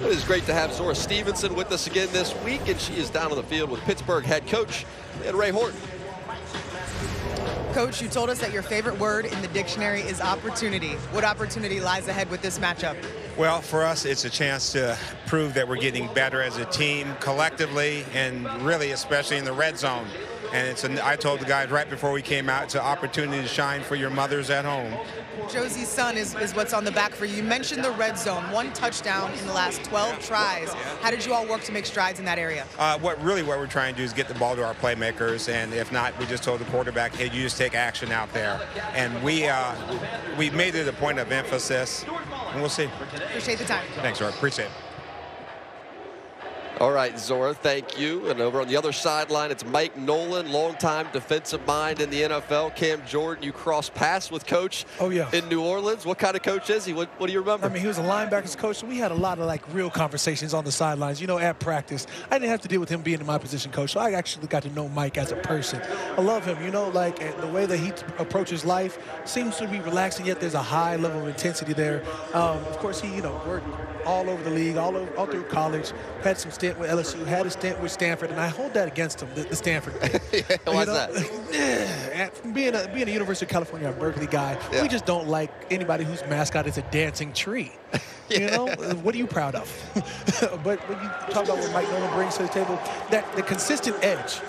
It is great to have Zora Stevenson with us again this week, and she is down on the field with Pittsburgh head coach and Ray Horton. Coach, you told us that your favorite word in the dictionary is opportunity. What opportunity lies ahead with this matchup? Well, for us, it's a chance to prove that we're getting better as a team collectively and really especially in the red zone. And I told the guys right before we came out, it's an opportunity to shine for your mothers at home. Josie's son is what's on the back for you. You mentioned the red zone, 1 touchdown in the last 12 tries. How did you all work to make strides in that area? What we're trying to do is get the ball to our playmakers, and if not, we just told the quarterback, hey, you just take action out there. And we made it a point of emphasis, and we'll see. Appreciate the time. Thanks, Zora. Appreciate it. All right, Zora, thank you. And over on the other sideline, it's Mike Nolan, longtime defensive mind in the NFL. Cam Jordan, you crossed paths with Coach in New Orleans. What kind of coach is he? What do you remember? I mean, he was a linebackers coach, so we had a lot of, real conversations on the sidelines, at practice. I didn't have to deal with him being in my position, coach, so I actually got to know Mike as a person. I love him, and the way that he approaches life seems to be relaxed, and yet there's a high level of intensity there. Of course, he, worked all over the league, all through college, had some stint with LSU, had a stint with Stanford, and I hold that against him, the Stanford thing. Why's that? Being a University of California Berkeley guy, we just don't like anybody whose mascot is a dancing tree. What are you proud of? But when you talk about what Mike Nolan brings to the table, the consistent edge.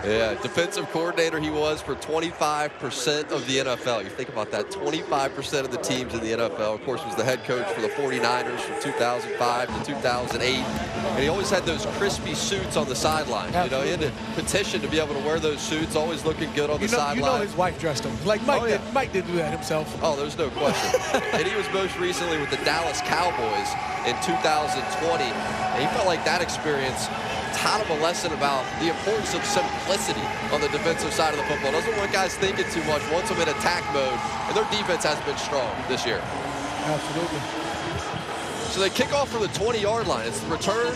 Yeah, defensive coordinator he was for 25% of the NFL. You think about that, 25% of the teams in the NFL. Of course, was the head coach for the 49ers from 2005 to 2008. And he always had those crispy suits on the sideline. He had to petition to be able to wear those suits, always looking good on the sideline. His wife dressed him. Mike didn't do that himself. Oh, there's no question. And he was most recently with the Dallas Cowboys in 2020. And he felt like that experience taught him a lesson about the importance of simplicity on the defensive side of the football. Doesn't want guys thinking too much, wants them in attack mode, and their defense has been strong this year. Absolutely. So they kick off from the 20-yard line. It's the return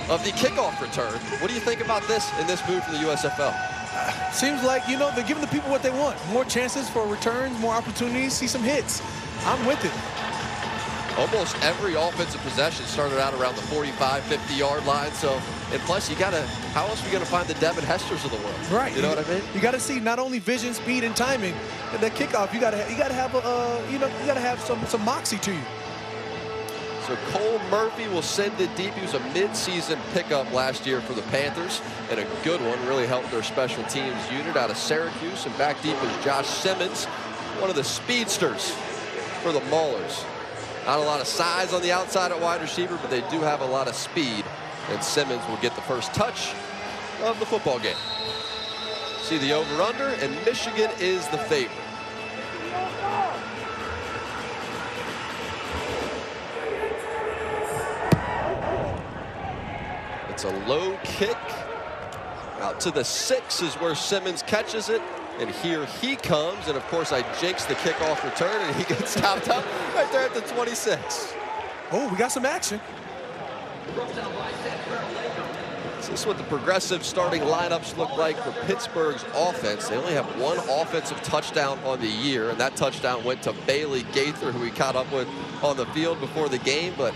of the kickoff return. What do you think about this in this move from the USFL? Seems like, they're giving the people what they want. More chances for returns, more opportunities, see some hits. I'm with it. Almost every offensive possession started out around the 45, 50-yard line. So, and plus, how else are we going to find the Devin Hesters of the world? Right. You know what I mean? You got to see not only vision, speed, and timing. And that kickoff, you got to have some moxie to you. So Cole Murphy will send it deep. He was a mid-season pickup last year for the Panthers, and a good one. Really helped their special teams unit out of Syracuse. And back deep is Josh Simmons, one of the speedsters for the Maulers. Not a lot of size on the outside at wide receiver, but they do have a lot of speed. And Simmons will get the first touch of the football game. See the over-under, and Michigan is the favorite. It's a low kick. Out to the 6 is where Simmons catches it. And here he comes, and of course I jinxed the kickoff return, and he gets stopped up right there at the 26. Oh, we got some action. So this is what the progressive starting lineups look like for Pittsburgh's offense. They only have one offensive touchdown on the year, and that touchdown went to Bailey Gaither, who we caught up with on the field before the game. But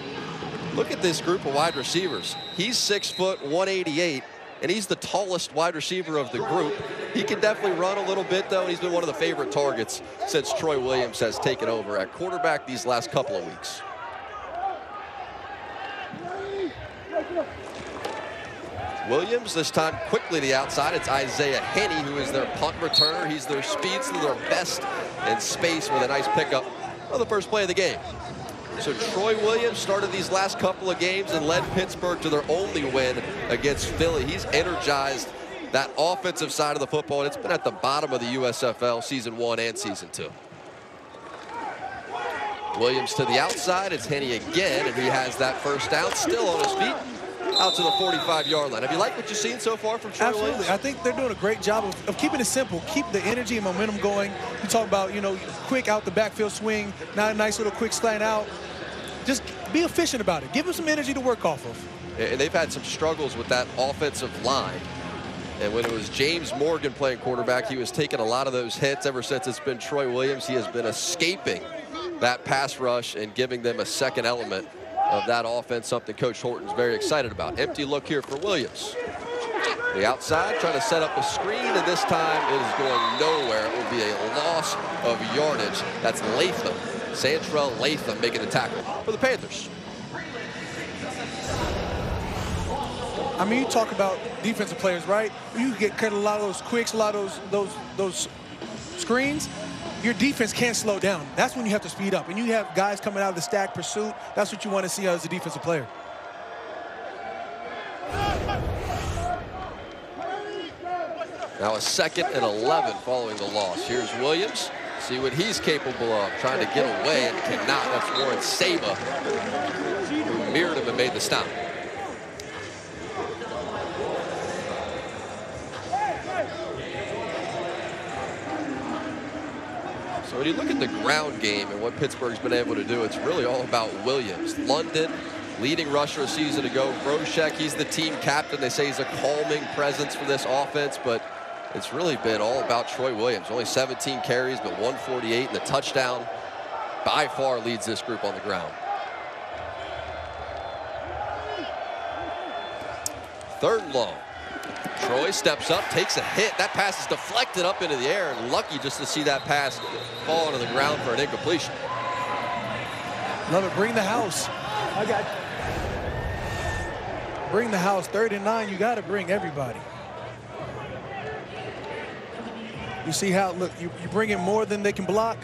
look at this group of wide receivers. He's 6 foot, 188. And he's the tallest wide receiver of the group. He can definitely run a little bit, though, and he's been one of the favorite targets since Troy Williams has taken over at quarterback these last couple of weeks. Williams this time quickly to the outside. It's Isaiah Henney, who is their punt returner. He's their speedster, their best in space, with a nice pickup on the first play of the game. So Troy Williams started these last couple of games and led Pittsburgh to their only win against Philly. He's energized that offensive side of the football, and it's been at the bottom of the USFL Season 1 and Season 2. Williams to the outside. It's Henney again, and he has that first down, still on his feet, out to the 45-yard line. Have you liked what you've seen so far from Troy Absolutely. Williams? I think they're doing a great job of keeping it simple, keep the energy and momentum going. You talk about, quick out the backfield swing, not a nice little quick slant out. Just be efficient about it. Give them some energy to work off of. And they've had some struggles with that offensive line. And when it was James Morgan playing quarterback, he was taking a lot of those hits. Ever since it's been Troy Williams, he has been escaping that pass rush and giving them a second element of that offense, something Coach Horton's very excited about. Empty look here for Williams. The outside trying to set up a screen, and this time it is going nowhere. It will be a loss of yardage. That's Latham, Santrell Latham, making the tackle for the Panthers. I mean, you talk about defensive players, right? You get cut a lot of those quicks, a lot of those screens. Your defense can't slow down. That's when you have to speed up. And you have guys coming out of the stack pursuit. That's what you want to see as a defensive player. Now a 2nd and 11 following the loss. Here's Williams. See what he's capable of. Trying to get away and cannot. That's Warren Saba, who mirrored him and made the stop. So when you look at the ground game and what Pittsburgh's been able to do, it's really all about Williams. London, leading rusher a season ago. Groshek, he's the team captain. They say he's a calming presence for this offense, but it's really been all about Troy Williams. Only 17 carries, but 148, and the touchdown by far leads this group on the ground. 3rd and long. Troy steps up, takes a hit. That pass is deflected up into the air, and lucky just to see that pass fall onto the ground for an incompletion. Love it. Bring the house. I got you. Bring the house. 3rd and 9. You got to bring everybody. You see how, look, you bring in more than they can block.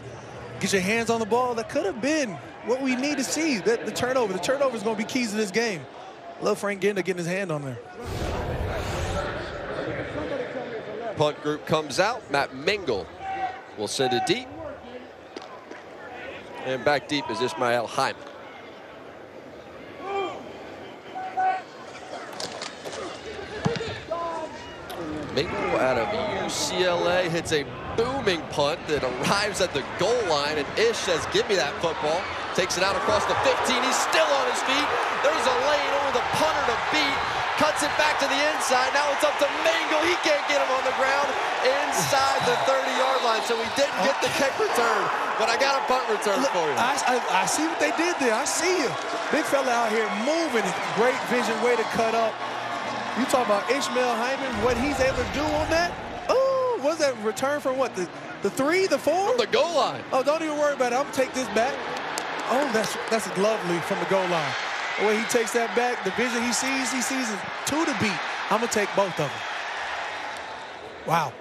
Get your hands on the ball. That could have been what we need to see. The turnover. The turnover is going to be keys to this game. Love Frank Genda getting his hand on there. Punt group comes out. Matt Mingle will send it deep. And back deep is Ismail Hyman. Mingle out of UCLA hits a booming punt that arrives at the goal line, and Ish says, give me that football. Takes it out across the 15. He's still on his feet. There's a lane over the punter to beat. Cuts it back to the inside. Now it's up to Mingle. He can't get him on the ground inside the 30-yard line. So we didn't get the kick return, but I got a punt return for you. I see what they did there. I see you. Big fella out here moving. Great vision, way to cut up. You talk about Ishmael Hyman, what he's able to do on that. Oh, was that return from what, the 3, the 4? From the goal line. Oh, don't even worry about it. I'm going to take this back. Oh, that's lovely from the goal line. The way he takes that back, the vision he sees is 2 to beat. I'm going to take both of them. Wow.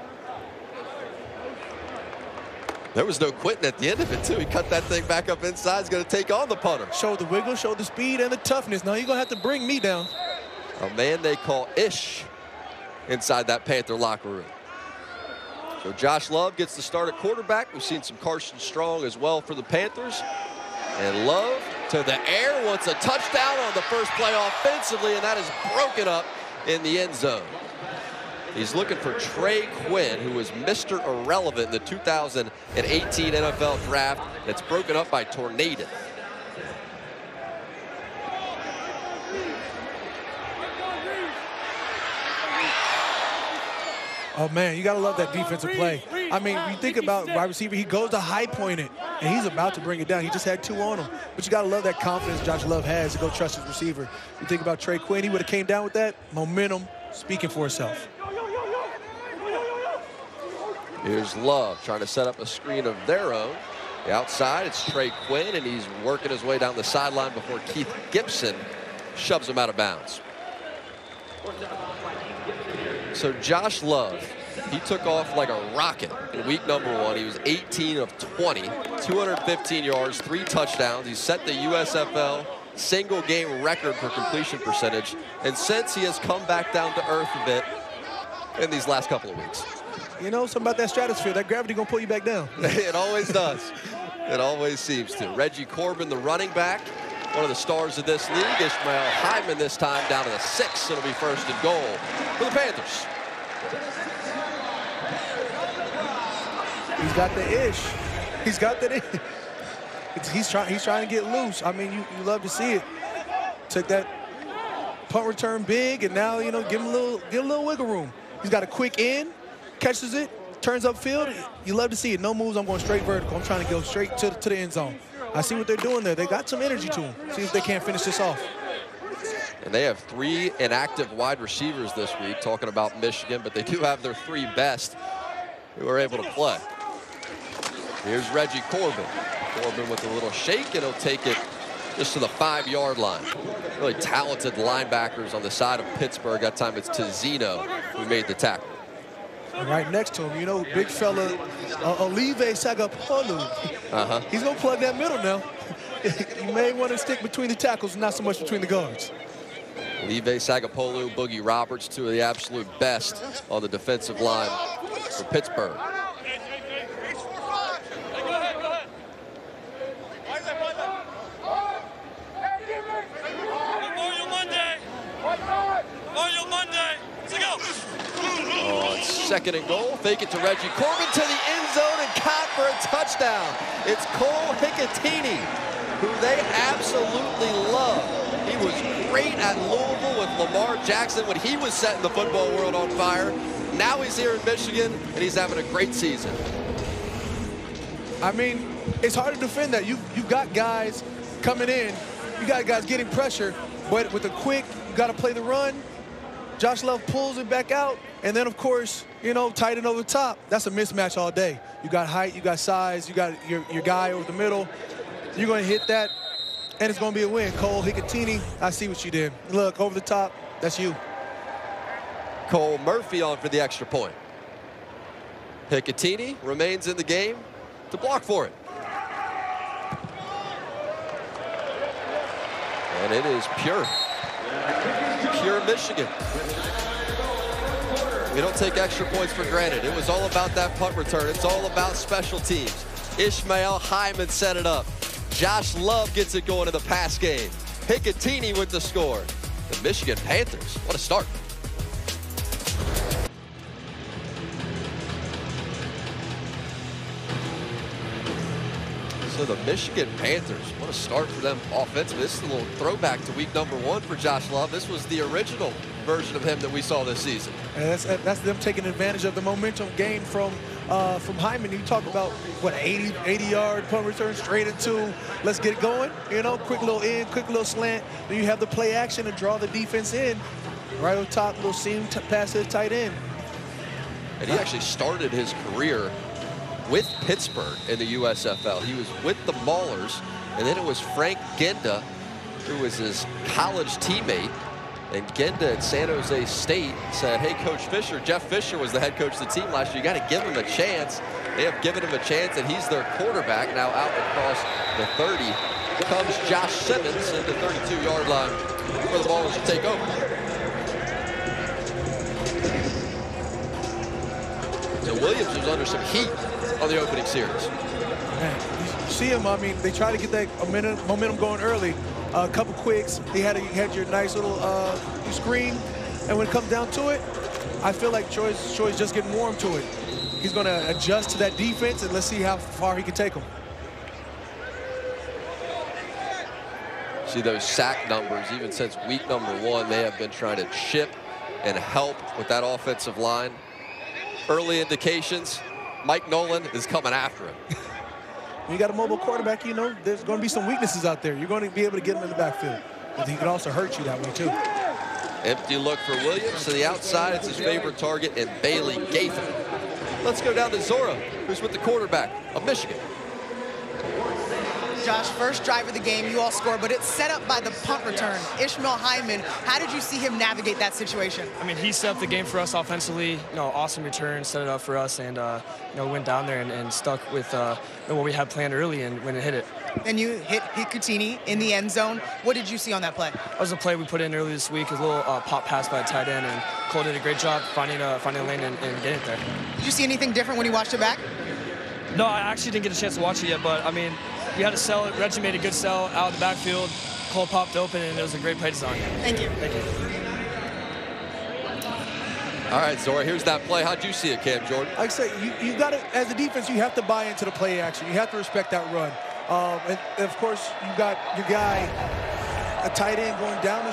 There was no quitting at the end of it, too. He cut that thing back up inside. He's going to take on the punter. Showed the wiggle, showed the speed and the toughness. Now you're going to have to bring me down. A man they call Ish inside that Panther locker room. So Josh Love gets the start at quarterback. We've seen some Carson Strong as well for the Panthers. And Love to the air wants a touchdown on the first play offensively, and that is broken up in the end zone. He's looking for Trey Quinn, who was Mr. Irrelevant in the 2018 NFL Draft. That's broken up by Tornado. Oh, man, you got to love that defensive play. I mean, you think about wide receiver, he goes to high point it, and he's about to bring it down. He just had 2 on him. But you got to love that confidence Josh Love has to go trust his receiver. You think about Trey Quinn, he would have came down with that momentum speaking for itself. Here's Love trying to set up a screen of their own. The outside, it's Trey Quinn, and he's working his way down the sideline before Keith Gibson shoves him out of bounds. So Josh Love, he took off like a rocket in week number 1. He was 18 of 20, 215 yards, 3 touchdowns. He set the USFL single game record for completion percentage. And since he has come back down to earth a bit in these last couple of weeks. You know, something about that stratosphere, that gravity gonna pull you back down. It always does. It always seems to. Reggie Corbin, the running back, one of the stars of this league. Ishmael Hyman this time down to the 6. It'll be 1st and goal for the Panthers. He's got the ish. He's got that ish. He's trying to get loose. I mean, you love to see it. Took that punt return big, and now, you know, give him a little wiggle room. He's got a quick in, catches it, turns upfield. You love to see it. No moves. I'm going straight vertical. I'm trying to go straight to the end zone. I see what they're doing there. They got some energy to them. See if they can't finish this off. And they have 3 inactive wide receivers this week, talking about Michigan, but they do have their 3 best who are able to play. Here's Reggie Corbin. Corbin with a little shake, and he'll take it just to the 5-yard line. Really talented linebackers on the side of Pittsburgh. That time it's Tizino who made the tackle. And right next to him, you know, big fella, Olive Sagapolu. He's going to plug that middle now. You may want to stick between the tackles, not so much between the guards. Olive Sagapolu, Boogie Roberts, 2 of the absolute best on the defensive line for Pittsburgh. Second and goal, fake it to Reggie Corbin to the end zone and caught for a touchdown. It's Cole Hicatini, who they absolutely love. He was great at Louisville with Lamar Jackson when he was setting the football world on fire. Now he's here in Michigan, and he's having a great season. I mean, it's hard to defend that. You've got guys coming in, you got guys getting pressure, but with a quick, you got to play the run. Josh Love pulls it back out, and then, of course, you know, tight end over the top. That's a mismatch all day. You got height, you got size, you got your guy over the middle. You're going to hit that, and it's going to be a win. Cole Hicatini, I see what you did. Look, over the top, that's you. Cole Murphy on for the extra point. Hicatini remains in the game to block for it. And it is pure Michigan. We don't take extra points for granted. It was all about that punt return. It's all about special teams. Ishmael Hyman set it up. Josh Love gets it going in the pass game. Hicatini with the score. The Michigan Panthers, what a start. So the Michigan Panthers, what a start for them offensively. This is a little throwback to week number 1 for Josh Love. This was the original version of him that we saw this season. And that's them taking advantage of the momentum gained from Hyman. You talk about, what, 80-yard punt return straight into, let's get it going. You know, quick little in, quick little slant. Then you have the play action to draw the defense in. Right on top, little seam pass to the tight end. And he actually started his career with Pittsburgh in the USFL. He was with the Maulers, and then it was Frank Genda, who was his college teammate. And Genda at San Jose State said, hey, Coach Fisher, Jeff Fisher was the head coach of the team last year. You got to give him a chance. They have given him a chance, and he's their quarterback. Now out across the 30 comes Josh Simmons at the 32-yard line for the Maulers to take over. So Williams was under some heat on the opening series. Man, you see him, I mean, they try to get that momentum going early. A couple quicks, he had your nice little screen, and when it comes down to it, I feel like Troy's just getting warm to it. He's going to adjust to that defense, and let's see how far he can take them. See those sack numbers, even since week number 1, they have been trying to chip and help with that offensive line. Early indications, Mike Nolan is coming after him. When you got a mobile quarterback, you know, there's going to be some weaknesses out there. You're going to be able to get him in the backfield. But he can also hurt you that way, too. Empty look for Williams to the outside. It's his favorite target, and Bailey Gaither. Let's go down to Zora, who's with the quarterback of Michigan. Josh, first drive of the game, you all score, but it's set up by the punt return. Ishmael Hyman, how did you see him navigate that situation? I mean, he set up the game for us offensively. You know, awesome return, set it up for us, and you know, went down there and stuck with what we had planned early and when it hit it. And you hit Hicatini in the end zone. What did you see on that play? That was a play we put in early this week, a little pop pass by a tight end, and Cole did a great job finding a lane and getting it there. Did you see anything different when you watched it back? No, I actually didn't get a chance to watch it yet, but I mean, we had to sell it. Reggie made a good sell out of the backfield. Cole popped open, and it was a great play design. Thank you. Thank you. All right, Zora, here's that play. How'd you see it, Cam Jordan? Like I say, you got to, as a defense, you have to buy into the play action. You have to respect that run. And of course, you got your guy, a tight end going down the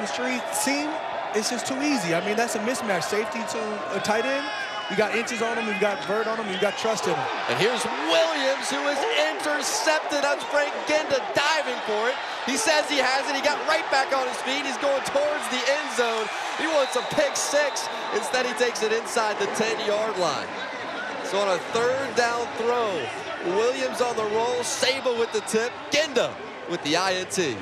street. Seam, it's just too easy. I mean, that's a mismatch. Safety to a tight end. You got inches on him, you got vert on him, you got trust in him. And here's Williams, who is intercepted. That's Frank Genda diving for it. He says he has it. He got right back on his feet. He's going towards the end zone. He wants a pick six. Instead, he takes it inside the 10-yard line. So on a third down throw, Williams on the roll, Saba with the tip, Genda with the INT.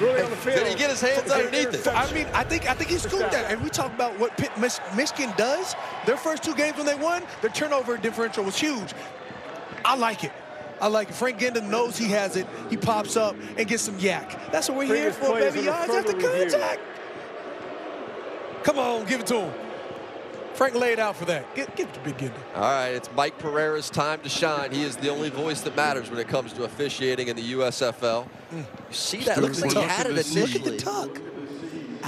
Really on the field. Did he get his hands underneath it? I mean, I think he scooped that. And we talk about what Michigan does. Their first 2 games when they won, their turnover differential was huge. I like it. I like it. Frank Genda knows he has it. He pops up and gets some yak. That's what we're here for, baby. Yards after contact. Come on, give it to him. Frank laid out for that. Give it to Big Genda. All right, it's Mike Pereira's time to shine. He is the only voice that matters when it comes to officiating in the USFL. You see that? Looks like he had it initially. Look at the tuck.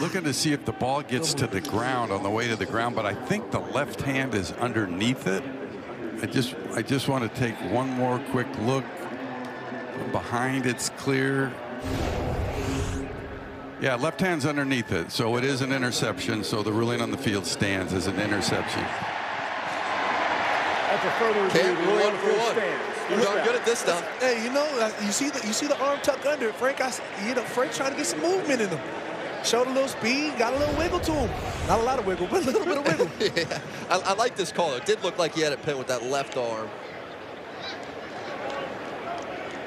Looking to see if the ball gets to the ground on the way to the ground, but I think the left hand is underneath it. I just want to take one more quick look. From behind, it's clear. Yeah, left hand's underneath it, so it is an interception. So the ruling on the field stands as an interception. After further review, the ruling on the field stands. You're darn good at this stuff. Hey, you know, you see the arm tuck under it. Frank's trying to get some movement in him. Showed a little speed, got a little wiggle to him. Not a lot of wiggle, but a little bit of wiggle. Yeah, I like this call. It did look like he had it pinned with that left arm.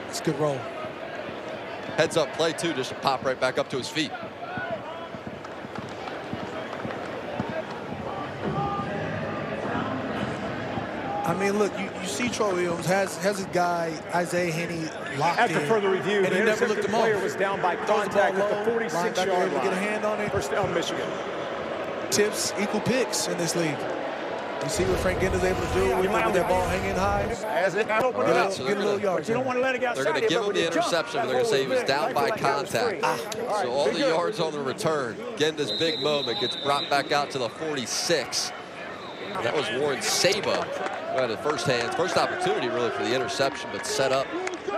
It's a good roll. Heads up play, too, just to pop right back up to his feet. I mean, look, you see Troy Williams has his guy, Isaiah Henney, locked After in. further review, and the he never looked him off. player was down by contact at the 46-yard line. Able to get a hand on it. First down, Michigan. Tips equal picks in this league. You see what Frank Genda's able to do with that ball hanging high. As it open it up. So Get a little yard. You don't want to let it get outside. They're going to give him the interception, but they're going to say he was down by contact. So all the yards on the return. Genda's big moment gets brought back out to the 46. That was Warren Saba who had the first opportunity really for the interception, but set up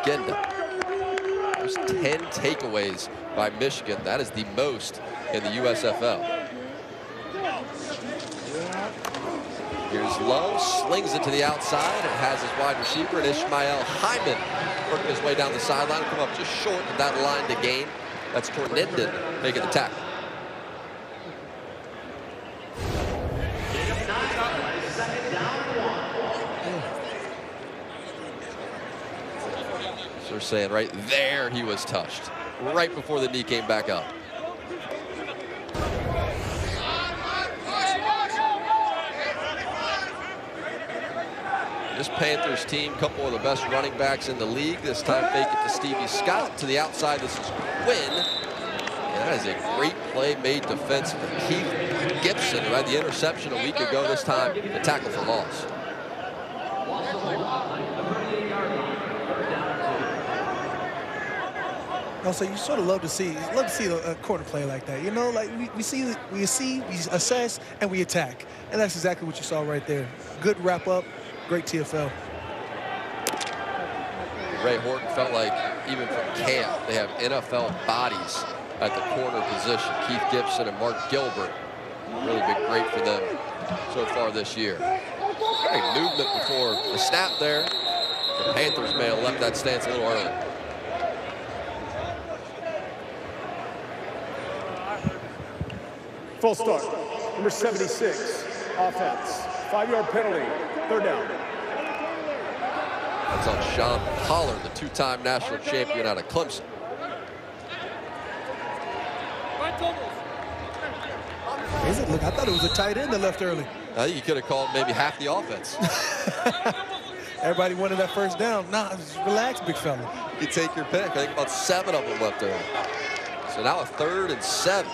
Genda. There's 10 takeaways by Michigan. That is the most in the USFL. Here's Lowe, slings it to the outside and has his wide receiver, and Ishmael Hyman working his way down the sideline, come up just short of that line to gain. That's Tornenden making the tackle. So they're saying right there he was touched, right before the knee came back up. This Panthers team, couple of the best running backs in the league. This time fake it to Stevie Scott. To the outside, this is Quinn. And that is a great play made defensively. Keith Gibson, who had the interception a week ago, this time the tackle for loss. Also, you sort of love to see a quarter play like that. You know, like we assess, and we attack. And that's exactly what you saw right there. Good wrap up. Great TFL. Ray Horton felt like even from camp, they have NFL bodies at the corner position. Keith Gibson and Mark Gilbert really been great for them so far this year. Great movement before the snap there. The Panthers may have left that stance a little early. Full start. Number 76, offense. 5-yard penalty. Third down. That's on Sean Pollard, the two-time national champion out of Clemson. Is it? Look, I thought it was a tight end that left early. I think you could have called maybe half the offense. Everybody wanted that first down. Nah, just relax, big fella. You take your pick. I think about 7 of them left early. So now a 3rd and 7.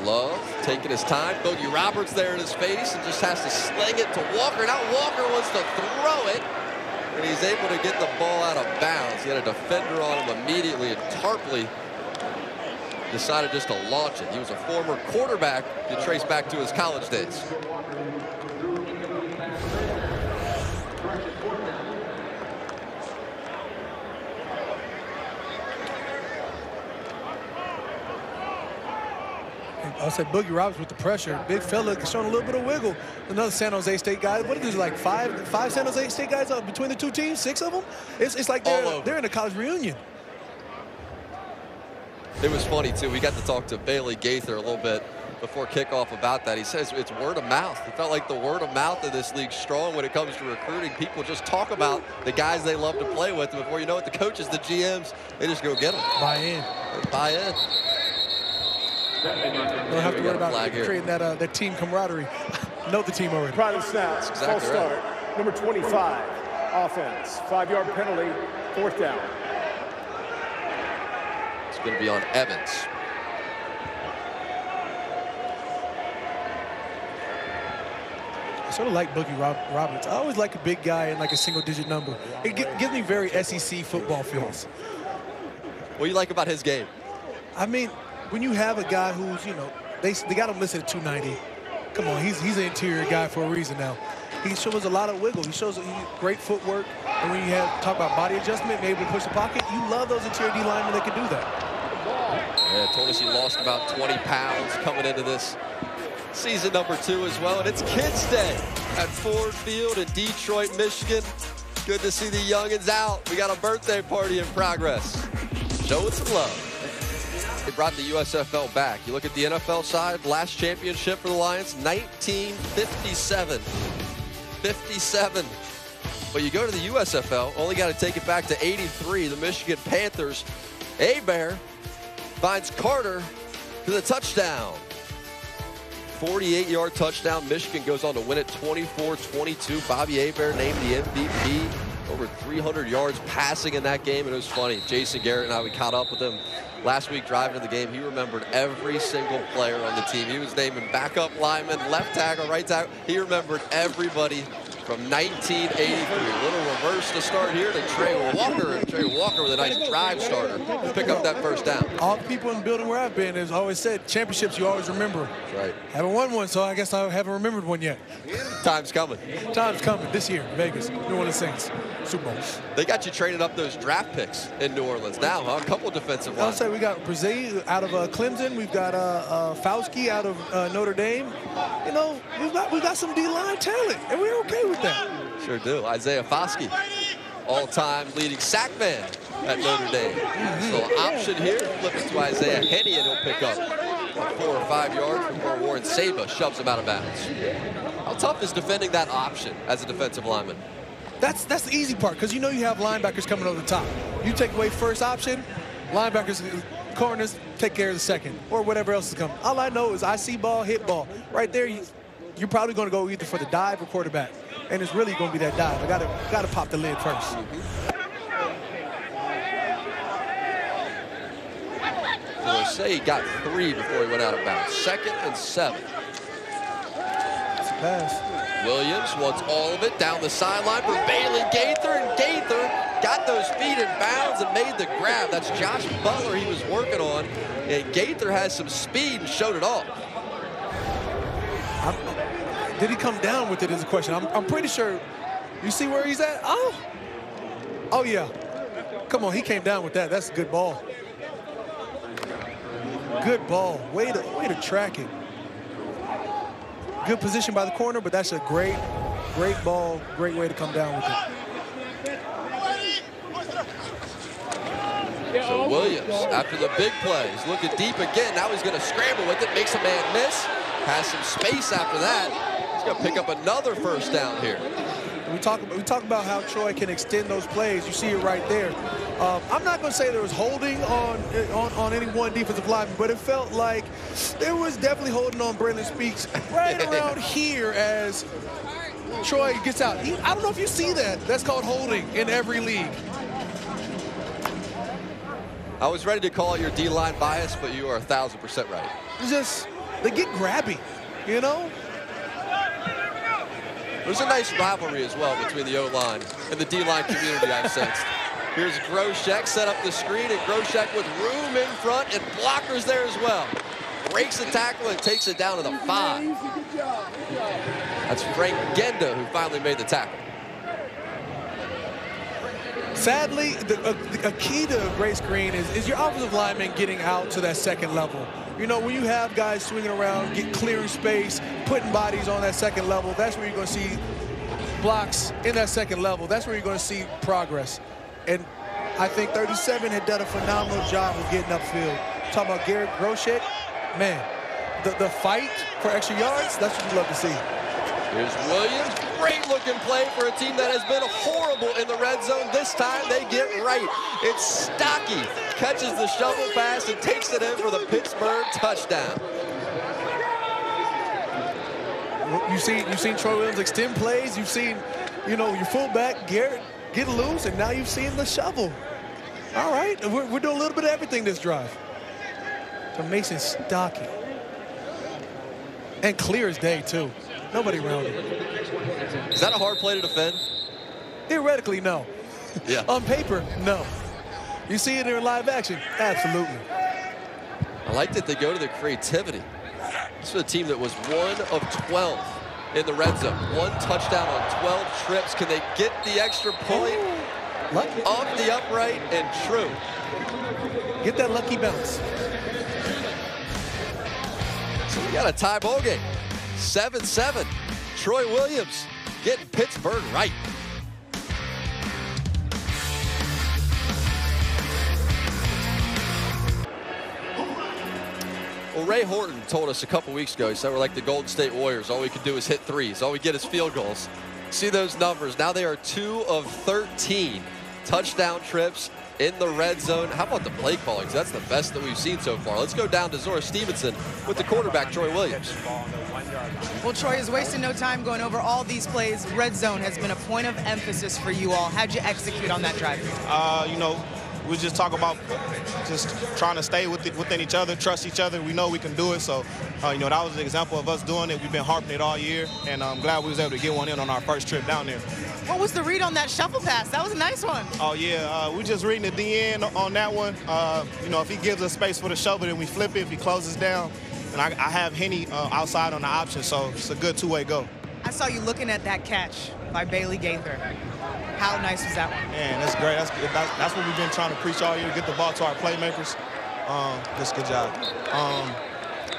Love taking his time. Bogey Roberts there in his face and just has to sling it to Walker. Now Walker wants to throw it, and he's able to get the ball out of bounds. He had a defender on him immediately, and Tarpley decided just to launch it. He was a former quarterback you trace back to his college days. I said Boogie Roberts with the pressure. Big fella showing a little bit of wiggle. Another San Jose State guy. What is this, like five San Jose State guys between the two teams? 6 of them? It's like they're in a college reunion. It was funny, too. We got to talk to Bailey Gaither a little bit before kickoff about that. He says it's word of mouth. It felt like the word of mouth of this league's strong when it comes to recruiting. People just talk about the guys they love to play with. And before you know it, the coaches, the GMs, they just go get them. Buy in. Buy in. Don't have to worry about creating that team camaraderie. Know the team already. Pride of snap. Exactly False start. right. Number 25, offense. 5-yard penalty, 4th down. It's going to be on Evans. I sort of like Boogie Roberts. I always like a big guy and like a single-digit number. It gives me very SEC football feels. What do you like about his game? I mean, when you have a guy who's, you know, they got him listed at 290. Come on, he's an interior guy for a reason now. He shows a lot of wiggle. He shows great footwork. And when you talk about body adjustment, maybe to push the pocket, you love those interior D linemen that can do that. Yeah, told us he lost about 20 pounds coming into this season number 2 as well. And it's Kids Day at Ford Field in Detroit, Michigan. Good to see the youngins out. We got a birthday party in progress. Show it some love. They brought the USFL back. You look at the NFL side, last championship for the Lions, 1957. 57. But you go to the USFL, only got to take it back to 83. The Michigan Panthers, Hebert finds Carter to the touchdown. 48-yard touchdown. Michigan goes on to win it 24-22. Bobby Hebert named the MVP. Over 300 yards passing in that game, and it was funny. Jason Garrett and I, we caught up with him last week driving to the game. He remembered every single player on the team. He was naming backup lineman, left tackle, right tackle. He remembered everybody from 1983. A little reverse to start here to Trey Walker. And Trey Walker with a nice drive starter to pick up that first down. All the people in the building where I've been has always said, championships you always remember. That's right. Haven't won one, so I guess I haven't remembered one yet. Time's coming. Time's coming this year, Vegas. New Orleans Saints, Super Bowl. They got you training up those draft picks in New Orleans now, huh? A couple defensive I'll lines. say we got Brazil out of Clemson. We've got Fauci out of Notre Dame. You know, we got some D-line talent, and we're okay with that. Sure do. Isaiah Foskey, all-time leading sack man at Notre Dame. So option here, flip it to Isaiah Henney, and he'll pick up 4 or 5 yards before Warren Saba shoves him out of bounds. How tough is defending that option as a defensive lineman? That's the easy part, because you know you have linebackers coming over the top. You take away first option, linebackers, corners take care of the second, or whatever else is coming. All I know is I see ball, hit ball. Right there, you're probably going to go either for the dive or quarterback. And it's really going to be that dive. I gotta pop the lid first. So say he got 3 before he went out of bounds. 2nd and 7. It's a pass. Williams wants all of it down the sideline for Bailey Gaither, and Gaither got those feet in bounds and made the grab. That's Josh Butler he was working on, and Gaither has some speed and showed it off. Did he come down with it is a question. I'm pretty sure. You see where he's at? Oh yeah. Come on, he came down with that. That's a good ball. Good ball. Way to track it. Good position by the corner, but that's a great ball. Great way to come down with it. So Williams, after the big play, is looking deep again. Now he's going to scramble with it, makes a man miss. Has some space after that. He's going to pick up another first down here. We talk about how Troy can extend those plays. You see it right there. I'm not going to say there was holding on any one defensive lineman, but it felt like there was definitely holding on Braylon Speaks right around here as Troy gets out. I don't know if you see that. That's called holding in every league. I was ready to call it your D-line bias, but you are 1,000% right. It's just, they get grabby, you know? There's a nice rivalry as well between the O-line and the D-line community, I've sensed. Here's Groshek, set up the screen, and Groshek with room in front and blockers there as well. Breaks the tackle and takes it down to the 5. That's Frank Genda who finally made the tackle. Sadly, a key to a great screen is your offensive lineman getting out to that second level. You know, when you have guys swinging around, clearing space, putting bodies on that second level, that's where you're going to see blocks in that second level. That's where you're going to see progress. And I think 37 had done a phenomenal job of getting upfield. Talking about Garrett Groshek, man, the fight for extra yards, that's what you love to see. Here's Williams. Great looking play for a team that has been horrible in the red zone. This time they get right. It's Stocky. Catches the shovel pass and takes it in for the Pittsburgh touchdown. You've seen Troy Williams extend plays. You've seen, you know, your fullback, Garrett, get loose, and now you've seen the shovel. All right, we're doing a little bit of everything this drive. To Mason Stocky. And clear as day, too. Nobody around him. Is that a hard play to defend? Theoretically, no. Yeah. On paper, no. You see it in live action? Absolutely. I like that they go to the creativity. This is a team that was 1 of 12 in the red zone. 1 touchdown on 12 trips. Can they get the extra point? Lucky. Off the upright and true. Get that lucky bounce. So we got a tie ball game. 7-7. Troy Williams getting Pittsburgh right. Well, Ray Horton told us a couple weeks ago, he said we're like the Golden State Warriors. All we can do is hit threes. All we get is field goals. See those numbers. Now they are 2 of 13 touchdown trips in the red zone. How about the play calling? That's the best that we've seen so far. Let's go down to Zora Stevenson with the quarterback, Troy Williams. Well, Troy is wasting no time going over all these plays. Red zone has been a point of emphasis for you all. How'd you execute on that drive? You know, we just talk about just trying to stay within each other, trust each other. We know we can do it. So, you know, that was an example of us doing it. We've been harping it all year, and I'm glad we was able to get one in on our first trip down there. What was the read on that shuffle pass? That was a nice one. Oh, yeah. We just reading the DN on that one. You know, if he gives us space for the shovel, then we flip it. If he closes down, and I have Henny outside on the option, so it's a good two-way go. I saw you looking at that catch by Bailey Gaither. How nice was that one? Man, that's great. That's what we've been trying to preach all year, to get the ball to our playmakers. Just good job.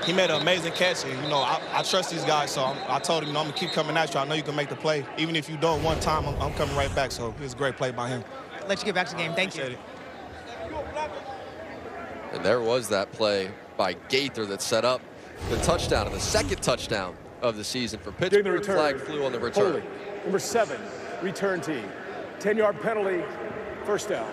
He made an amazing catch, and, you know, I trust these guys, so I told him, you know, I'm going to keep coming at you. I know you can make the play. Even if you don't one time, I'm coming right back, so it was a great play by him. Let you get back to the game. Thank you. And there was that play by Gaither that set up the touchdown, and the second touchdown of the season for Pittsburgh. Flag flew on the return. Holding. Number 7, return team. 10-yard penalty, first down.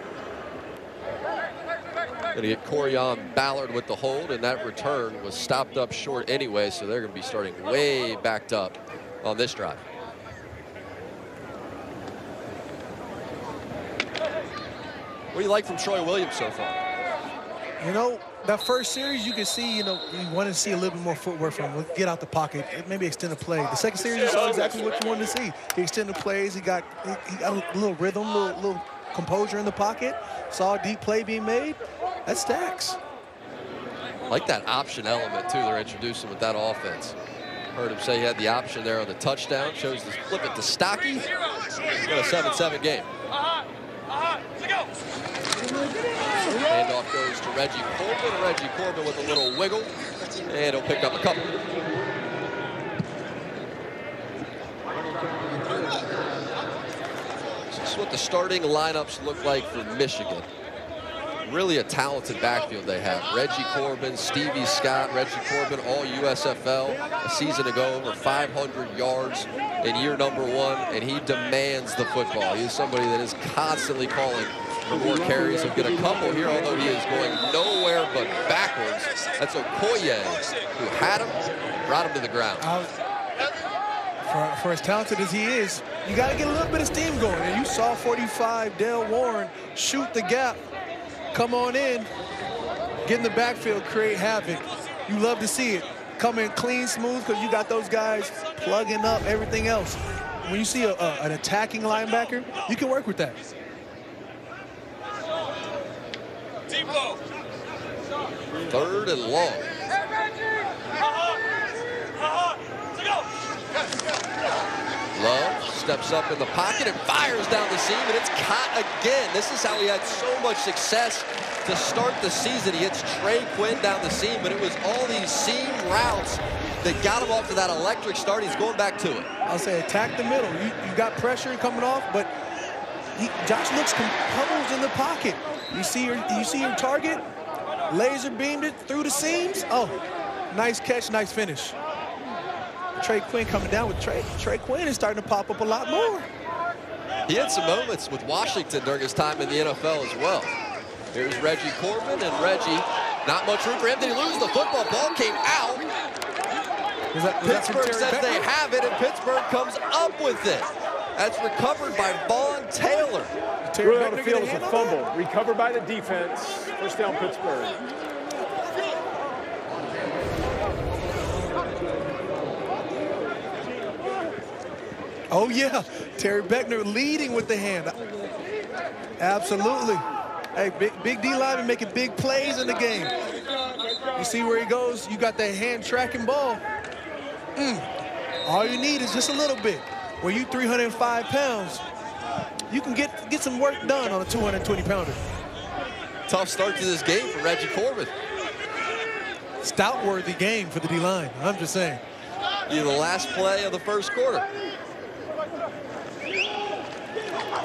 Going to get Corian Ballard with the hold, and that return was stopped up short anyway, so they're going to be starting way backed up on this drive. What do you like from Troy Williams so far? You know, that first series, you can see, you know, you want to see a little bit more footwork from him. Get out the pocket, maybe extend the play. The second series, you saw exactly what you wanted to see. He extended plays. He got a little rhythm, a little composure in the pocket. Saw a deep play being made. That's stacks. Like that option element, too, they're introducing with that offense. Heard him say he had the option there on the touchdown. Chose to flip it to Stocky. Got a 7-7 game. Handoff goes to Reggie Corbin. Reggie Corbin with a little wiggle, and he'll pick up a couple. This is what the starting lineups look like for Michigan. Really a talented backfield they have. Reggie Corbin, Stevie Scott, Reggie Corbin, all USFL. A season ago, over 500 yards in year number 1, and he demands the football. He's somebody that is constantly calling for more carries. He'll get a couple here, although he is going nowhere but backwards. That's Okoye, who had him, brought him to the ground. For as talented as he is, you got to get a little bit of steam going. And you saw 45, Dale Warren, shoot the gap, come on in, get in the backfield, create havoc. You love to see it. Come in clean, smooth, because you got those guys plugging up everything else. When you see an attacking linebacker, you can work with that. Third and long. Love steps up in the pocket and fires down the seam, and it's caught again. This is how he had so much success to start the season. He hits Trey Quinn down the seam, but it was all these seam routes that got him off to that electric start. He's going back to it. I'll say attack the middle. You got pressure coming off, but Josh looks composed in the pocket. You see your target, laser beamed it through the seams. Oh, nice catch, nice finish. Trey Quinn coming down with Trey Quinn is starting to pop up a lot more. He had some moments with Washington during his time in the NFL as well. Here's Reggie Corbin, and Reggie, not much room for him. Did he lose the football? Ball came out. Pittsburgh says they have it, and Pittsburgh comes up with it. That's recovered by Vaughn Taylor. Ruling on the field is a fumble. Recovered by the defense. First down, Pittsburgh. Oh, yeah. Terry Beckner leading with the hand. Absolutely. Hey, big D lineman making big plays in the game. You see where he goes? You got that hand tracking ball. All you need is just a little bit. When you 305 pounds, you can get some work done on a 220-pounder. Tough start to this game for Reggie Corbin. Stout-worthy game for the D-line. I'm just saying. The last play of the first quarter.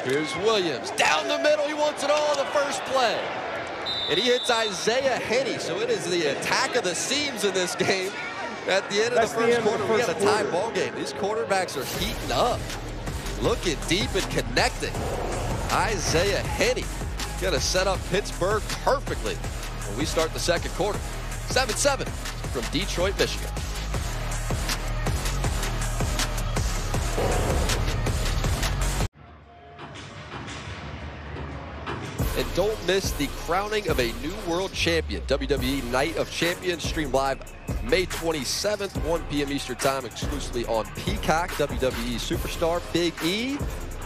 Here's Williams. Down the middle. He wants it all in the first play. And he hits Isaiah Henney. So it is the attack of the seams in this game. At the end of the first quarter, we got a tie ball game. These quarterbacks are heating up. Looking deep and connecting. Isaiah Henney going to set up Pittsburgh perfectly when we start the second quarter. 7-7 from Detroit, Michigan. And don't miss the crowning of a new world champion. WWE Night of Champions streamed live May 27th, 1 p.m. Eastern Time, exclusively on Peacock. WWE superstar Big E.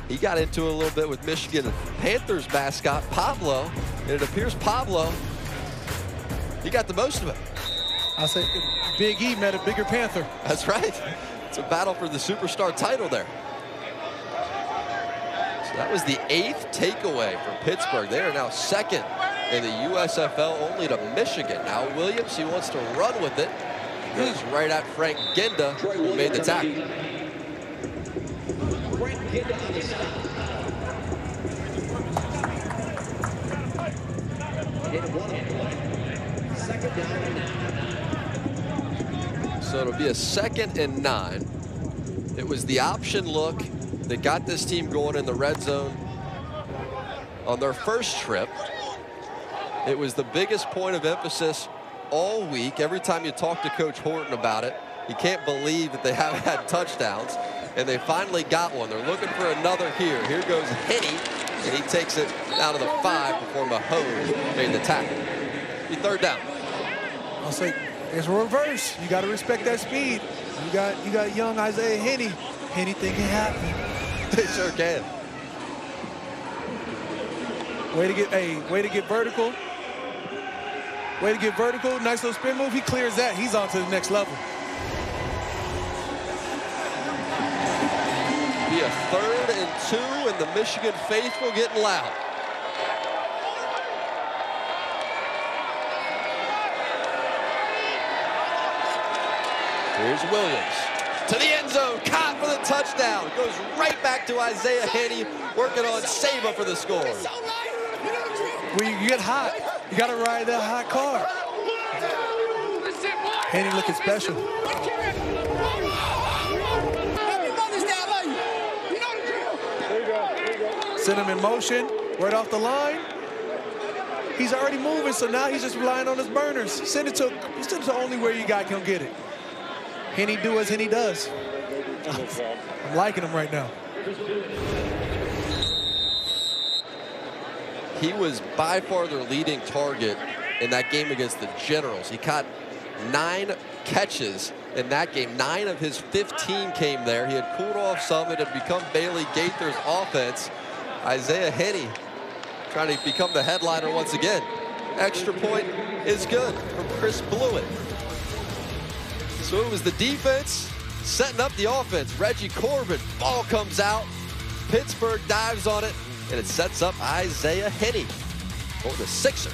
He got into it a little bit with Michigan Panthers mascot Pablo, and it appears Pablo, he got the most of it. I'll say Big E met a bigger Panther. That's right. It's a battle for the superstar title there. So that was the 8th takeaway from Pittsburgh. They are now second in the USFL, only to Michigan. Now Williams, he wants to run with it. Goes right at Frank Ginda, who made the tackle. So it'll be a 2nd and 9. It was the option look that got this team going in the red zone on their first trip. It was the biggest point of emphasis all week. Every time you talk to Coach Horton about it, he can't believe that they haven't had touchdowns, and they finally got one. They're looking for another here. Here goes Henney, and he takes it down to the 5 before Mahone made the tackle. Be 3rd down. I'll say it's reverse. You got to respect that speed. You got young Isaiah Henney. Anything can happen. They sure can. Way to get vertical. Way to get vertical. Nice little spin move. He clears that. He's on to the next level. Be a 3rd and 2, and the Michigan faithful getting loud. Here's Williams to the end zone, caught for the touchdown. Goes right back to Isaiah Henney, working on Saba for the score. When you get hot, you got to ride that hot car. Henney looking special. Send him in motion, right off the line. He's already moving, so now he's just relying on his burners. Send it to only where you got can get it. Henney do as Henney does. I'm liking him right now. He was by far their leading target in that game against the Generals. He caught 9 catches in that game. 9 of his 15 came there. He had cooled off some. It had become Bailey Gaither's offense. Isaiah Henney trying to become the headliner once again. Extra point is good from Chris Blewett. So it was the defense setting up the offense. Reggie Corbin, ball comes out. Pittsburgh dives on it, and it sets up Isaiah Henney for the Sixer.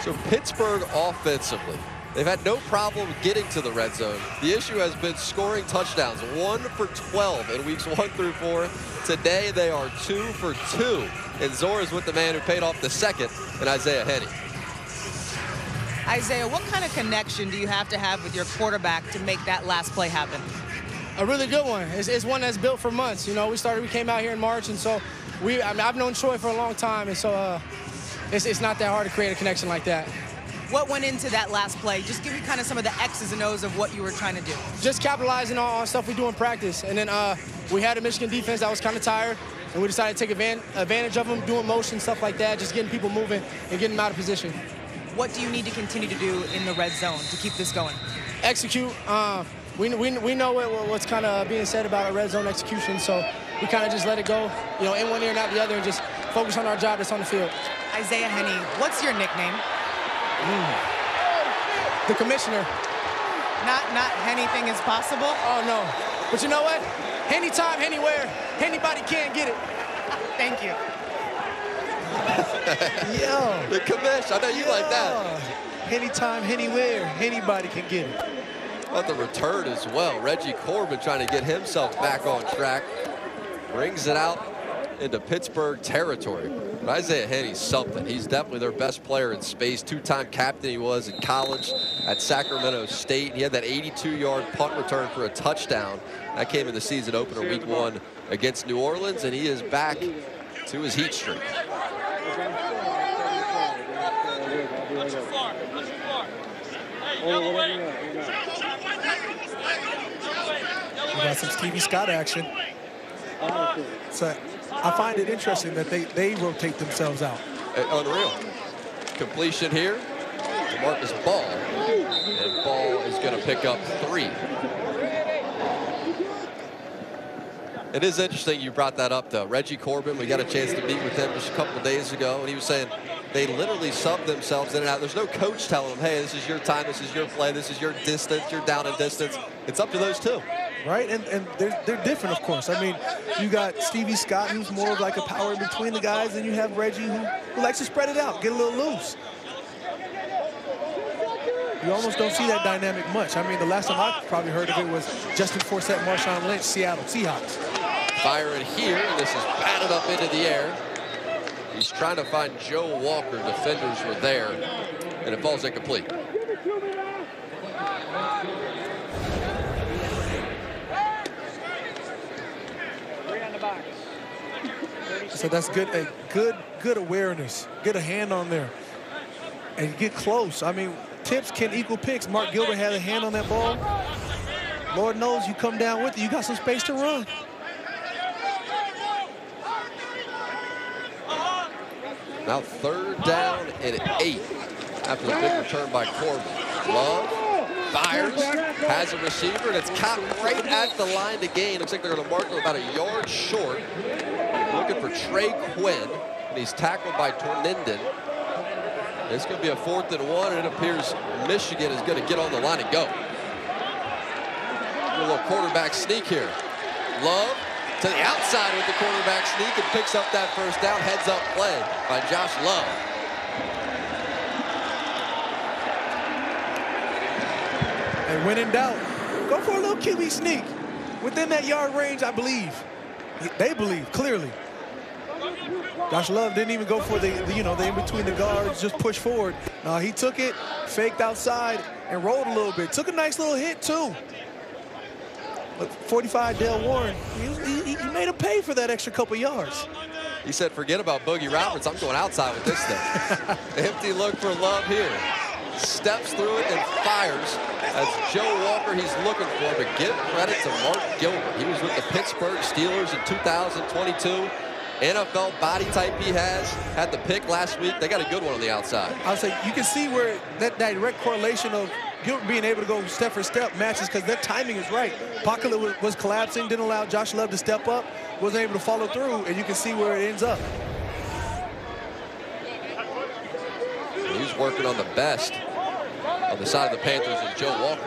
So Pittsburgh offensively, they've had no problem getting to the red zone. The issue has been scoring touchdowns, 1 for 12 in weeks 1 through 4. Today they are 2 for 2. And Zora's with the man who paid off the second, and Isaiah Henney. Isaiah, what kind of connection do you have with your quarterback to make that last play happen? A really good one. It's one that's built for months. You know, we came out here in March, and so I've known Troy for a long time, and so it's not that hard to create a connection like that. What went into that last play? Just give me kind of some of the X's and O's of what you were trying to do. Just capitalizing on stuff we do in practice. And then we had a Michigan defense that was kind of tired, and we decided to take advantage of them, doing motion, stuff like that, just getting people moving and getting them out of position. What do you need to continue to do in the red zone to keep this going? Execute. We know what's kind of being said about a red zone execution, so we kind of just let it go, you know, in one ear and out the other, and just focus on our job that's on the field. Isaiah Henney, what's your nickname? The commissioner. Not anything is possible? Oh, no. But you know what? Anytime, anywhere, anybody can get it. Thank you. Yo. The commish, I know you like that. Anytime, anywhere, anybody can get it. On the return as well, Reggie Corbin trying to get himself back on track. Brings it out into Pittsburgh territory. But Isaiah Henney's something. He's definitely their best player in space. 2-time captain he was in college at Sacramento State. He had that 82-yard punt return for a touchdown. That came in the season opener week 1 against New Orleans, and he is back to his heat streak. We got some Stevie Scott action. So I find it interesting that they rotate themselves out. Unreal. Completion here to Marcus Ball. And Ball is going to pick up 3. It is interesting you brought that up, though. Reggie Corbin, we got a chance to meet with him just a couple of days ago, and he was saying they literally sub themselves in and out. There's no coach telling them, hey, this is your time, this is your play, this is your distance, you're down in distance. It's up to those two. Right, and they're different, of course. I mean, you got Stevie Scott, who's more of like a power in between the guys, and you have Reggie, who likes to spread it out, get a little loose. You almost don't see that dynamic much. I mean, the last time I probably heard of it was Justin Forsett, Marshawn Lynch, Seattle Seahawks. Firing here, and this is batted up into the air. He's trying to find Joe Walker. Defenders were there, and it falls incomplete. So that's good, good awareness. Get a hand on there and get close. I mean, tips can equal picks. Mark Gilbert had a hand on that ball. Lord knows you come down with it. You got some space to run. Now 3rd down and 8 after the big return by Corbin. Love fires, has a receiver, and it's caught right at the line to gain. Looks like they're going to mark him about a yard short. Looking for Trey Quinn, and he's tackled by Torninden. It's going to be a 4th and 1, and it appears Michigan is going to get on the line and go. A little quarterback sneak here. Love to the outside with the quarterback sneak and picks up that first down. Heads up play by Josh Love. And when in doubt, go for a little QB sneak. Within that yard range, I believe. They believe, clearly. Josh Love didn't even go for the in between the guards, just push forward. No, he took it, faked outside, and rolled a little bit. Took a nice little hit, too. But 45 Dale Warren, he made him pay for that extra couple yards. He said, forget about Boogie Roberts. I'm going outside with this thing. Empty look for Love here. Steps through it and fires. That's Joe Walker he's looking for, but give credit to Mark Gilbert. He was with the Pittsburgh Steelers in 2022. NFL body type he has. Had the pick last week. They got a good one on the outside. I would say you can see where that direct correlation of Gilbert being able to go step for step matches because their timing is right. Pocket was collapsing, didn't allow Josh Love to step up, wasn't able to follow through, and you can see where it ends up. He's working on the best On the side of the Panthers is Joe Walker.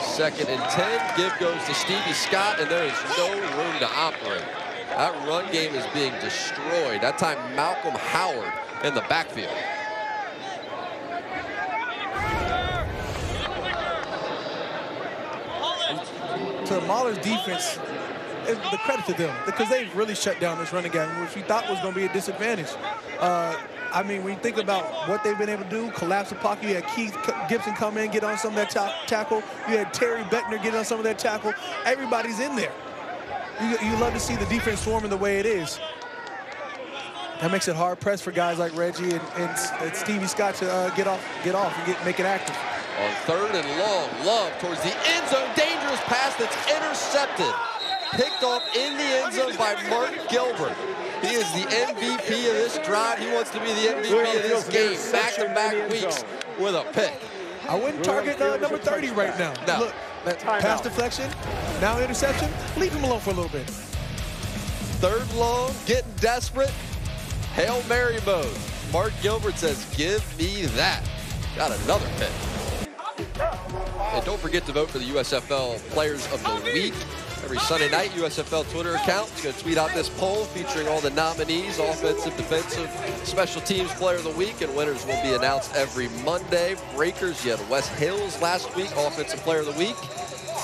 Second and 10. Give goes to Stevie Scott, and there is no room to operate. That run game is being destroyed. That time, Malcolm Howard in the backfield. To the Maulers defense, the credit to them, because they've really shut down this running game, which we thought was going to be a disadvantage. I mean, when you think about what they've been able to do, collapse the pocket, you had Keith Gibson come in, get on some of that tackle. You had Terry Beckner get on some of that tackle. Everybody's in there. You love to see the defense swarming the way it is. That makes it hard pressed for guys like Reggie and Stevie Scott to get off and make it active. On third and long, Love towards the end zone. Dangerous pass that's intercepted. Picked off in the end zone by Mark Gilbert. He is the MVP of this drive. He wants to be the MVP of this game. Back-to-back weeks with a pick. I wouldn't target number 30 right now. No. Look, pass deflection, now interception. Leave him alone for a little bit. Third long, getting desperate. Hail Mary mode. Mark Gilbert says, give me that. Got another pick. And don't forget to vote for the USFL Players of the Week. Every Sunday night, USFL Twitter account is going to tweet out this poll featuring all the nominees, offensive, defensive, special teams player of the week, and winners will be announced every Monday. Breakers, you had Wes Hills last week, offensive player of the week.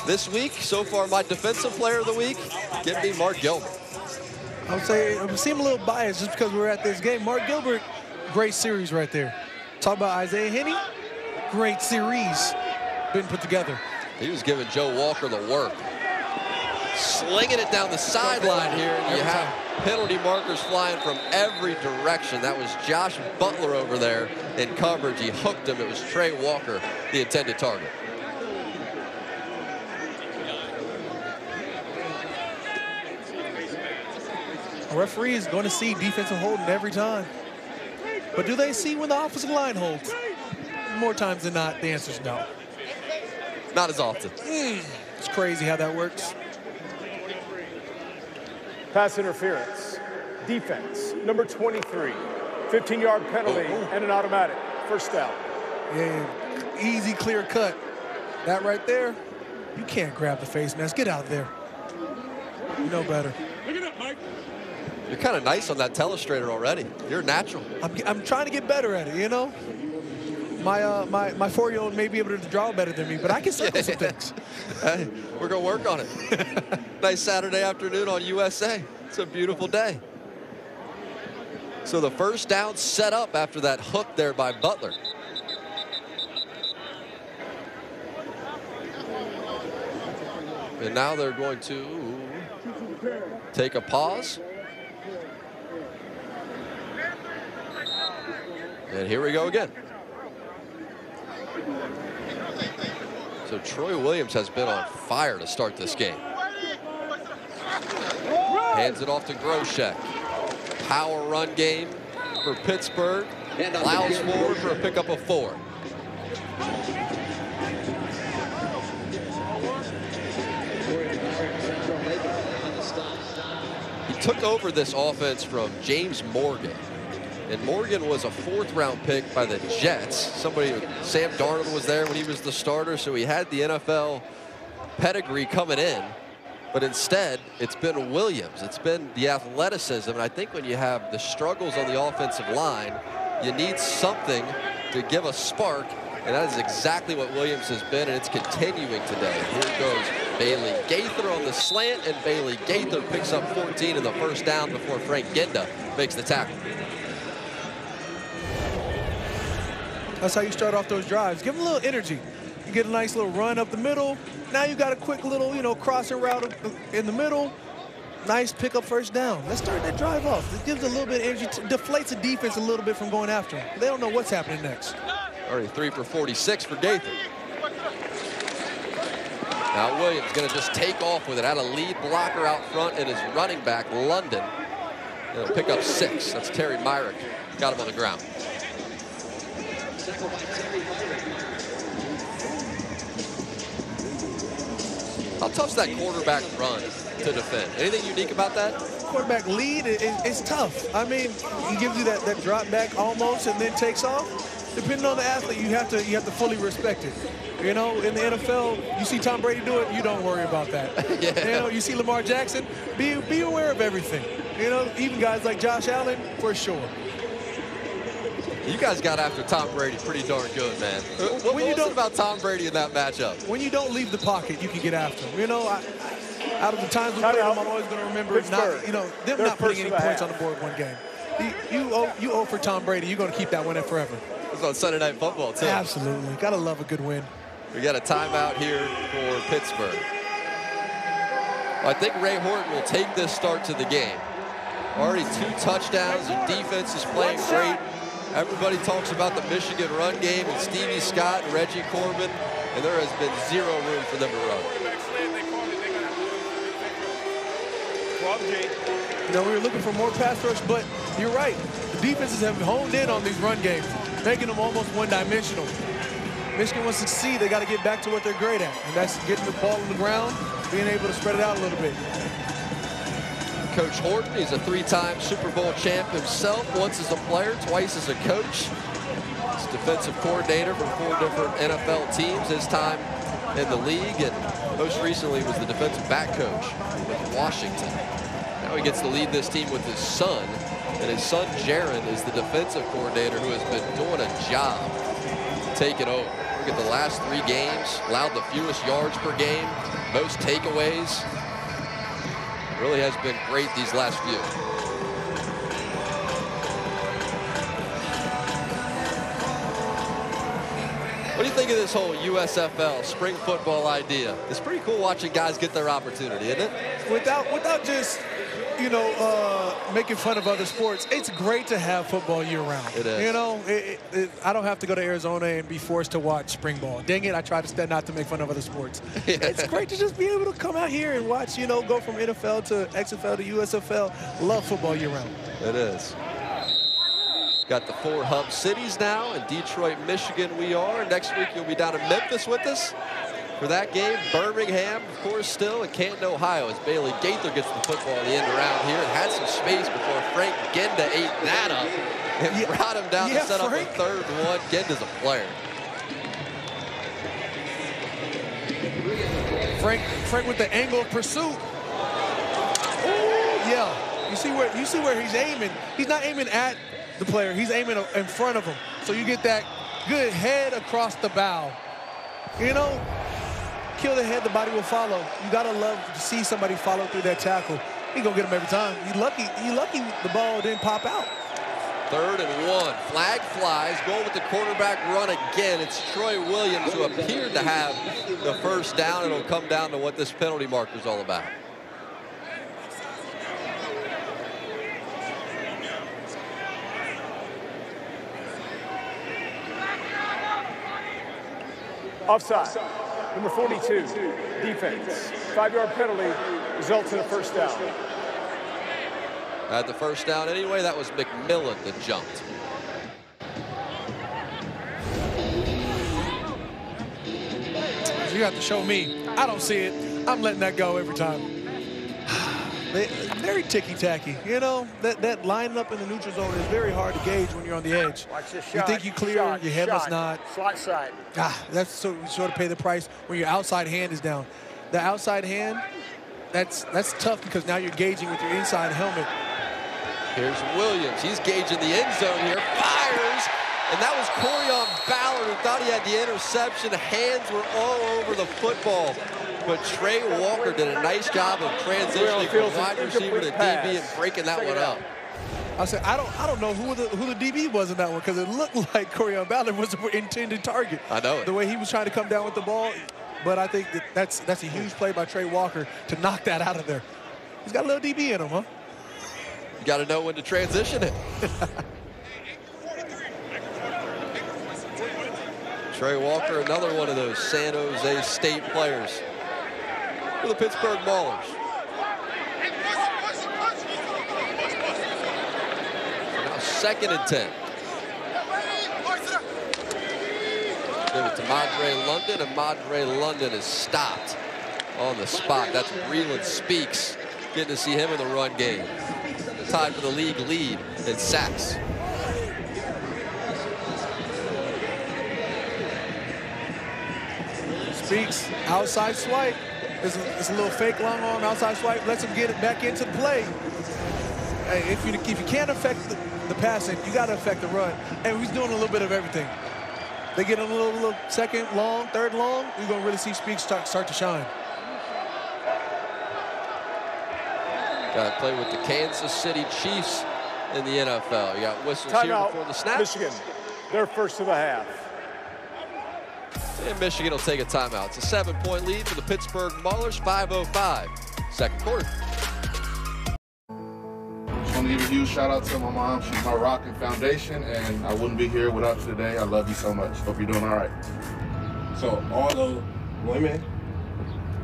This week, so far, my defensive player of the week, give me Mark Gilbert. I would say I seem a little biased just because we're at this game. Mark Gilbert, great series right there. Talk about Isaiah Henney, great series been put together. He was giving Joe Walker the work. Slinging it down the sideline here, and you have penalty markers flying from every direction. That was Josh Butler over there in coverage. He hooked him. It was Trey Walker, the intended target. A referee is going to see defensive holding every time. But do they see when the offensive line holds? More times than not, the answer is no. Not as often. It's crazy how that works. Pass interference. Defense, number 23. 15-yard penalty and an automatic. First down. Yeah, easy, clear cut. That right there, you can't grab the face mask. Get out there. You know better. Look it up, Mike. You're kind of nice on that telestrator already. You're natural. I'm trying to get better at it, you know? My 4-year-old may be able to draw better than me, but I can circle some things. Hey, we're going to work on it. Nice Saturday afternoon on USA. It's a beautiful day. So the first down set up after that hook there by Butler. And now they're going to take a pause. And here we go again. So Troy Williams has been on fire to start this game. Hands it off to Groshek. Power run game for Pittsburgh. Plows forward for a pickup of 4. He took over this offense from James Morgan. And Morgan was a 4th-round pick by the Jets. Sam Darnold was there when he was the starter, so he had the NFL pedigree coming in. But instead, it's been Williams. It's been the athleticism. And I think when you have the struggles on the offensive line, you need something to give a spark. And that is exactly what Williams has been, and it's continuing today. Here goes Bailey Gaither on the slant, and Bailey Gaither picks up 14 in the first down before Frank Ginda makes the tackle. That's how you start off those drives. Give them a little energy. You get a nice little run up the middle. Now you got a quick little, crossing route in the middle. Nice pickup first down. Let's start that drive off. It gives a little bit of energy, deflates the defense a little bit from going after them. They don't know what's happening next. Already 3 for 46 for Gaither. Now Williams going to just take off with it. Had a lead blocker out front and his running back, London. He'll pick up 6. That's Terry Myrick. Got him on the ground. How tough's that quarterback run to defend? Anything unique about that? quarterback lead, it's tough. I mean, he gives you that drop back almost and then takes off. Depending on the athlete, you have to fully respect it. You know, in the NFL, you see Tom Brady do it, you don't worry about that. Yeah. You know, you see Lamar Jackson, be aware of everything. You know, even guys like Josh Allen, for sure. You guys got after Tom Brady pretty darn good, man. What was it about Tom Brady in that matchup? When you don't leave the pocket, you can get after him. You know, out of the times we played him, I'm always going to remember them not putting any points on the board one game. You owe for Tom Brady. You're going to keep that winning forever. It was on Sunday Night Football, too. Absolutely. Got to love a good win. We got a timeout here for Pittsburgh. I think Ray Horton will take this start to the game. Already 2 touchdowns. The defense is playing great. Everybody talks about the Michigan run game and Stevie Scott and Reggie Corbin, and there has been 0 room for them to run. You know, we were looking for more pass rush, but you're right. The defenses have honed in on these run games, making them almost one-dimensional. Michigan wants to succeed. They got to get back to what they're great at, and that's getting the ball on the ground, being able to spread it out a little bit. Coach Horton, he's a 3-time Super Bowl champ himself, once as a player, twice as a coach. He's defensive coordinator for 4 different NFL teams, his time in the league, and most recently was the defensive back coach with Washington. Now he gets to lead this team with his son, and his son Jaron is the defensive coordinator who has been doing a job taking over. Look at the last 3 games, allowed the fewest yards per game, most takeaways. Really has been great these last few. What do you think of this whole USFL spring football idea? It's pretty cool watching guys get their opportunity, isn't it? Without just, you know, making fun of other sports, it's great to have football year-round. It is. You know, I don't have to go to Arizona and be forced to watch spring ball. Dang it, I try to stand not to make fun of other sports. Yeah. It's great to just be able to come out here and watch, you know, go from NFL to XFL to USFL. Love football year-round. It is. Got the 4 hub cities now. In Detroit, Michigan we are. Next week you'll be down in Memphis with us for that game. Birmingham, of course, still. And Canton, Ohio, as Bailey Gaither gets the football at the end around here and had some space before Frank Genda ate that up and brought him down to set up a 3rd and 1. Genda's a player. Frank with the angle of pursuit. Ooh, yeah. You see where he's aiming. He's not aiming at the player. He's aiming in front of him. So you get that good head across the bow. You know, kill the head, the body will follow. You gotta love to see somebody follow through that tackle. He's gonna get him every time. You lucky the ball didn't pop out. 3rd and 1. Flag flies. Going with the quarterback run again. It's Troy Williams who appeared to have the 1st down. It'll come down to what this penalty marker is all about. Offside. Number 42, defense. 5-yard penalty results in a 1st down. Had the 1st down anyway. That was McMillan that jumped. You have to show me. I don't see it. I'm letting that go every time. Very ticky-tacky. You know, that lining up in the neutral zone is very hard to gauge when you're on the edge. Watch this shot. You think you clear, your head must not. Slot side. That's so you sort of pay the price when your outside hand is down. The outside hand, that's tough because now you're gauging with your inside helmet. Here's Williams. He's gauging the end zone here. Fires. And that was Corian Ballard who thought he had the interception. Hands were all over the football. But Trey Walker did a nice job of transitioning from wide receiver to DB and breaking that one up. I said, I don't know who the DB was in that one because it looked like Corian Ballard was the intended target. I know it. The way he was trying to come down with the ball. But I think that's a huge play by Trey Walker to knock that out of there. He's got a little DB in him, huh? You got to know when to transition it. Trey Walker, another one of those San Jose State players for the Pittsburgh Maulers. Now 2nd and 10. Give it to Madre London, and Madre London is stopped on the spot. That's Breland Speaks Getting to see him in the run game. Tied for the league lead in sacks. Speaks, outside swipe. It's a little fake long arm outside swipe. Lets him get it back into the play. Hey, if you can't affect the passing, you got to affect the run. And he's doing a little bit of everything. They get a little second long, third long. You're going to really see Speaks start to shine. Got to play with the Kansas City Chiefs in the NFL. You got whistles here before the snap. Michigan, their first of the half. And Michigan will take a timeout. It's a 7-point lead for the Pittsburgh Maulers, 5:05, second quarter. Just want to give a huge shout out to my mom. She's my rock and foundation, and I wouldn't be here without you today. I love you so much. Hope you're doing all right. So all the women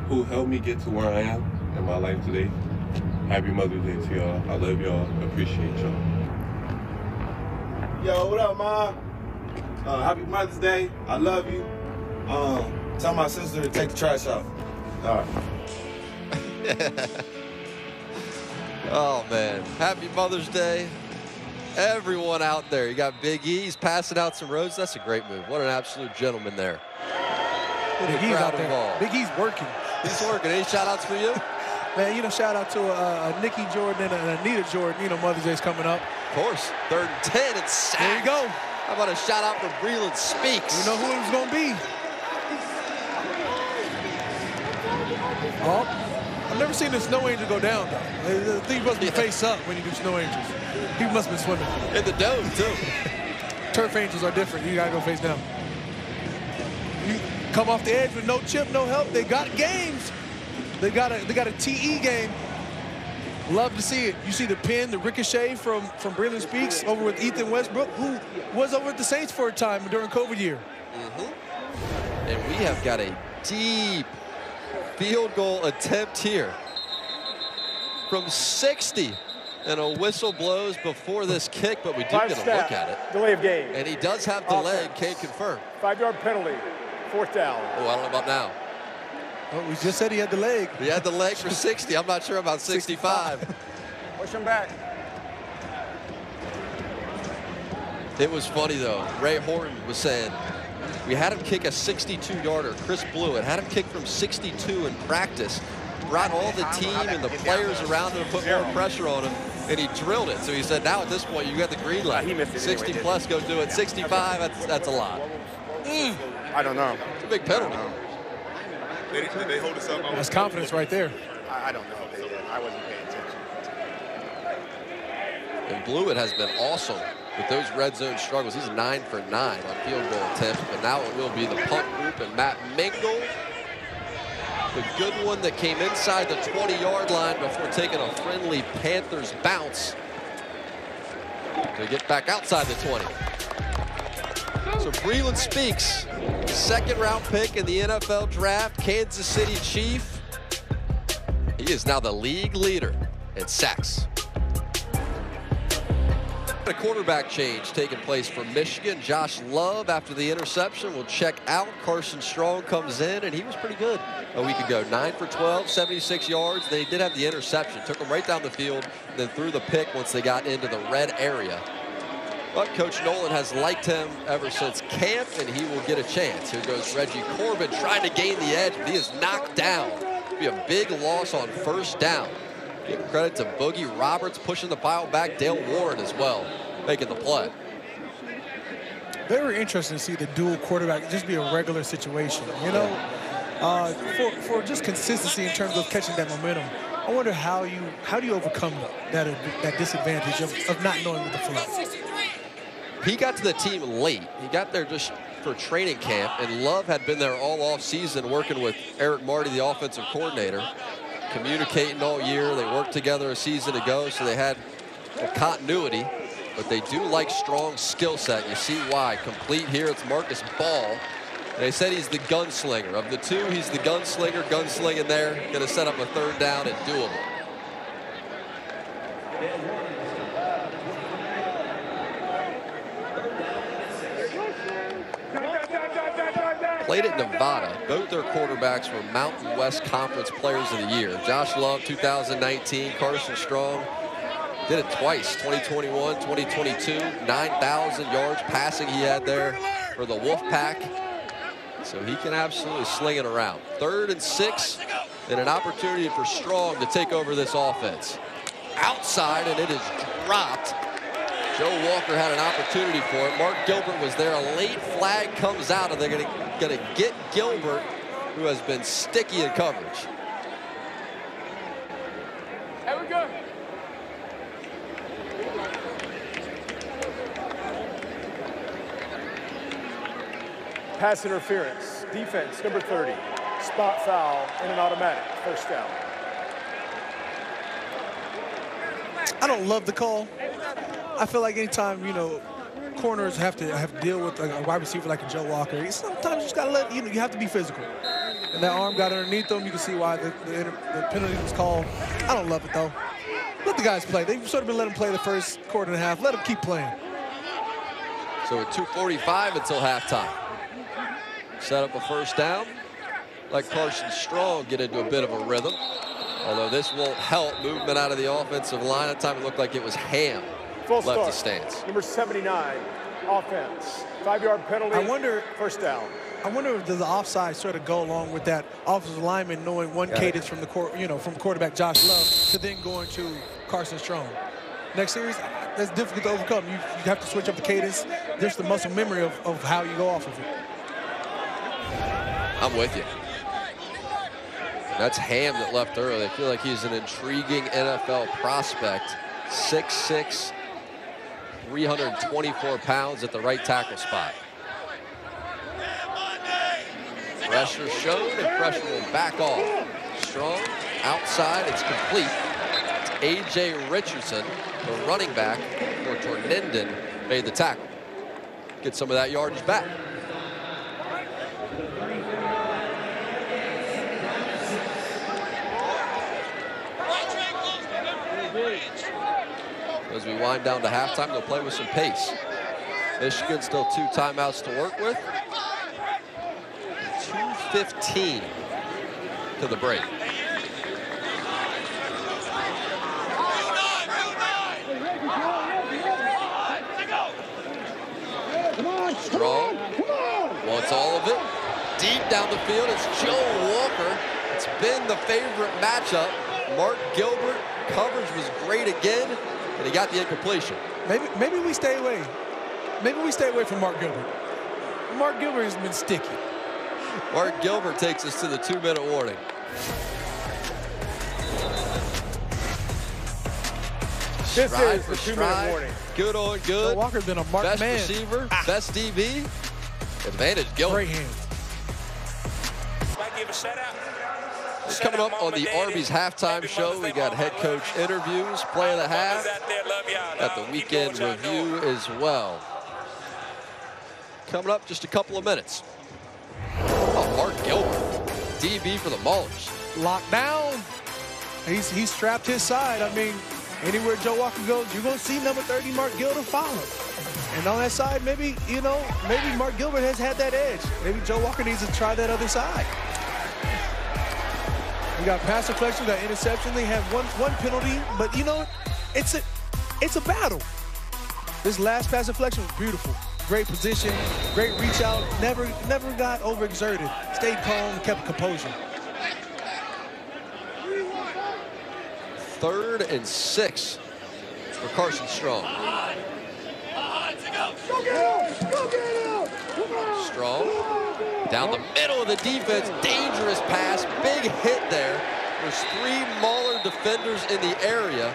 who helped me get to where I am in my life today, happy Mother's Day to y'all. I love y'all. Appreciate y'all. Yo, what up, Mom? Happy Mother's Day. I love you. Tell my sister to take the trash out. All right. Oh, man. Happy Mother's Day. Everyone out there. You got Big E. He's passing out some roads. That's a great move. What an absolute gentleman there. Big E's out there. Big E's working. He's working. Any shout-outs for you? Man, you know, shout out to Nikki Jordan and Anita Jordan. You know, Mother's Day's coming up. Of course. 3rd and 10 and sack. There you go. How about a shout-out for Breland Speaks? You know who it was going to be. Oh, I've never seen the snow angel go down, though. I think he must be face up when you do snow angels. He must have been swimming. In the dome, too. Turf angels are different. You got to go face down. You come off the edge with no chip, no help. They got games. They got a TE game. Love to see it. You see the pin, the ricochet from Breland Speaks over with Ethan Westbrook, who was over at the Saints for a time during COVID year. And we have got a deep field goal attempt here from 60. And a whistle blows before this kick, but we do get a look at it. Delay of game. And he does have the leg, can't confirm. 5-yard penalty, 4th down. Oh, I don't know about now. Oh, we just said he had the leg. He had the leg for 60. I'm not sure about 65. Push him back. It was funny, though. Ray Horton was saying, we had him kick a 62-yarder. Chris Blewett had him kick from 62 in practice. Brought all the team and the players around him, put more pressure on him, and he drilled it. So he said, now at this point, you got the green light. 60 plus, go do it. 65, that's a lot. I don't know. It's a big penalty. Did they hold us up? That's confidence right there. I don't know. I wasn't paying attention. And Blewett has been awesome with those red zone struggles. He's 9 for 9 on field goal attempts, but now it will be the punt group and Matt Mingle. The good one that came inside the 20-yard line before taking a friendly Panthers bounce to get back outside the 20. So Breland Speaks, 2nd-round pick in the NFL draft, Kansas City Chief. He is now the league leader in sacks. A quarterback change taking place for Michigan. Josh Love, after the interception, will check out. Carson Strong comes in, and he was pretty good a week ago. 9 for 12, 76 yards. They did have the interception. Took him right down the field, then threw the pick once they got into the red area. But Coach Nolan has liked him ever since camp, and he will get a chance. Here goes Reggie Corbin trying to gain the edge, but he is knocked down. It'll be a big loss on 1st down. Give credit to Boogie Roberts pushing the pile back. Dale Warren as well, making the play. Very interesting to see the dual quarterback just be a regular situation. You know, for just consistency in terms of catching that momentum. I wonder how do you overcome that disadvantage of not knowing what the flow. He got to the team late. He got there just for training camp, and Love had been there all off season working with Eric Marty, the offensive coordinator, communicating all year. They worked together a season ago, so they had a continuity, but they do like Strong's skill set. You see why. Complete here, it's Marcus Ball. And they said he's the gunslinger. Of the two, he's the gunslinging there. Going to set up a 3rd down and doable. played at Nevada. Both their quarterbacks were Mountain West Conference Players of the Year. Josh Love, 2019. Carson Strong did it twice, 2021, 2022. 9,000 yards passing he had there for the Wolfpack. So he can absolutely sling it around. 3rd and 6, and an opportunity for Strong to take over this offense. Outside, and it is dropped. Joe Walker had an opportunity for it. Mark Gilbert was there. A late flag comes out, and they're gonna get Gilbert, who has been sticky in coverage. Here we go. Pass interference. Defense, number 30. Spot foul and an automatic. First down. I don't love the call. I feel like anytime, you know, corners have to deal with a wide receiver like a Joe Walker, sometimes you just got to let, you know, you have to be physical. And that arm got underneath them. You can see why the penalty was called. I don't love it, though. Let the guys play. They've sort of been letting them play the first quarter and a half. Let them keep playing. So at 2:45 until halftime. Set up a first down. Let Carson Strong get into a bit of a rhythm. Although this won't help movement out of the offensive line. At the time it looked like it was Ham Full left start. the stance. Number 79, offense. 5-yard penalty. I wonder, first down. I wonder if the offside sort of go along with that offensive lineman knowing one cadence from the from quarterback Josh Love to then going to Carson Strong. Next series, that's difficult to overcome. You have to switch up the cadence. There's the muscle memory of how you go off of it. I'm with you. That's Ham that left early. I feel like he's an intriguing NFL prospect. 6'6", 324 pounds at the right tackle spot. Pressure showed, and pressure will back off. Strong, outside, it's complete. It's A.J. Richardson, the running back for Torninden, made the tackle. Get some of that yardage back. As we wind down to halftime, they'll play with some pace. Michigan still 2 timeouts to work with. 2:15 to the break. Strong wants all of it. Deep down the field, it's Joe Walker. It's been the favorite matchup. Mark Gilbert, coverage was great again, and he got the incompletion. Maybe we stay away. Maybe we stay away from Mark Gilbert. Mark Gilbert has been sticky. Mark Gilbert takes us to the 2-minute warning. This stride is for the 2-minute stride. warning. Good on good. Joe Walker's been a marked best man. receiver, best DB. Advantage Gilbert. Great hands. Just coming up on the Arby's halftime show, we got head coach interviews, play of the half, at the weekend review as well. Coming up just a couple of minutes. Oh, Mark Gilbert, DB for the Maulers. Locked down. He's strapped his side. I mean, anywhere Joe Walker goes, you're going to see number 30, Mark Gilbert, follow. And on that side, maybe Mark Gilbert has had that edge. Maybe Joe Walker needs to try that other side. We got pass deflection, we got interception. They have one penalty, but you know, it's a battle. This last pass deflection was beautiful. Great position, great reach out. Never got overexerted. Stayed calm, kept composure. 3rd and 6 for Carson Strong. Strong down the middle of the defense, dangerous pass, big hit there. There's 3 Mauler defenders in the area.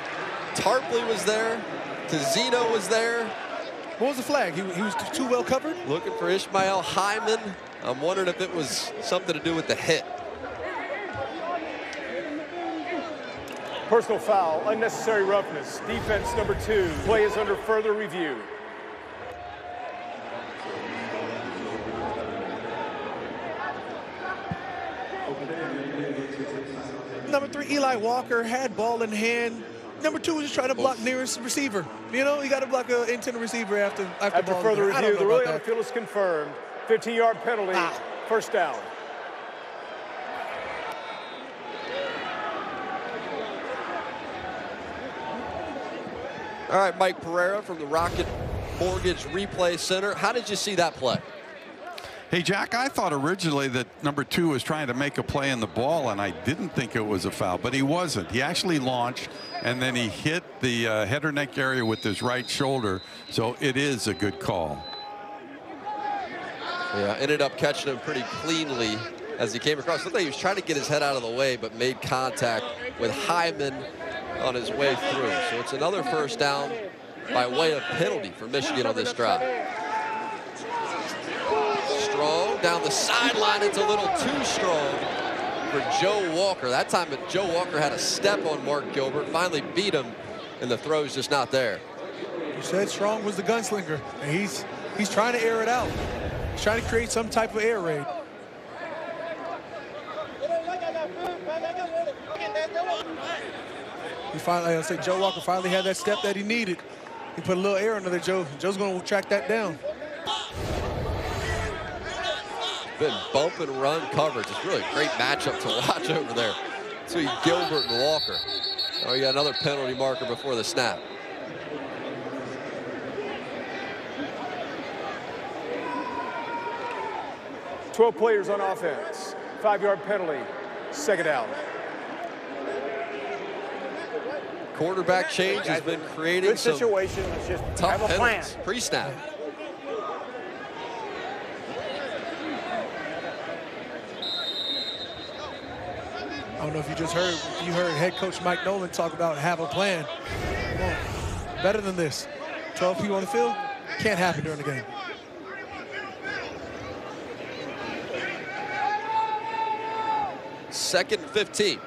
Tarpley was there, Tizino was there. What was the flag? He was too well covered? Looking for Ishmael Hyman. I'm wondering if it was something to do with the hit. Personal foul, unnecessary roughness. Defense number 2. Play is under further review. Number 3, Eli Walker, had ball in hand. Number 2 was just trying to block nearest receiver. You know, you got to block an intended receiver after After ball. further I don't review, the know ruling about on the field is confirmed. 15-yard penalty First down. All right, Mike Pereira from the Rocket Mortgage Replay Center. How did you see that play? Hey, Jack, I thought originally that number 2 was trying to make a play in the ball, and I didn't think it was a foul, but he wasn't. He actually launched, and then he hit the head or neck area with his right shoulder, so it is a good call. Yeah, ended up catching him pretty cleanly as he came across. Looked like he was trying to get his head out of the way, but made contact with Hyman on his way through. So it's another first down by way of penalty for Michigan on this drive. Strong down the sideline. It's a little too strong for Joe Walker. That time Joe Walker had a step on Mark Gilbert, finally beat him, and the throw's just not there. You said Strong was the gunslinger, and he's trying to air it out. He's trying to create some type of air raid. He finally, like I said, Joe Walker finally had that step that he needed. He put a little air under there, Joe. Joe's going to track that down. Been bump and run coverage. It's really a great matchup to watch over there between Gilbert and Walker. Oh, you got another penalty marker before the snap. Twelve players on offense. 5-yard penalty. Second down. Quarterback change has been creating Good some situation. Let's just tough have a plan. penalties. Pre-snap. I don't know if you just heard, head coach Mike Nolan talk about have a plan. Come on. Better than this. 12 people on the field, can't happen during the game. Second and 15.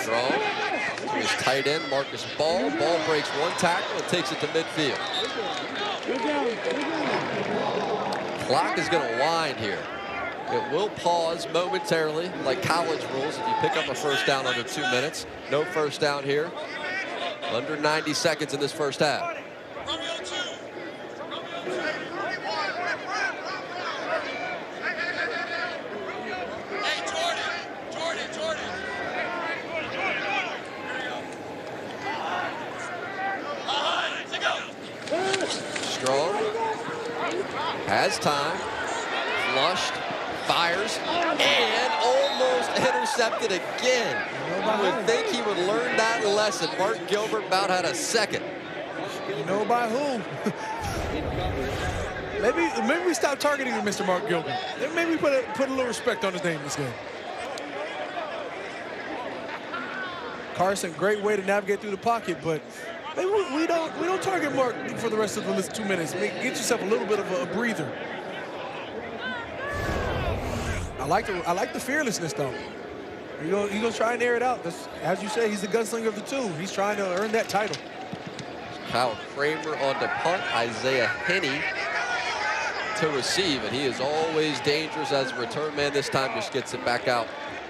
Strong to his tight end, Marcus Ball. Ball breaks one tackle and takes it to midfield. Clock is going to wind here. It will pause momentarily, like college rules, if you pick up a first down under 2 minutes. No first down here. Under 90 seconds in this first half. Strong has time, flushed, fires, and almost intercepted again. You would think he would learn that lesson. Mark Gilbert about had a second. You know by who? maybe we stop targeting Mr. Mark Gilbert. Maybe we put a little respect on his name this game. Carson, great way to navigate through the pocket, but maybe we don't target Mark for the rest of the 2 minutes. Get yourself a little bit of a breather. I like the fearlessness though. He's gonna try and air it out. As you say, he's the gunslinger of the two. He's trying to earn that title. Kyle Kramer on the punt. Isaiah Henney to receive, and he is always dangerous as a return man. This time just gets it back out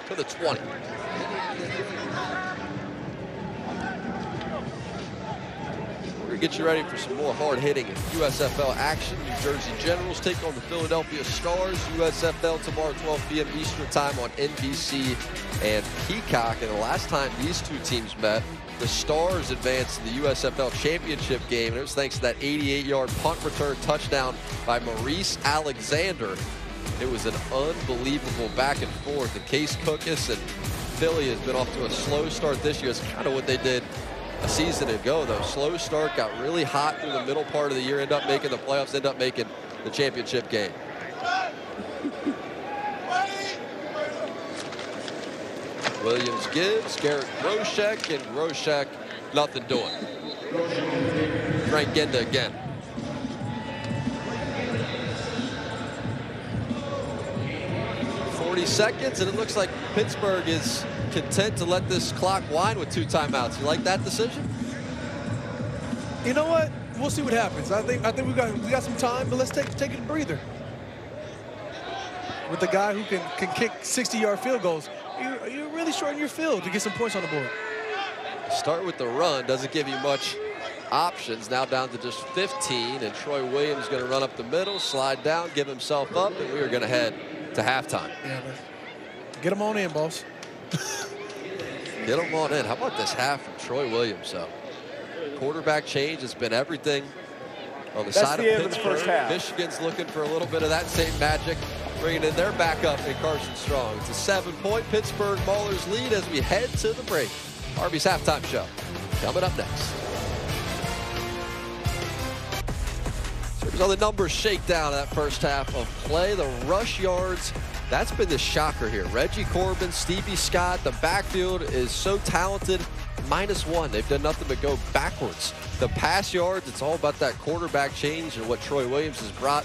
to the 20. Get you ready for some more hard-hitting USFL action. New Jersey Generals take on the Philadelphia Stars. USFL tomorrow, 12 p.m. Eastern time on NBC and Peacock. And the last time these two teams met, the Stars advanced to the USFL championship game. And it was thanks to that 88-yard punt return touchdown by Maurice Alexander. It was an unbelievable back and forth. And Case Cookus and Philly has been off to a slow start this year. It's kind of what they did a season ago, though. Slow start, got really hot through the middle part of the year, end up making the playoffs, end up making the championship game. Williams gives, Garrett Groshek, and Groshek, nothing doing. Frank Genda again. Seconds, and it looks like Pittsburgh is content to let this clock wind with 2 timeouts. You like that decision? You know what? We'll see what happens. I think we got some time, but let's take a breather. With the guy who can kick 60-yard field goals, you're really shorting your field to get some points on the board. Start with the run, doesn't give you much options, now down to just 15, and Troy Williams going to run up the middle, slide down, give himself up, and we are going to head to halftime. Yeah, get him on in, boss. Get him on in. How about this half from Troy Williams, though? Quarterback change has been everything on the side of Pittsburgh. Michigan's looking for a little bit of that same magic, bringing in their backup in Carson Strong. It's a 7-point Pittsburgh Maulers lead as we head to the break. Arby's halftime show coming up next. So here's all the numbers shakedown of that first half of play. The rush yards, that's been the shocker here. Reggie Corbin, Stevie Scott, the backfield is so talented. -1. They've done nothing but go backwards. The pass yards, it's all about that quarterback change and what Troy Williams has brought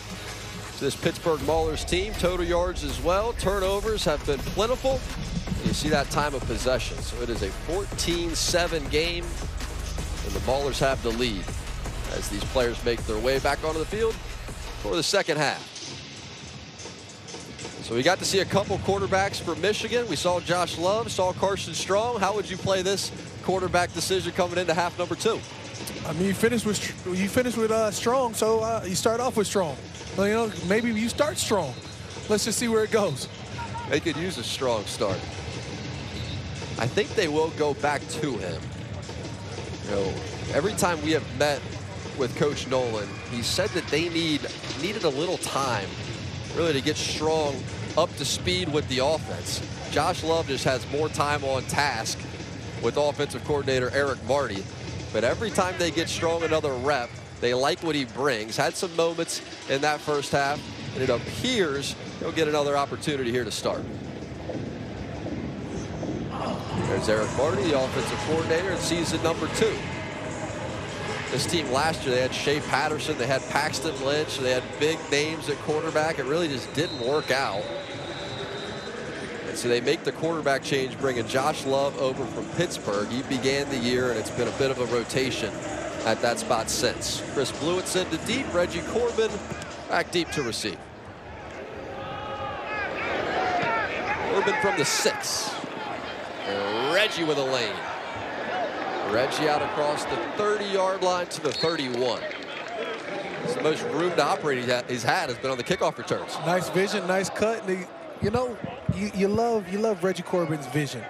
to this Pittsburgh Maulers team. Total yards as well. Turnovers have been plentiful. And you see that time of possession. So it is a 14-7 game, and the Maulers have the lead as these players make their way back onto the field for the second half. So we got to see a couple quarterbacks for Michigan. We saw Josh Love, saw Carson Strong. How would you play this quarterback decision coming into half number 2? I mean, you finish with Strong, so you start off with Strong. Well, you know, maybe you start strong. Let's just see where it goes. They could use a strong start. I think they will go back to him. You know, every time we have met with Coach Nolan, he said that they needed a little time really to get Strong up to speed with the offense. Josh Love just has more time on task with offensive coordinator Eric Marty. But every time they get Strong another rep, they like what he brings. Had some moments in that first half, and it appears he'll get another opportunity here to start. There's Eric Marty, the offensive coordinator, in season number 2. This team last year, they had Shea Patterson, they had Paxton Lynch, they had big names at quarterback. It really just didn't work out. And so they make the quarterback change, bringing Josh Love over from Pittsburgh. He began the year, and it's been a bit of a rotation at that spot since. Chris Blewett's into deep, Reggie Corbin back deep to receive. Corbin from the 6. And Reggie with a lane. Reggie out across the 30-yard line to the 31. It's the most room to operate he's had has been on the kickoff returns. Nice vision, nice cut. And you know, you love Reggie Corbin's vision.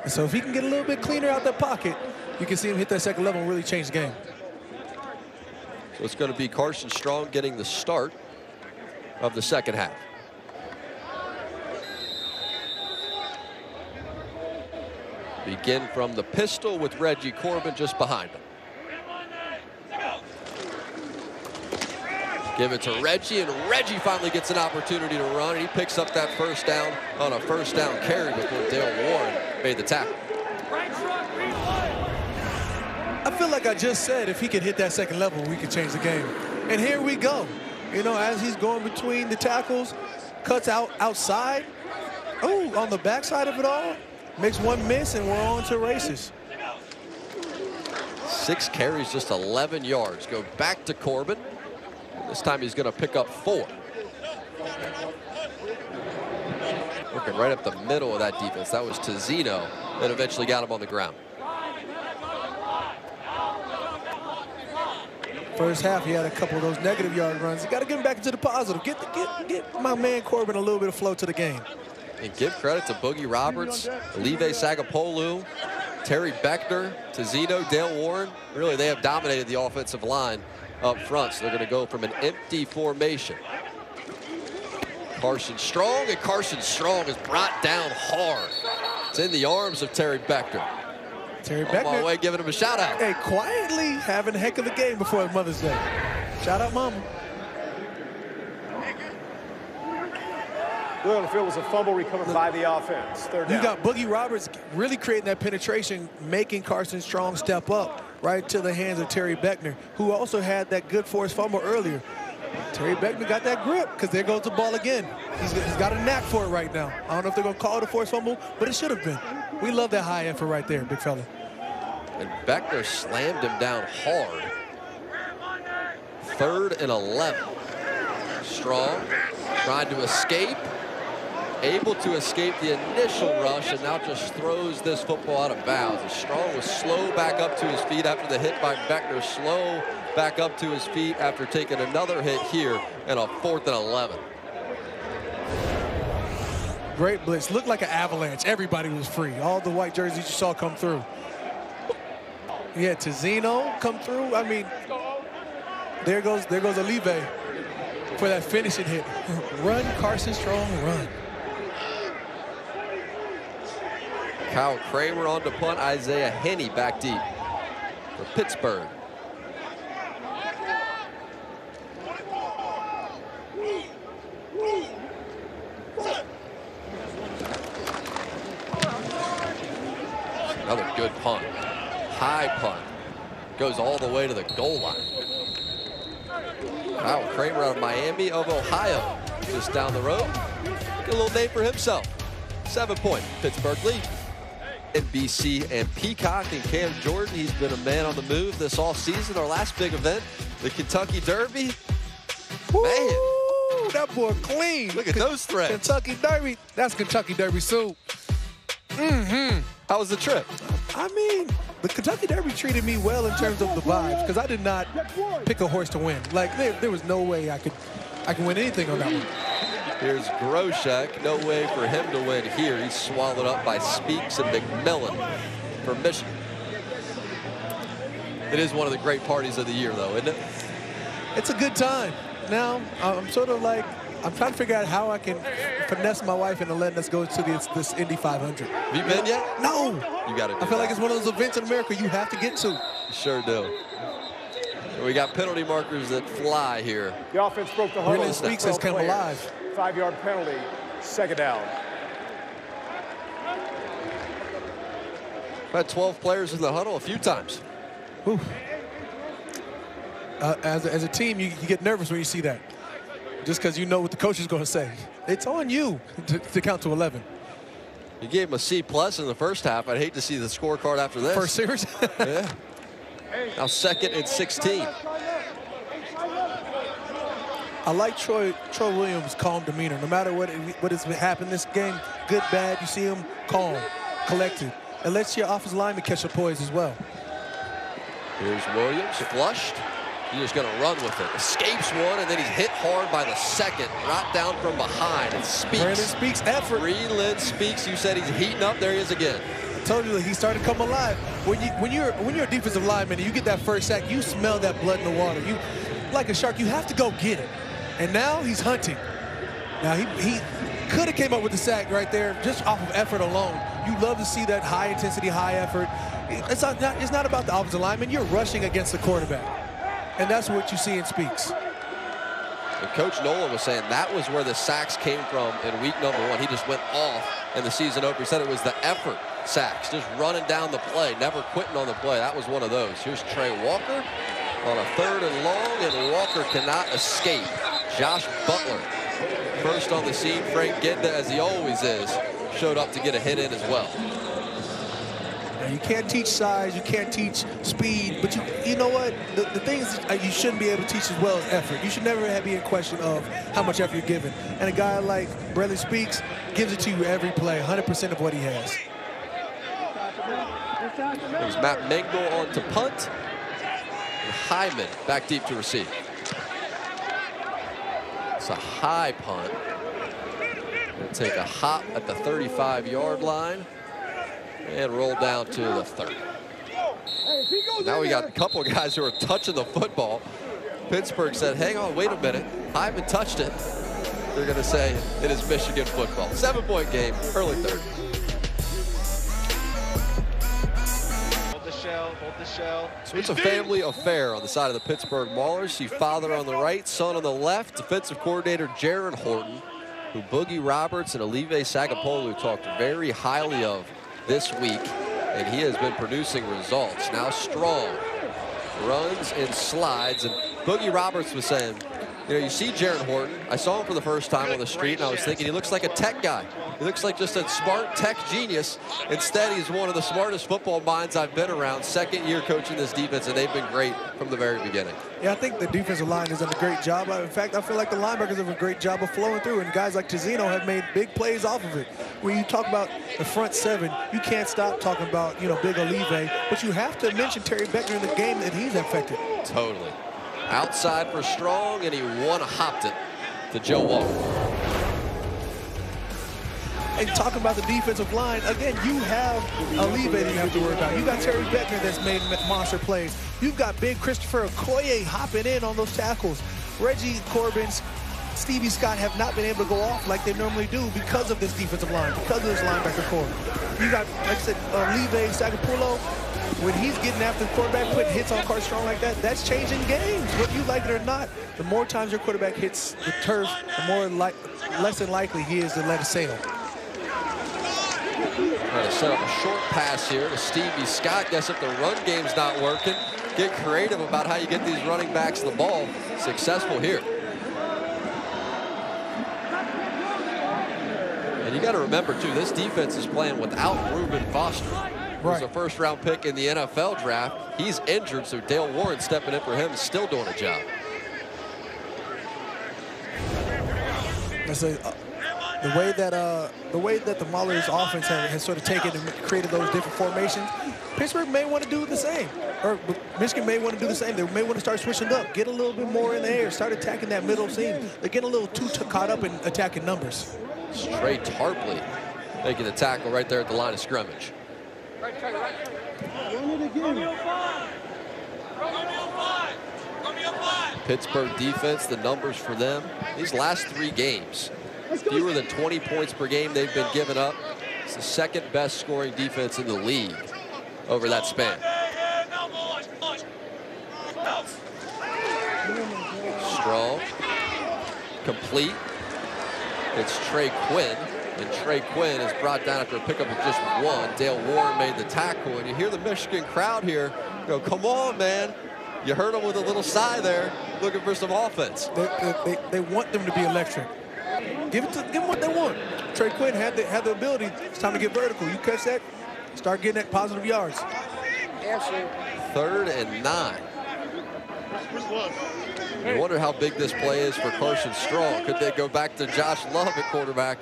And so if he can get a little bit cleaner out that pocket, you can see him hit that second level and really change the game. So it's going to be Carson Strong getting the start of the second half. Begin from the pistol with Reggie Corbin just behind him. Give it to Reggie, and Reggie finally gets an opportunity to run, and he picks up that first down on a first down carry before Dale Warren made the tackle. I feel like I just said if he could hit that second level, we could change the game. And here we go. You know, as he's going between the tackles, cuts outside. Oh, on the backside of it all. Makes one miss, and we're on to races. 6 carries, just 11 yards. Go back to Corbin. This time he's going to pick up 4. Working right up the middle of that defense. That was Tizino that eventually got him on the ground. First half, he had a couple of those negative yard runs. You got to get him back into the positive. Get my man Corbin a little bit of flow to the game. And give credit to Boogie Roberts, Olive Sagapolu, Terry Beckner, Tizino, Dale Warren. Really, they have dominated the offensive line up front, so they're going to go from an empty formation. Carson Strong, and Carson Strong is brought down hard. It's in the arms of Terry Beckner. Terry Beckner. On my way, giving him a shout out. Hey, quietly having a heck of a game before Mother's Day. Shout out, Mama. On the field was a fumble recovered by the offense. Third down. You got Boogie Roberts really creating that penetration, making Carson Strong step up right to the hands of Terry Beckner, who also had that good forced fumble earlier. Terry Beckner got that grip, because there goes the ball again. He's got a knack for it right now. I don't know if they're going to call it a forced fumble, but it should have been. We love that high effort right there, big fella. And Beckner slammed him down hard. 3rd and 11. Strong tried to escape. able to escape the initial rush and now just throws this football out of bounds. And Strong was slow back up to his feet after the hit by Beckner, slow back up to his feet after taking another hit here and a 4th and 11. Great blitz. Looked like an avalanche. Everybody was free. All the white jerseys you saw come through. He had Tizino come through. I mean, there goes Olive for that finishing hit. Run, Carson Strong, run. Kyle Kramer on to punt. Isaiah Henney back deep for Pittsburgh. Another good punt. High punt. Goes all the way to the goal line. Kyle Kramer out of Miami of Ohio. Just down the road. Get a little name for himself. 7-point Pittsburgh lead. NBC and Peacock and Cam Jordan. He's been a man on the move this offseason. Our last big event, the Kentucky Derby. Woo, man, that boy clean. Look at those threads. Kentucky Derby. That's Kentucky Derby soup. How was the trip? I mean, the Kentucky Derby treated me well in terms of the vibes because I did not pick a horse to win. Like there was no way I could win anything on that one. Here's Groshek. No way for him to win here. He's swallowed up by Speaks and McMillan for Michigan. It is one of the great parties of the year, though, isn't it? It's a good time. Now, I'm sort of like, I'm trying to figure out how I can finesse my wife into letting us go to this Indy 500. Have you been yet? No. You got to do I feel like it's one of those events in America you have to get to. You sure do. We got penalty markers that fly here. The offense broke the huddle. Really Speaks has come alive. 5-yard penalty, 2nd down. We've had 12 players in the huddle a few times. As a team, you get nervous when you see that. Just because you know what the coach is going to say. It's on you to count to 11. You gave him a C+ in the first half. I'd hate to see the scorecard after this. First series? Yeah. Now 2nd and 16. I like Troy Williams' calm demeanor. No matter what has happened this game, good, bad, you see him calm, collected. It lets your offensive lineman catch a poise as well. Here's Williams, flushed. He's just going to run with it. Escapes one, and then he's hit hard by the second. Brought down from behind. And Speaks. Brandon Speaks effort. Breland Speaks. You said he's heating up. There he is again. I told you he started to come alive. When you're a defensive lineman and you get that first sack, you smell that blood in the water. You, like a shark, you have to go get it. And now he's hunting. Now he could have came up with the sack right there just off of effort alone. You love to see that high intensity, high effort. It's not about the offensive lineman. You're rushing against the quarterback. And that's what you see in Speaks. And Coach Nolan was saying that was where the sacks came from in week number 1. He just went off in the season opener. He said it was the effort sacks, just running down the play, never quitting on the play. That was one of those. Here's Trey Walker on a 3rd and long, and Walker cannot escape. Josh Butler, first on the scene. Frank Genda, as he always is, showed up to get a hit in as well. Now, you can't teach size, you can't teach speed, but you know what? The things you shouldn't be able to teach as well as effort. You should never be in question of how much effort you're giving. And a guy like Bradley Speaks gives it to you every play, 100% of what he has. There's Matt Mengel on to punt. And Hyman back deep to receive. It's a high punt. We'll take a hop at the 35-yard line and roll down to the 30. Now we got a couple of guys who are touching the football. Pittsburgh said, hang on, wait a minute. Hyman touched it. They're going to say it is Michigan football. 7-point game, early 3rd. Hold the shell. So it's a family affair on the side of the Pittsburgh Maulers. See father on the right, son on the left. Defensive coordinator Jaron Horton, who Boogie Roberts and Olive Sagapolu talked very highly of this week, and he has been producing results. Now Strong runs and slides, and Boogie Roberts was saying, you know, you see Jaron Horton. I saw him for the first time on the street, and I was thinking he looks like a tech guy. He looks like just a smart tech genius. Instead, he's one of the smartest football minds I've been around. Second year coaching this defense, and they've been great from the very beginning. Yeah, I think the defensive line has done a great job. In fact, I feel like the linebackers have a great job of flowing through, and guys like Tizino have made big plays off of it. When you talk about the front seven, you can't stop talking about, you know, Big Olive, but you have to mention Terry Beckner in the game that he's affected. Totally. Outside for Strong, and he one-hopped it to Joe Walker. And talking about the defensive line, again, you have Olive that you have to worry about. You got Terry Beckner that's made monster plays. You've got big Christopher Okoye hopping in on those tackles. Reggie Corbin, Stevie Scott have not been able to go off like they normally do because of this defensive line, because of this linebacker core. You got, like I said, Olive Sagapulo. When he's getting after the quarterback, putting hits on Carl Strong like that, that's changing games. Whether you like it or not, the more times your quarterback hits the turf, the more less than likely he is to let it sail. Trying to set up a short pass here to Stevie Scott. Guess if the run game's not working, get creative about how you get these running backs the ball. Successful here. And you got to remember, too, this defense is playing without Reuben Foster. Who's a first-round pick in the NFL draft. He's injured, so Dale Warren stepping in for him is still doing a job. The way that the Maulers offense has sort of taken and created those different formations, Pittsburgh may want to do the same, or Michigan may want to do the same. They may want to start switching up, get a little bit more in the air, start attacking that middle seam. They're getting a little too caught up in attacking numbers. Trey Tarpley making the tackle right there at the line of scrimmage. Pittsburgh defense, the numbers for them, these last 3 games, fewer than 20 points per game they've been giving up. It's the second best scoring defense in the league over that span. Strong, complete. It's Trey Quinn, and Trey Quinn is brought down after a pickup of just 1. Dale Warren made the tackle, and you hear the Michigan crowd here go, come on, man. You heard them with a little sigh there, looking for some offense. They want them to be electric. Give them what they want. Trey Quinn had the ability. It's time to get vertical. You catch that, start getting that positive yards. 3rd and 9. You wonder how big this play is for Carson Strong. Could they go back to Josh Love at quarterback?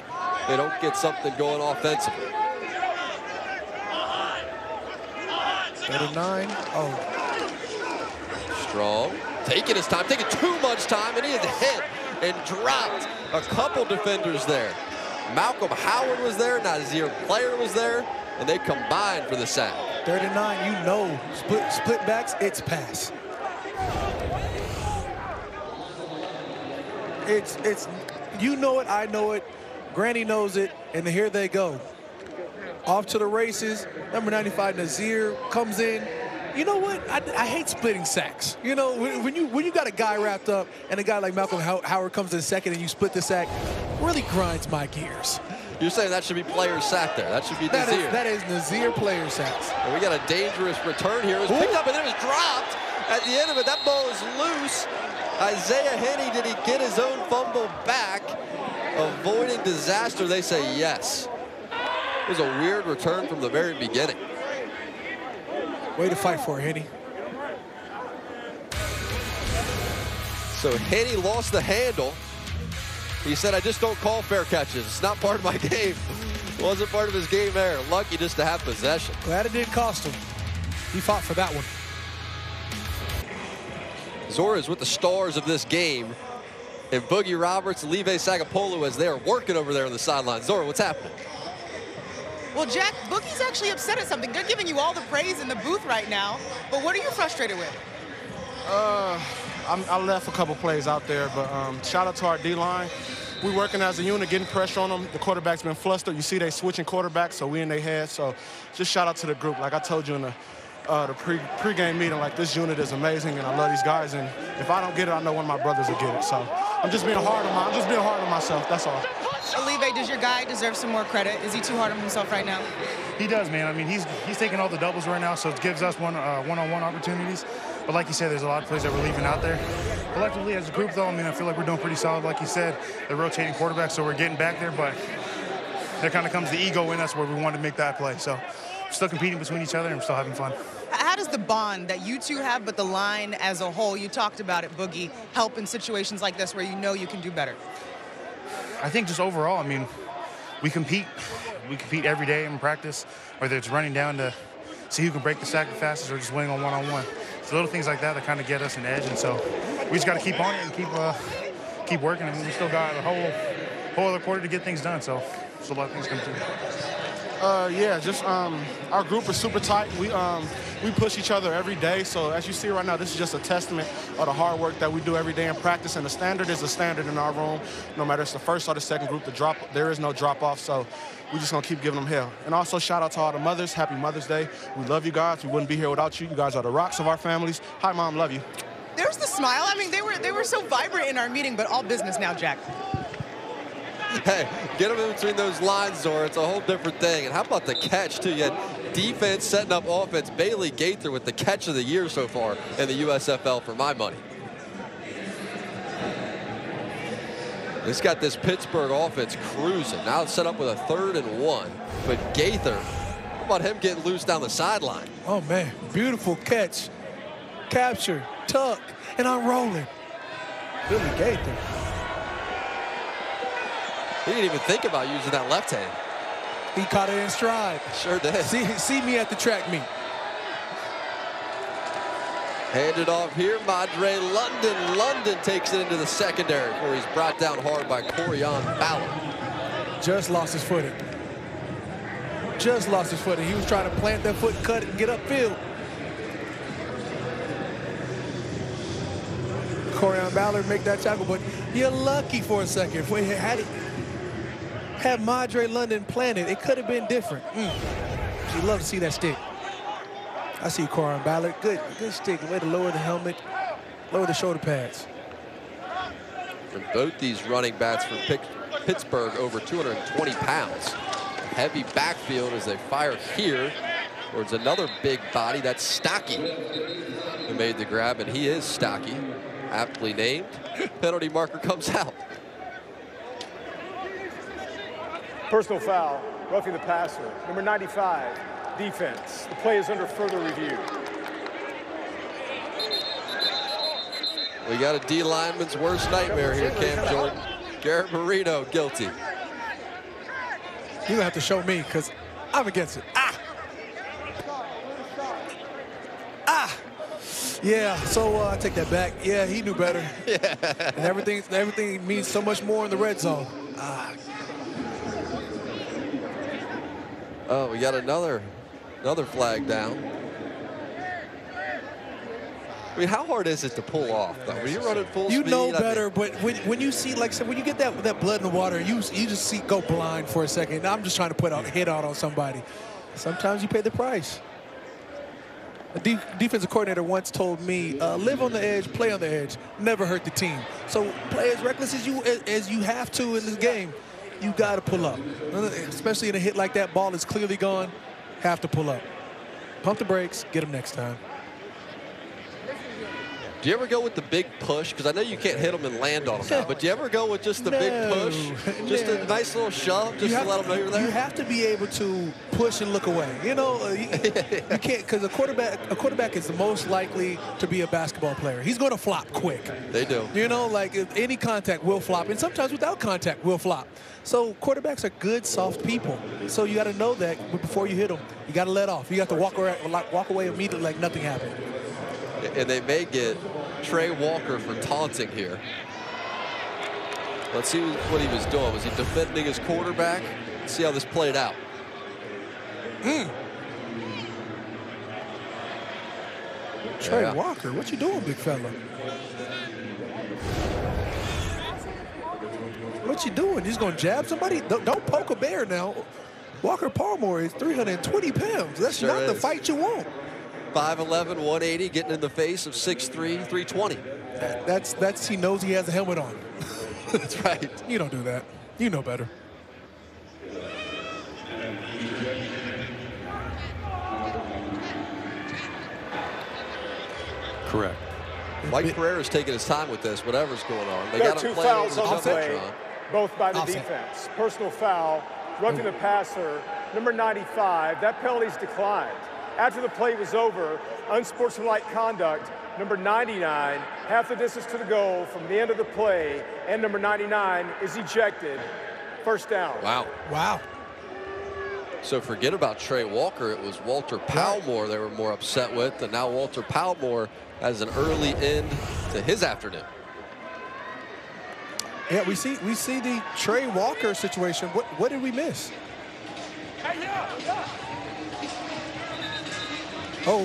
They don't get something going offensively. 3rd and 9. Oh. Strong taking his time, taking too much time, and he is hit and dropped a couple defenders there. Malcolm Howard was there, Nazir Player was there, and they combined for the sack. 3rd and 9, you know, split backs, it's pass. It's you know it, I know it, Granny knows it, and here they go. Off to the races. Number 95 Nazir comes in. You know what? I hate splitting sacks. You know, when you got a guy wrapped up and a guy like Malcolm Howard comes in second and you split the sack, really grinds my gears. You're saying that should be Player's sack there. That should be Nazir. That is Nazir Player sacks. And we got a dangerous return here. It was picked up and then it was dropped. At the end of it, that ball is loose. Isaiah Henney, did he get his own fumble back? Avoiding disaster, they say yes. It was a weird return from the very beginning. Way to fight for it, Henney. So Henney lost the handle. He said, I just don't call fair catches. It's not part of my game. Wasn't part of his game there. Lucky just to have possession. Glad it didn't cost him. He fought for that one. Zora is with the stars of this game. And Boogie Roberts, Leve Sagapolu as they are working over there on the sideline. Zora, what's happening? Well, Jack, Boogie's actually upset at something. They're giving you all the praise in the booth right now. But what are you frustrated with? I left a couple plays out there, but shout out to our D-line. We're working as a unit, getting pressure on them. The quarterback's been flustered. You see they switching quarterbacks, so we in their head. So just shout out to the group. Like I told you in the pre-game meeting, like this unit is amazing, and I love these guys. And if I don't get it, I know one of my brothers will get it. So I'm just being hard on myself. That's all. Olive, does your guy deserve some more credit? Is he too hard on himself right now? He does, man. I mean, he's taking all the doubles right now, so it gives us one-on-one opportunities. But like you said, there's a lot of plays that we're leaving out there. Collectively, as a group, though, I mean, I feel like we're doing pretty solid. Like you said, they're rotating quarterbacks, so we're getting back there. But there kind of comes the ego in us where we want to make that play. So we're still competing between each other and we're still having fun. How does the bond that you two have, but the line as a whole, you talked about it, Boogie, help in situations like this where you know you can do better? I think just overall, I mean, we compete every day in practice, whether it's running down to see who can break the sack the fastest or just winning on one-on-one. It's little things like that kind of get us an edge, and so we just got to keep on it and keep working. And we still got a whole other quarter to get things done, so there's a lot of things coming through. Yeah, just our group is super tight. We push each other every day. So as you see right now, this is just a testament of the hard work that we do every day in practice. And the standard is a standard in our room. No matter if it's the first or the second group, there is no drop off. So we're just gonna keep giving them hell. And also shout out to all the mothers. Happy Mother's Day. We love you guys. We wouldn't be here without you. You guys are the rocks of our families. Hi, Mom. Love you. There's the smile. I mean, they were so vibrant in our meeting, but all business now, Jack. Hey, get him in between those lines, Zora. It's a whole different thing. And how about the catch, too? You had defense setting up offense. Bailey Gaither with the catch of the year so far in the USFL for my money. He's got this Pittsburgh offense cruising. Now it's set up with a 3rd and 1. But Gaither, how about him getting loose down the sideline? Oh, man. Beautiful catch. Capture, tuck, and I'm rolling. Billy Gaither. He didn't even think about using that left hand. He caught it in stride. Sure did. See me at the track meet. Handed off here, Madre London. London takes it into the secondary before he's brought down hard by Corian Ballard. Just lost his footing. Just lost his footing. He was trying to plant that foot, cut it, and get upfield. Corian Ballard make that tackle, but you're lucky for a second. If we had Madre London planted, it could have been different. You love to see that stick. I see Corian Ballard. Good stick. Way to lower the helmet, lower the shoulder pads. And both these running backs from Pittsburgh over 220 pounds. Heavy backfield as they fire here towards another big body. That's Stocky who made the grab, and he is Stocky, aptly named. Penalty marker comes out. Personal foul, roughing the passer, number 95, defense. The play is under further review. We got a D lineman's worst nightmare here, Cam Jordan. Garrett Marino guilty. You're gonna have to show me because I'm against it. Yeah, so I take that back. Yeah, he knew better. Yeah. And everything means so much more in the red zone. Oh, we got another flag down. I mean, how hard is it to pull off, though? When you're running full speed, you know better, but when you see, like I said, when you get that blood in the water, you just see go blind for a second. I'm just trying to put a hit out on somebody. Sometimes you pay the price. A defensive coordinator once told me, live on the edge, play on the edge, never hurt the team. So play as reckless as you have to in this game. You got to pull up, especially in a hit like that. Ball is clearly gone. Have to pull up. Pump the brakes. Get them next time. Do you ever go with the big push? Because I know you can't hit them and land on them now, but do you ever go with just the big push? Just a nice little shove just to let them know you're there? You have to be able to push and look away. You know, you can't, because a quarterback is the most likely to be a basketball player. He's going to flop quick. They do. You know, like if any contact will flop, and sometimes without contact will flop. So quarterbacks are good, soft people. So you got to know that before you hit them. You got to let off. You got to walk away immediately like nothing happened. And they may get Trey Walker for taunting here. Let's see what he was doing. Was he defending his quarterback? Let's see how this played out. Trey Walker, what you doing, big fella? What you doing? He's going to jab somebody? Don't poke a bear now. Walker Palmer is 320 pounds. That's sure not is. the fight you want. 5'11", 180, getting in the face of 6'3", 320. That's he knows he has a helmet on. That's right. You don't do that. You know better. Correct. Mike Pereira's taking his time with this, whatever's going on. They There got are him two playing fouls over the on the play, jumbotron. both by the defense. Personal foul, roughing the passer, number 95. That penalty's declined. After the play was over, unsportsmanlike conduct, number 99, half the distance to the goal from the end of the play, and number 99 is ejected. First down. Wow. Wow. So forget about Trey Walker. It was Walter Palmore they were more upset with, and now Walter Palmore has an early end to his afternoon. Yeah, we see the Trey Walker situation. What did we miss? Oh,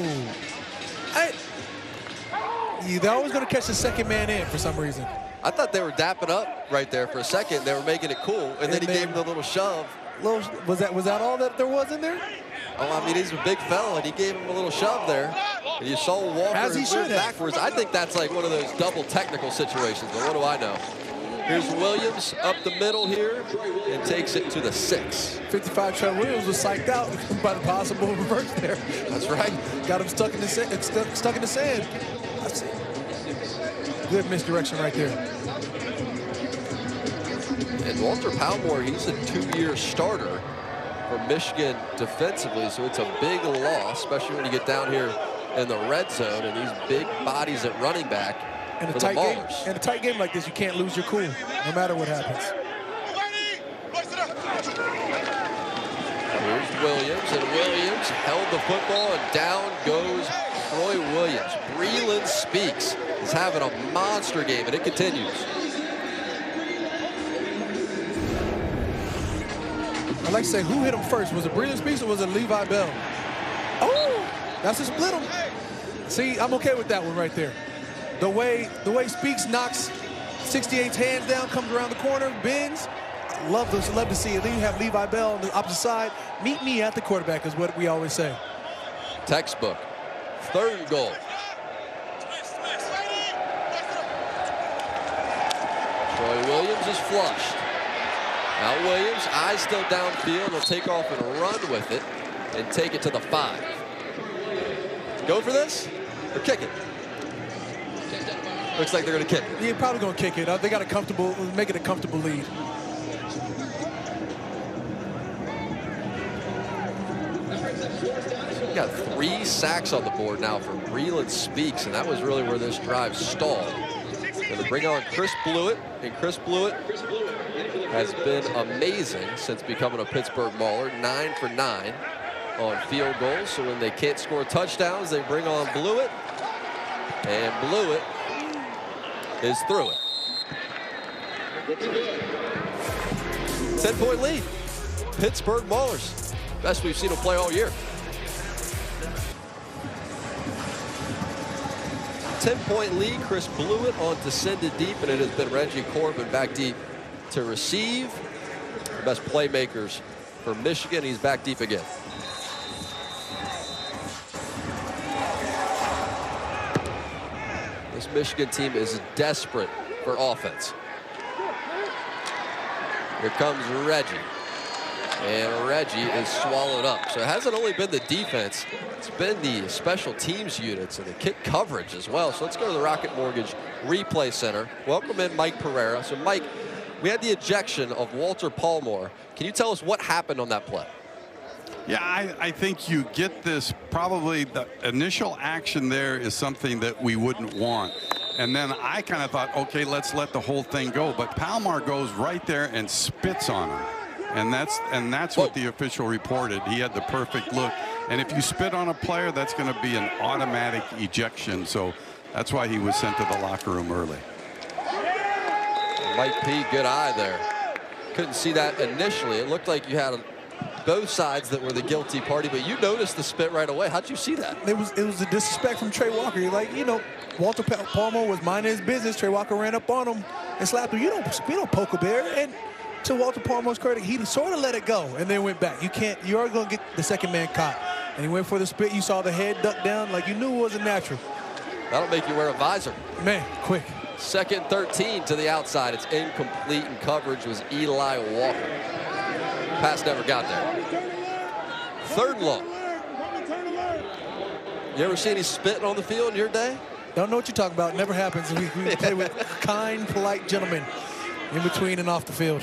they're always going to catch the second man in for some reason. I thought they were dapping up right there for a second. They were making it cool, and then he gave him the little shove. Was that all that there was in there? Oh, I mean, he's a big fella, and he gave him a little shove there. And you saw Walker move backwards. I think that's like one of those double technical situations, but what do I know? Here's Williams up the middle here and takes it to the 6. 55 Trey Williams was psyched out by the possible reverse there. That's right. Got him stuck in the sand. That's good misdirection right there. And Walter Palmore, he's a 2-year starter for Michigan defensively, so it's a big loss, especially when you get down here in the red zone and these big bodies at running back. In a tight game, in a tight game like this, you can't lose your cool, no matter what happens. Here's Williams, and Williams held the football, and down goes Troy Williams. Breland Speaks is having a monster game, and it continues. I'd like to say, who hit him first? Was it Breland Speaks or was it Levi Bell? Oh, that's a split him. See, I'm okay with that one right there. The way Speaks knocks 68's hands down, comes around the corner, bends. Love to see it. Then you have Levi Bell on the opposite side. Meet me at the quarterback is what we always say. Textbook. 3rd and goal. Troy Williams is flushed. Now Williams, eyes still downfield. He'll take off and run with it and take it to the 5. Go for this or kick it? Looks like they're going to kick it. Yeah, probably going to kick it. They got make it a comfortable lead. We got 3 sacks on the board now from Breland Speaks, and that was really where this drive stalled. Going to bring on Chris Blewett, and Chris Blewett has been amazing since becoming a Pittsburgh Mauler, 9 for 9 on field goals. So when they can't score touchdowns, they bring on Blewett, and Blewett is through it. 10-point lead. Pittsburgh Maulers. Best we've seen them play all year. 10-point lead. Chris Blewett on to send it deep, and it has been Reggie Corbin back deep to receive. The best playmakers for Michigan. He's back deep again. This Michigan team is desperate for offense. Here comes Reggie. And Reggie is swallowed up. So it hasn't only been the defense, it's been the special teams units and the kick coverage as well. So let's go to the Rocket Mortgage Replay Center. Welcome in Mike Pereira. So Mike, we had the ejection of Walter Palmore. Can you tell us what happened on that play? Yeah, I think you get this, probably the initial action there is something that we wouldn't want. And then I kind of thought, okay, let's let the whole thing go. But Palmore goes right there and spits on him. And that's what the official reported. He had the perfect look. And if you spit on a player, that's going to be an automatic ejection. So that's why he was sent to the locker room early. Mike P, good eye there. Couldn't see that initially. It looked like you had both sides that were the guilty party, but you noticed the spit right away. How'd you see that? It was the disrespect from Trey Walker. You're like, you know, Walter Palmore was minding his business. Trey Walker ran up on him and slapped him. You don't poke a bear. And to Walter Palmore's credit, he sort of let it go and then went back. You are going to get the second man caught. And he went for the spit. You saw the head duck down like you knew it wasn't natural. That'll make you wear a visor. Man, quick. 2nd 13 to the outside. It's incomplete, and coverage was Eli Walker. Pass never got there. 3rd and long. You ever see any spitting on the field in your day? Don't know what you're talking about. Never happens. We play with kind, polite gentlemen in between and off the field.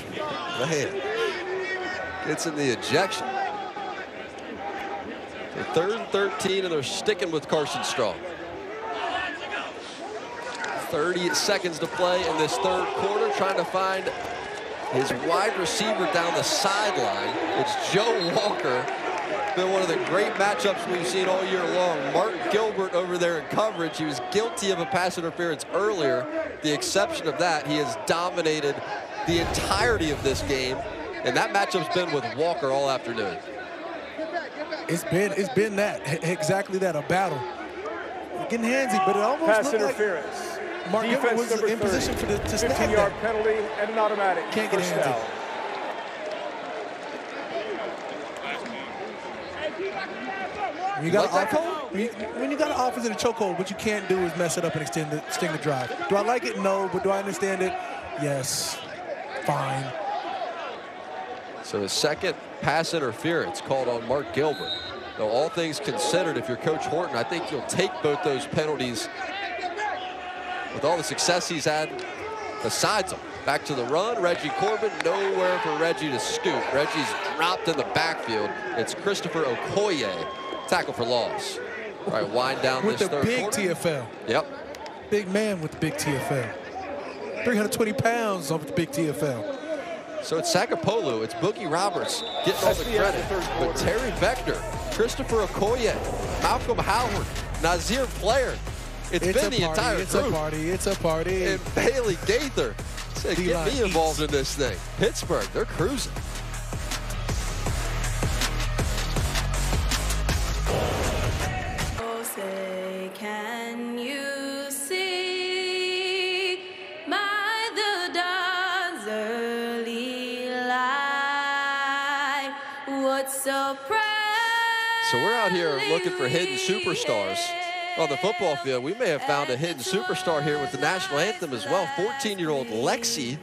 Man. Gets in the ejection. So 3rd and 13, and they're sticking with Carson Strong. 30 seconds to play in this 3rd quarter, trying to find his wide receiver down the sideline. It's Joe Walker. Been one of the great matchups we've seen all year long. Mark Gilbert over there in coverage. He was guilty of a pass interference earlier. The exception of that, he has dominated the entirety of this game, and that matchup's been with Walker all afternoon. It's been that, exactly that, a battle. Getting handsy, but it almost pass looked interference. Like Mark Gilbert was in position for the 15-yard penalty and an automatic. Can't get handsy. Down. When you got an offense in a chokehold, what you can't do is mess it up and extend the drive. Do I like it? No. But do I understand it? Yes. Fine. So the second pass interference called on Mark Gilbert. Now, all things considered, if you're Coach Horton, I think you'll take both those penalties with all the success he's had besides them. Back to the run, Reggie Corbin, nowhere for Reggie to scoop. Reggie's dropped in the backfield. It's Christopher Okoye, tackle for loss. All right, wind down with this the 3rd big quarter. TFL. Yep. Big man with the big TFL. 320 pounds off the big TFL. So it's Sakapolu, it's Boogie Roberts getting all the credit. But Terry Vector, Christopher Okoye, Malcolm Howard, Nazir Player. It's been the entire group. It's a party. And Bailey Gaither said, get me involved in this thing. Pittsburgh, they're cruising. Oh, say, can you see by the dawn's early light what surprise? So we're out here looking for hidden superstars on the football field. We may have found a hidden superstar here with the national anthem as well. 14-year-old Lexi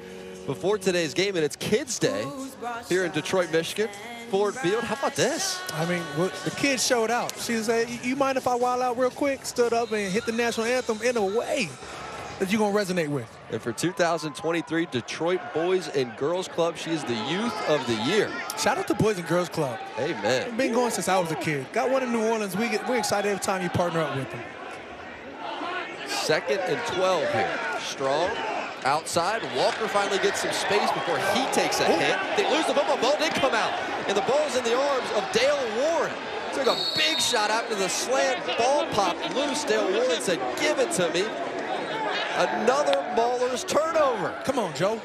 before today's game, and it's Kids Day here in Detroit, Michigan. Ford Field. How about this? I mean, the kids showed out. She said, you mind if I wild out real quick? Stood up and hit the national anthem in a way that you're going to resonate with. And for 2023 Detroit Boys and Girls Club, she is the Youth of the Year. Shout out to Boys and Girls Club. Amen. I've been going since I was a kid. Got one in New Orleans. We're excited every time you partner up with them. 2nd and 12 here. Strong outside. Walker finally gets some space before he takes a hit. They lose the football. Ball did come out. And the ball's in the arms of Dale Warren. Took a big shot after the slant. Ball popped loose. Dale Warren said, give it to me. Another Maulers turnover. Come on, Joe.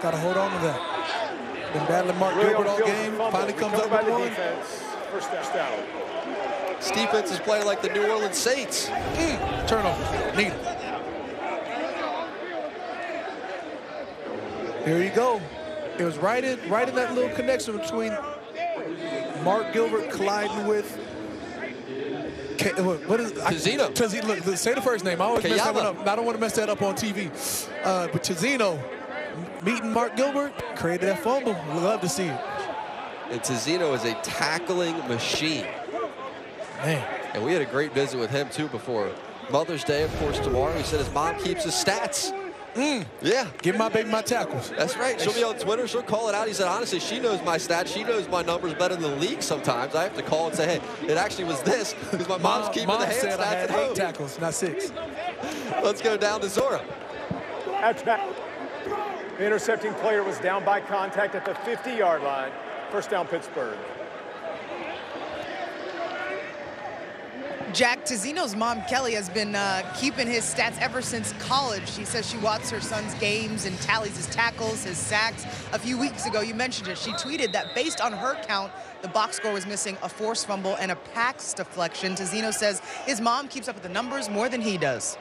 Got to hold on to that. Been battling Mark Gilbert all game. Finally comes up with one. First down. This defense is playing like the New Orleans Saints. Turnover. Need it. Here you go. It was right in that little connection between Mark Gilbert colliding with what is Chizino. Look, say the first name. I always mess that one up. I don't want to mess that up on TV. But Chizino meeting Mark Gilbert created that fumble. We love to see it. And Chizino is a tackling machine. Man. And we had a great visit with him too before Mother's Day, of course, tomorrow. He said his mom keeps his stats. Yeah. Give my baby my tackles. That's right. She'll be on Twitter. She'll call it out. He said, honestly, she knows my stats. She knows my numbers better than the league sometimes. I have to call and say, hey, it actually was this because my mom's keeping the hand said stats I had at home. 8 tackles, not 6. Let's go down to Zora. The intercepting player was down by contact at the 50-yard line. First down, Pittsburgh. Jack, Tizino's mom, Kelly, has been keeping his stats ever since college. She says she watches her son's games and tallies his tackles, his sacks. A few weeks ago, you mentioned it, she tweeted that based on her count, the box score was missing a forced fumble and a pass deflection. Tizino says his mom keeps up with the numbers more than he does.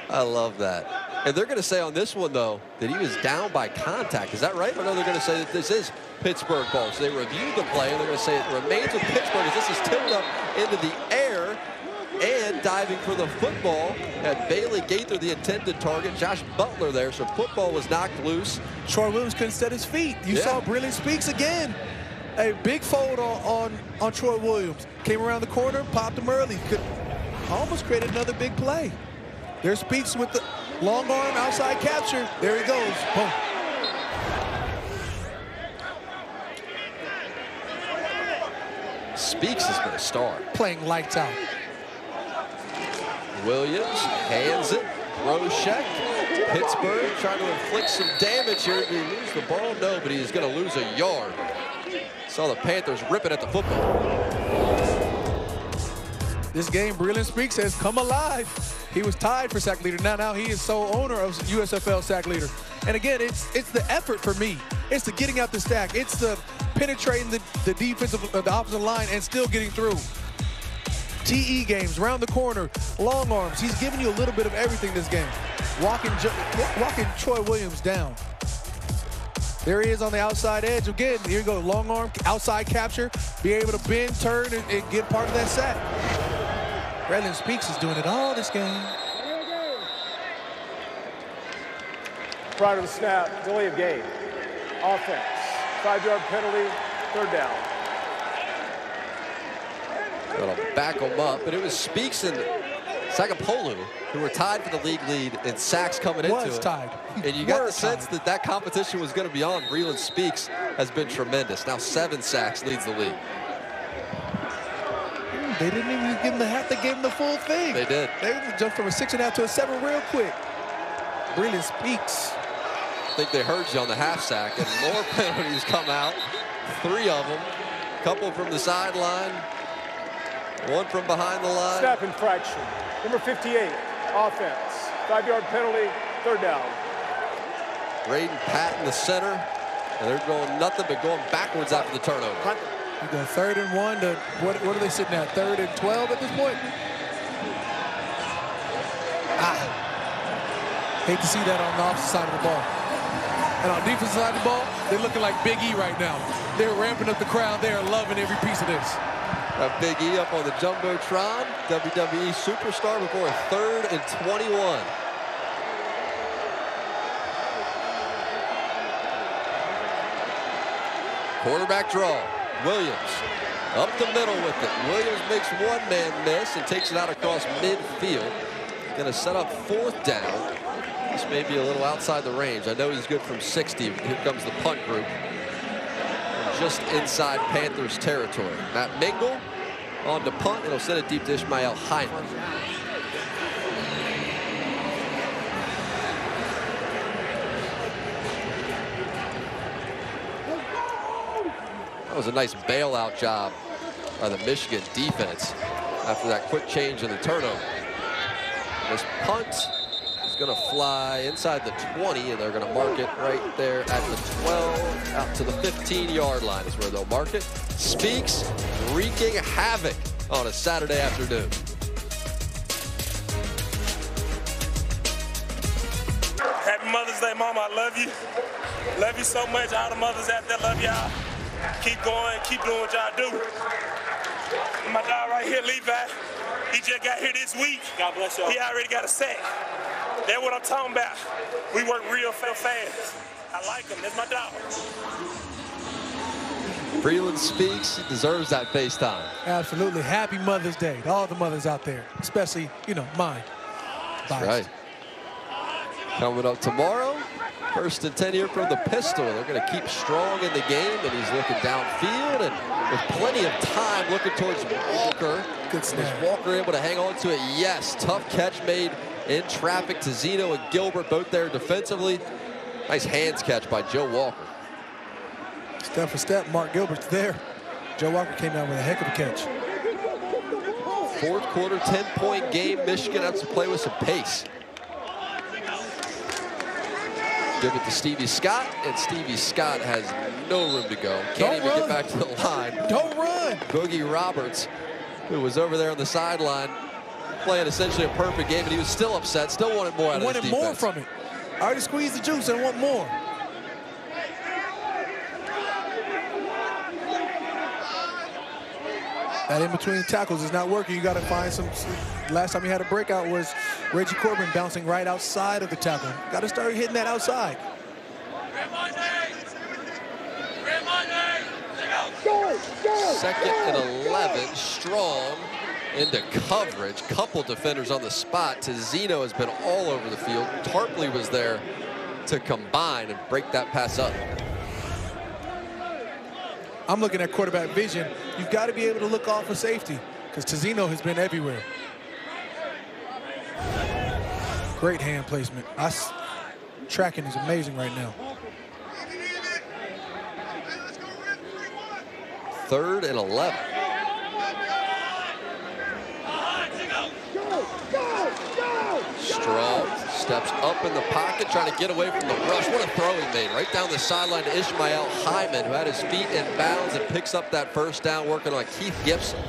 I love that. And they're going to say on this one, though, that he was down by contact. Is that right? Or no, they're going to say that this is Pittsburgh ball. So they reviewed the play, and they're going to say it remains with Pittsburgh as this is tipped up into the air. And diving for the football had Bailey Gaither, the intended target. Josh Butler there, so football was knocked loose. Troy Williams couldn't set his feet. You saw Brilliant Speaks again. A big fold on Troy Williams. Came around the corner, popped him early. Almost created another big play. There's Speaks with the long arm outside capture. There he goes. Boom. Speaks has been a star. Playing lights out. Williams hands it. Roshek. Pittsburgh trying to inflict some damage here. Did he lose the ball? No, but he's going to lose a yard. Saw the Panthers ripping at the football. This game, Breland Speaks has come alive. He was tied for sack leader. Now he is sole owner of USFL sack leader. And again, it's the effort for me. It's the getting out the stack. It's the penetrating the offensive line and still getting through. TE games, round the corner, long arms. He's giving you a little bit of everything this game. Walking Troy Williams down. There he is on the outside edge. Again, here you go, long arm, outside capture, be able to bend, turn, and get part of that sack. Breland Speaks is doing it all this game. Prior to the snap, delay of game. Offense, 5-yard penalty, 3rd down. Got to back them up, but it was Speaks and Sagapolu who were tied for the league lead in sacks coming into it. Was tied. And you got the sense that that competition was going to be on. Breland Speaks has been tremendous. Now 7 sacks leads the league. They didn't even give him the half. They gave him the full thing. They did. They jumped from a 6.5 to a 7 real quick. Breland Speaks. I think they heard you on the half sack, and more penalties come out. 3 of them. A couple from the sideline. 1 from behind the line. Snap infraction. Number 58, offense. 5-yard penalty, 3rd down. Braden Patton, the center. And they're going nothing but going backwards after the turnover. You go 3rd and 1 to, what are they sitting at? 3rd and 12 at this point? Hate to see that on the opposite side of the ball. And on defensive side of the ball, they're looking like Big E right now. They're ramping up the crowd. They are loving every piece of this. Big E up on the Jumbotron, WWE superstar before a 3rd and 21. Quarterback draw. Williams up the middle with it. Williams makes 1 man miss and takes it out across midfield. Going to set up 4th down. This may be a little outside the range. I know he's good from 60. Here comes the punt group. Just inside Panthers territory. Matt Mingle on the punt, and he'll send it deep to Ishmael Hyman. That was a nice bailout job by the Michigan defense after that quick change in the turnover. This punt is going to fly inside the 20, and they're going to mark it right there at the 12, out to the 15-yard line is where they'll mark it. Speaks wreaking havoc on a Saturday afternoon. Happy Mother's Day, Mama. I love you. Love you so much. All the mothers out there, love y'all. Keep going, keep doing what y'all do. My dog right here, Levi, he just got here this week. God bless y'all. He already got a sack. That's what I'm talking about. We work real fast. I like him. That's my dog. Breland Speaks. He deserves that FaceTime. Absolutely. Happy Mother's Day to all the mothers out there, especially, you know, mine. That's right. Coming up tomorrow, 1st and 10 here from the pistol. They're going to keep strong in the game, and he's looking downfield and with plenty of time looking towards Walker. Good snap. Was Walker able to hang on to it? Yes. Tough catch made in traffic to Zeno and Gilbert, both there defensively. Nice hands catch by Joe Walker. Step for step, Mark Gilbert's there. Joe Walker came out with a heck of a catch. 4th quarter, 10-point game. Michigan has to play with some pace. Give it to Stevie Scott, and Stevie Scott has no room to go. Can't even get back to the line. Don't run. Boogie Roberts, who was over there on the sideline, playing essentially a perfect game, and he was still upset, still wanted more out of his defense. Wanted more from it. I already squeezed the juice and want more. That in-between tackles is not working. You got to find some. Last time he had a breakout was Reggie Corbin bouncing right outside of the tackle. Got to start hitting that outside. Second and 11, Strong into coverage. Couple defenders on the spot. Zeno has been all over the field. Tarpley was there to combine and break that pass up. I'm looking at quarterback vision. You've got to be able to look off for safety because Tizino has been everywhere. Great hand placement. Tracking is amazing right now. 3rd and 11. Strong steps up in the pocket, trying to get away from the rush. What a throw he made right down the sideline to Ishmael Hyman, who had his feet in bounds and picks up that first down, working on Keith Gibson.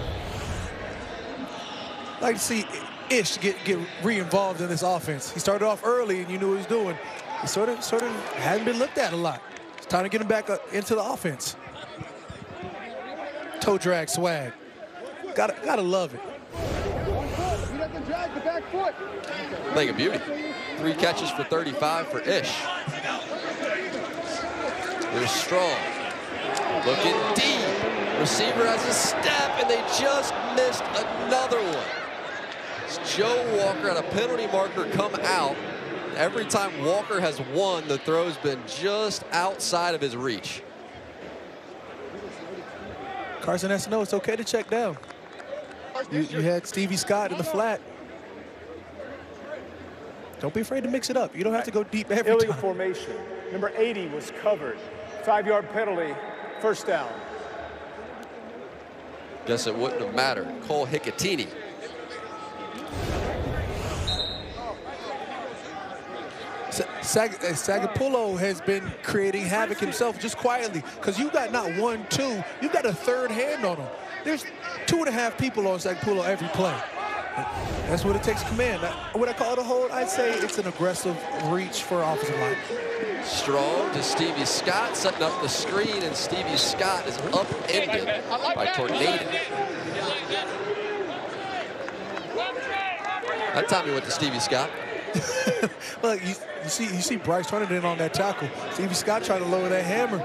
I'd like to see Ish get re-involved in this offense. He started off early and you knew what he was doing. He sort of hadn't been looked at a lot. It's time to get him back into the offense. Toe drag swag. Gotta love it. Thing of beauty. 3 catches for 35 for Ish. They're strong. Looking deep. Receiver has a step, and they just missed another one. Joe Walker had a penalty marker come out. Every time Walker has won, the throw's been just outside of his reach. Carson has to know it's okay to check down. You had Stevie Scott in the flat. Don't be afraid to mix it up. You don't have to go deep every Illegal time. formation. Number 80 was covered. 5-yard penalty, first down. Guess it wouldn't have mattered. Cole Hicatini. Sagapullo has been creating havoc himself just quietly because you got not 1, 2, you've got a 3rd hand on him. There's 2.5 people on Sagapullo every play. That's what it takes command. Would I call it a hold? I'd say it's an aggressive reach for offensive line. Strong to Stevie Scott, setting up the screen, and Stevie Scott is upended by Tornado. That time he went to Stevie Scott. Look, you see Bryce turning in on that tackle. Stevie Scott trying to lower that hammer.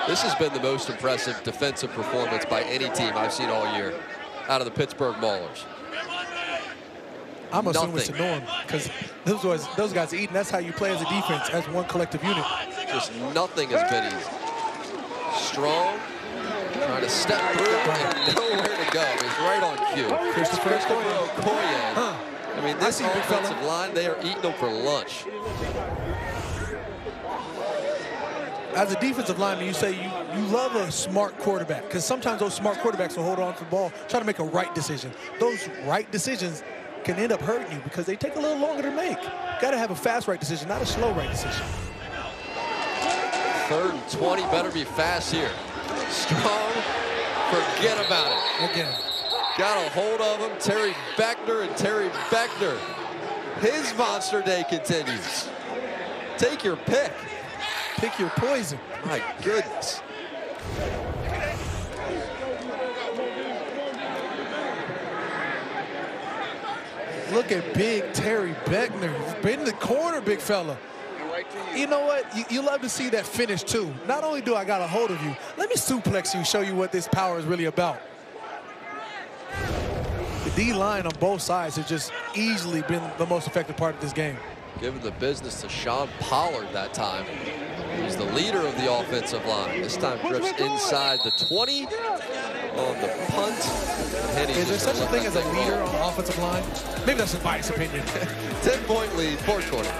This has been the most impressive defensive performance by any team I've seen all year out of the Pittsburgh Maulers. I'm assuming it's a norm because those guys are eating. That's how you play as a defense, as one collective unit. Just nothing has been easy. Strong, trying to step through and nowhere to go. He's right on cue. Christopher Okoye. I mean, this offensive line, they are eating them for lunch. As a defensive lineman, you say you love a smart quarterback because sometimes those smart quarterbacks will hold on to the ball, try to make a right decision. Those right decisions can end up hurting you because they take a little longer to make. Got to have a fast right decision, not a slow right decision. 3rd and 20, better be fast here. Strong, forget about it. Again. Got a hold of him, Terry Beckner, and Terry Beckner. His monster day continues. Take your pick. Pick your poison. My goodness. Look at big Terry Beckner. Been in the corner, big fella. You know what? You love to see that finish, too. Not only do I got a hold of you, let me suplex you, show you what this power is really about. The D-line on both sides has just easily been the most effective part of this game. Giving the business to Sean Pollard that time. He's the leader of the offensive line. This time drifts inside the 20 on the punt. Is there such a thing as a leader on the offensive line? Maybe that's a biased opinion. 10-point lead, fourth quarter.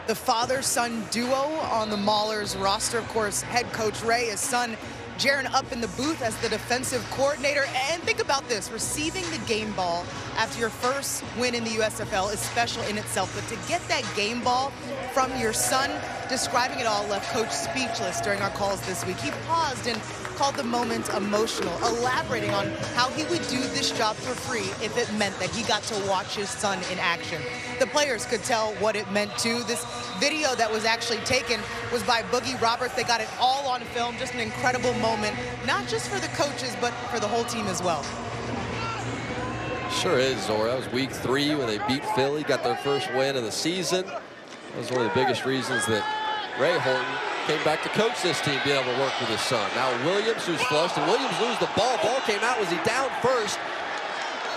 The father-son duo on the Maulers roster. Of course, head coach Ray, his son Jaron up in the booth as the defensive coordinator. And think about this, receiving the game ball after your first win in the USFL is special in itself. But to get that game ball from your son, describing it all left Coach speechless during our calls this week. He paused and called the moment emotional, elaborating on how he would do this job for free if it meant that he got to watch his son in action. The players could tell what it meant too. This video that was actually taken was by Boogie Roberts. They got it all on film, just an incredible moment, not just for the coaches, but for the whole team as well. Sure is, Zora. That was week 3 when they beat Philly, got their first win of the season. That was one of the biggest reasons that Ray Horton came back to coach this team, being able to work with his son. Now Williams, who's flushed, and Williams loses the ball. Ball came out. Was he down first?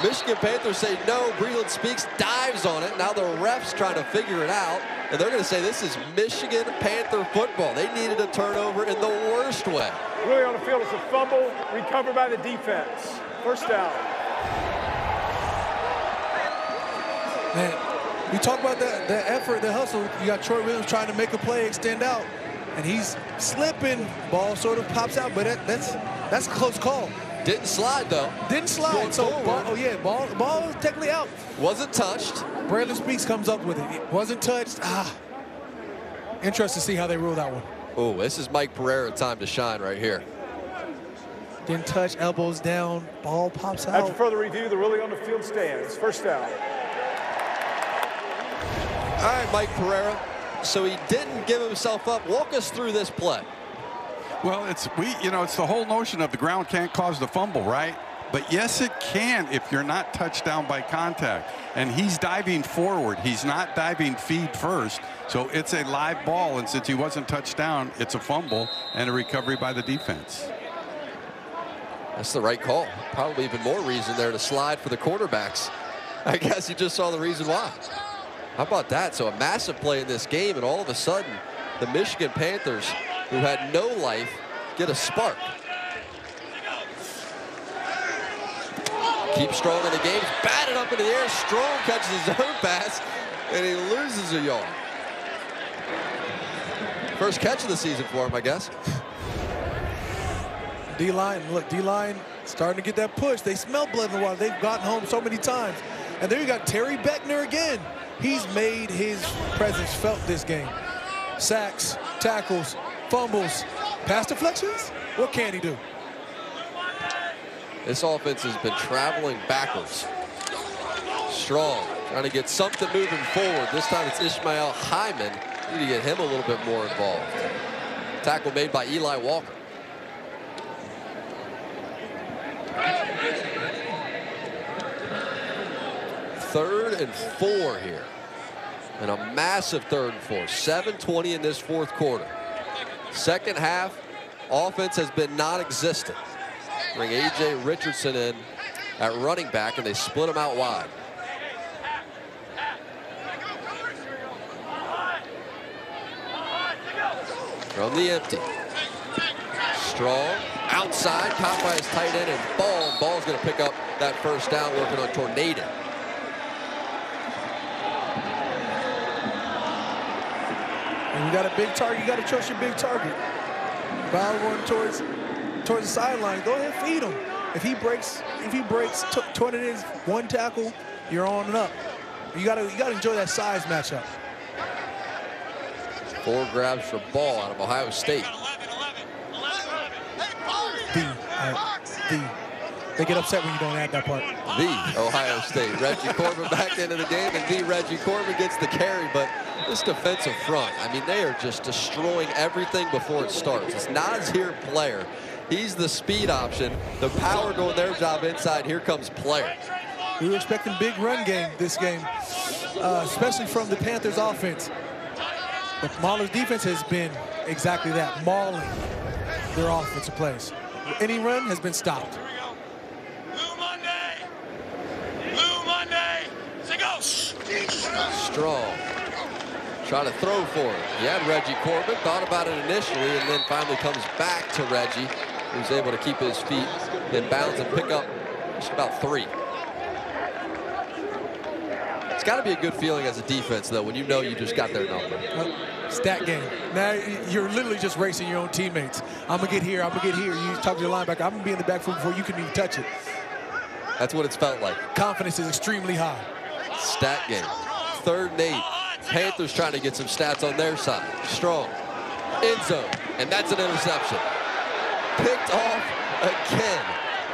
Michigan Panthers say no. Breland Speaks dives on it. Now the ref's trying to figure it out. And they're going to say this is Michigan Panther football. They needed a turnover in the worst way. Really on the field, it's a fumble recovered by the defense. First down. Man, we talk about the effort, the hustle. You got Troy Williams trying to make a play, extend out, and he's slipping. Ball sort of pops out, but that's a close call. Didn't slide, though. Didn't slide. So, ball was technically out. Wasn't touched. Braylon Speaks comes up with it. It wasn't touched. Interesting to see how they rule that one. Oh, this is Mike Pereira time to shine right here. Didn't touch, elbows down, ball pops out. After further review, the ruling on the field stands. First down. All right, Mike Pereira. So he didn't give himself up. Walk us through this play. Well, it's the whole notion of the ground can't cause the fumble, right? But yes, it can if you're not touched down by contact. And he's diving forward. He's not diving feed first. So it's a live ball, and since he wasn't touched down, it's a fumble and a recovery by the defense. That's the right call. Probably even more reason there to slide for the quarterbacks. I guess you just saw the reason why. How about that? So a massive play in this game, and all of a sudden, the Michigan Panthers, who had no life, get a spark. Keep Strong in the game. Batted up into the air. Strong catches his own pass, and he loses a yard. First catch of the season for him, I guess. D-line, look, D-line starting to get that push. They smell blood in the water. They've gotten home so many times. And there you got Terry Beckner again. He's made his presence felt this game. Sacks, tackles, fumbles, pass deflections. What can he do? This offense has been traveling backwards. Strong, trying to get something moving forward. This time it's Ishmael Hyman. Need to get him a little bit more involved. Tackle made by Eli Walker. Third and 4 here. And a massive 3rd and 4. 7:20 in this 4th quarter. Second half, offense has been non-existent. Bring A.J. Richardson in at running back, and they split him out wide. From the empty. Strong, outside, caught by his tight end, and Ball's going to pick up that first down, working on Tornado. And you got a big target. You got to trust your big target. Ball going towards the sideline. Go ahead, feed him. If he breaks 20 in one tackle, you're on and up. You got to enjoy that size matchup. 4 grabs for Ball out of Ohio State. They get upset when you don't add that part. The Ohio State. Reggie Corbin back into the game, and the Reggie Corbin gets the carry, but this defensive front, I mean, they are just destroying everything before it starts. It's Nazir Player. He's the speed option. The power doing their job inside. Here comes Player. We were expecting big run game this game, especially from the Panthers offense. The Maulers defense has been exactly that, mauling their offensive plays. Any run has been stopped. Strong. Trying to throw for him. He had Reggie Corbin, thought about it initially, and then finally comes back to Reggie, who's able to keep his feet in bounds and pick up just about 3. It's got to be a good feeling as a defense, though, when you know you just got their number. Stat game. Now you're literally just racing your own teammates. I'm going to get here, I'm going to get here. You talk to your linebacker, I'm going to be in the backfield before you can even touch it. That's what it's felt like. Confidence is extremely high. Stat game. 3rd and 8. Panthers trying to get some stats on their side. Strong. End zone. And that's an interception. Picked off again.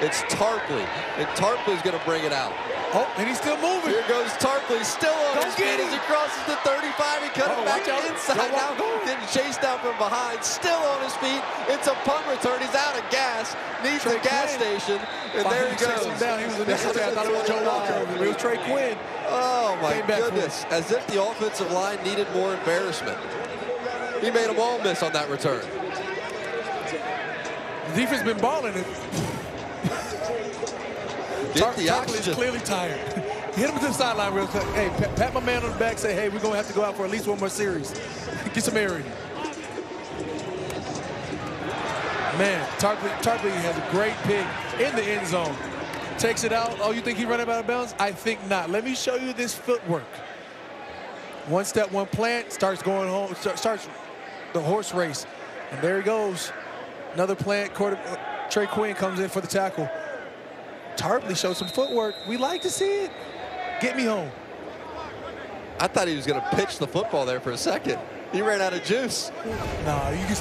It's Tarpley. And Tarpley's going to bring it out. Oh, and he's still moving. Here goes Tarpley, still on his feet as he crosses the 35. He cut it back inside. Now getting chased down from behind. Still on his feet. It's a punt return. He's out of gas. Needs a gas station. And there he goes. He was initially, I thought it was Joe Walker. It was Trey Quinn. Oh, my goodness. As if the offensive line needed more embarrassment. He made them all miss on that return. The defense been balling it. Tarpley is clearly tired. Hit him to the sideline real quick. Hey, pat my man on the back. Say, hey, we're going to have to go out for at least one more series. Get some air in you. Man, Tarpley has a great pick in the end zone. Takes it out. Oh, you think he ran out of bounds? I think not. Let me show you this footwork. One step, one plant, starts going home, starts the horse race. And there he goes. Another plant. Trey Quinn comes in for the tackle. Tarpley showed some footwork. We like to see it. Get me home. I thought he was going to pitch the football there for a second. He ran out of juice. No,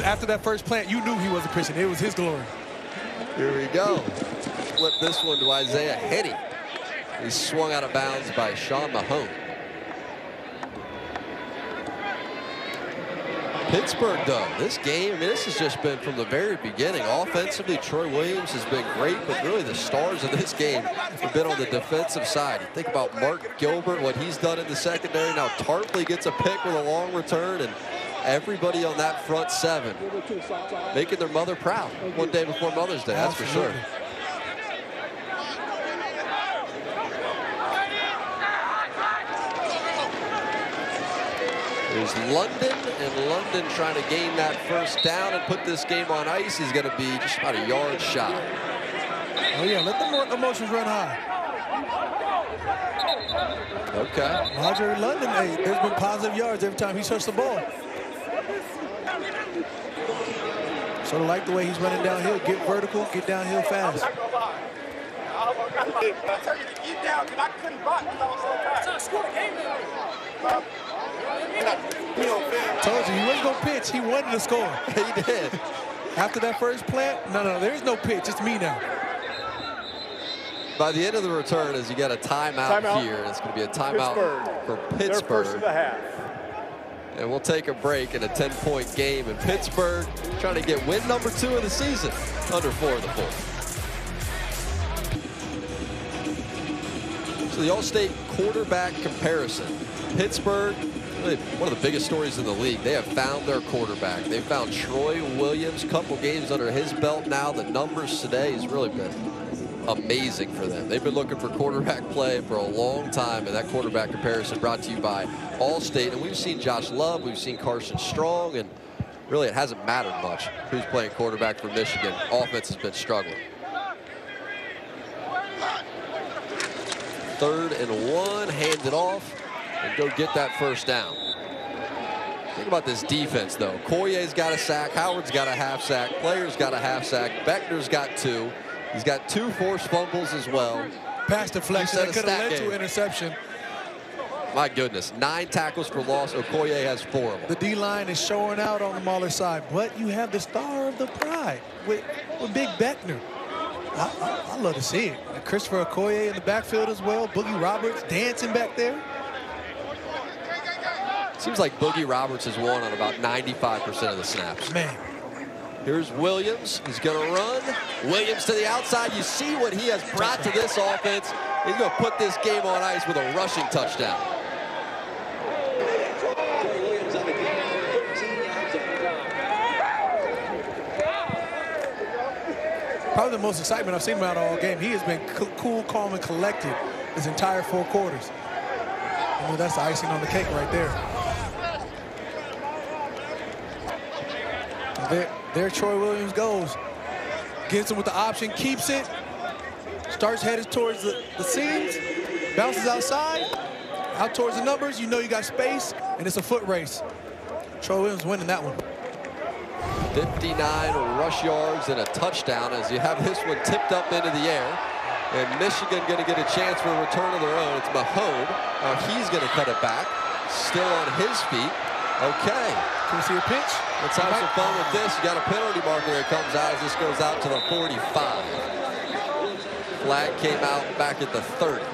after that first plant, you knew he wasn't pitching. It was his glory. Here we go. Flip this one to Isaiah Henny. He's swung out of bounds by Sean Mahone. Pittsburgh, though, this game, I mean, this has just been from the very beginning. Offensively, Troy Williams has been great, but really the stars of this game have been on the defensive side. You think about Mark Gilbert, what he's done in the secondary. Now Tarpley gets a pick with a long return, and everybody on that front seven making their mother proud one day before Mother's Day, that's for sure. There's London, and London trying to gain that first down and put this game on ice. He's going to be just about a yard shy. Oh, yeah, let the emotions run high. Okay. Marjorie London, hey, there's been positive yards every time he touched the ball. Sort of like the way he's running downhill, get vertical, get downhill fast. Told you, he wasn't going to pitch. He wanted to score. He did. After that first plant, no, there's no pitch. It's me now. By the end of the return, as you get a timeout here, it's going to be a timeout for Pittsburgh. Their first of the half. And we'll take a break in a 10-point game. And Pittsburgh trying to get win number 2 of the season, under 4 in the fourth. So the All-State quarterback comparison. Pittsburgh, really one of the biggest stories in the league. They have found their quarterback. They found Troy Williams, couple games under his belt now. The numbers today has really been amazing for them. They've been looking for quarterback play for a long time, and that quarterback comparison brought to you by All-State. And we've seen Josh Love, we've seen Carson Strong, and really it hasn't mattered much who's playing quarterback for Michigan. Offense has been struggling. 3rd and 1, hand it off and go get that first down. Think about this defense, though. Koye's got a sack, Howard's got a half sack, Player's got a half sack, Beckner's got 2. He's got 2 forced fumbles as well. Pass deflection that could have led to an interception. My goodness, 9 tackles for loss. Okoye has 4 of them. The D-line is showing out on the Mauler side, but you have the star of the pride with Big Beckner. I love to see it. And Christopher Okoye in the backfield as well. Boogie Roberts dancing back there. Seems like Boogie Roberts has won on about 95% of the snaps. Man. Here's Williams. He's going to run. Williams to the outside. You see what he has brought to this offense. He's going to put this game on ice with a rushing touchdown. Probably the most excitement I've seen him out all game. He has been cool, calm, and collected his entire 4 quarters. Well, that's the icing on the cake right there. There Troy Williams goes. Gets him with the option, keeps it. Starts headed towards the seams. Bounces outside. Out towards the numbers. You know you got space, and it's a foot race. Troy Williams winning that one. 59 rush yards and a touchdown as you have this one tipped up into the air. And Michigan going to get a chance for a return of their own. It's Mahone. Now he's going to cut it back. Still on his feet. Okay. Can we see a pitch? Let's have some fun with this. You got a penalty marker that comes out as this goes out to the 45. Flag came out back at the 30.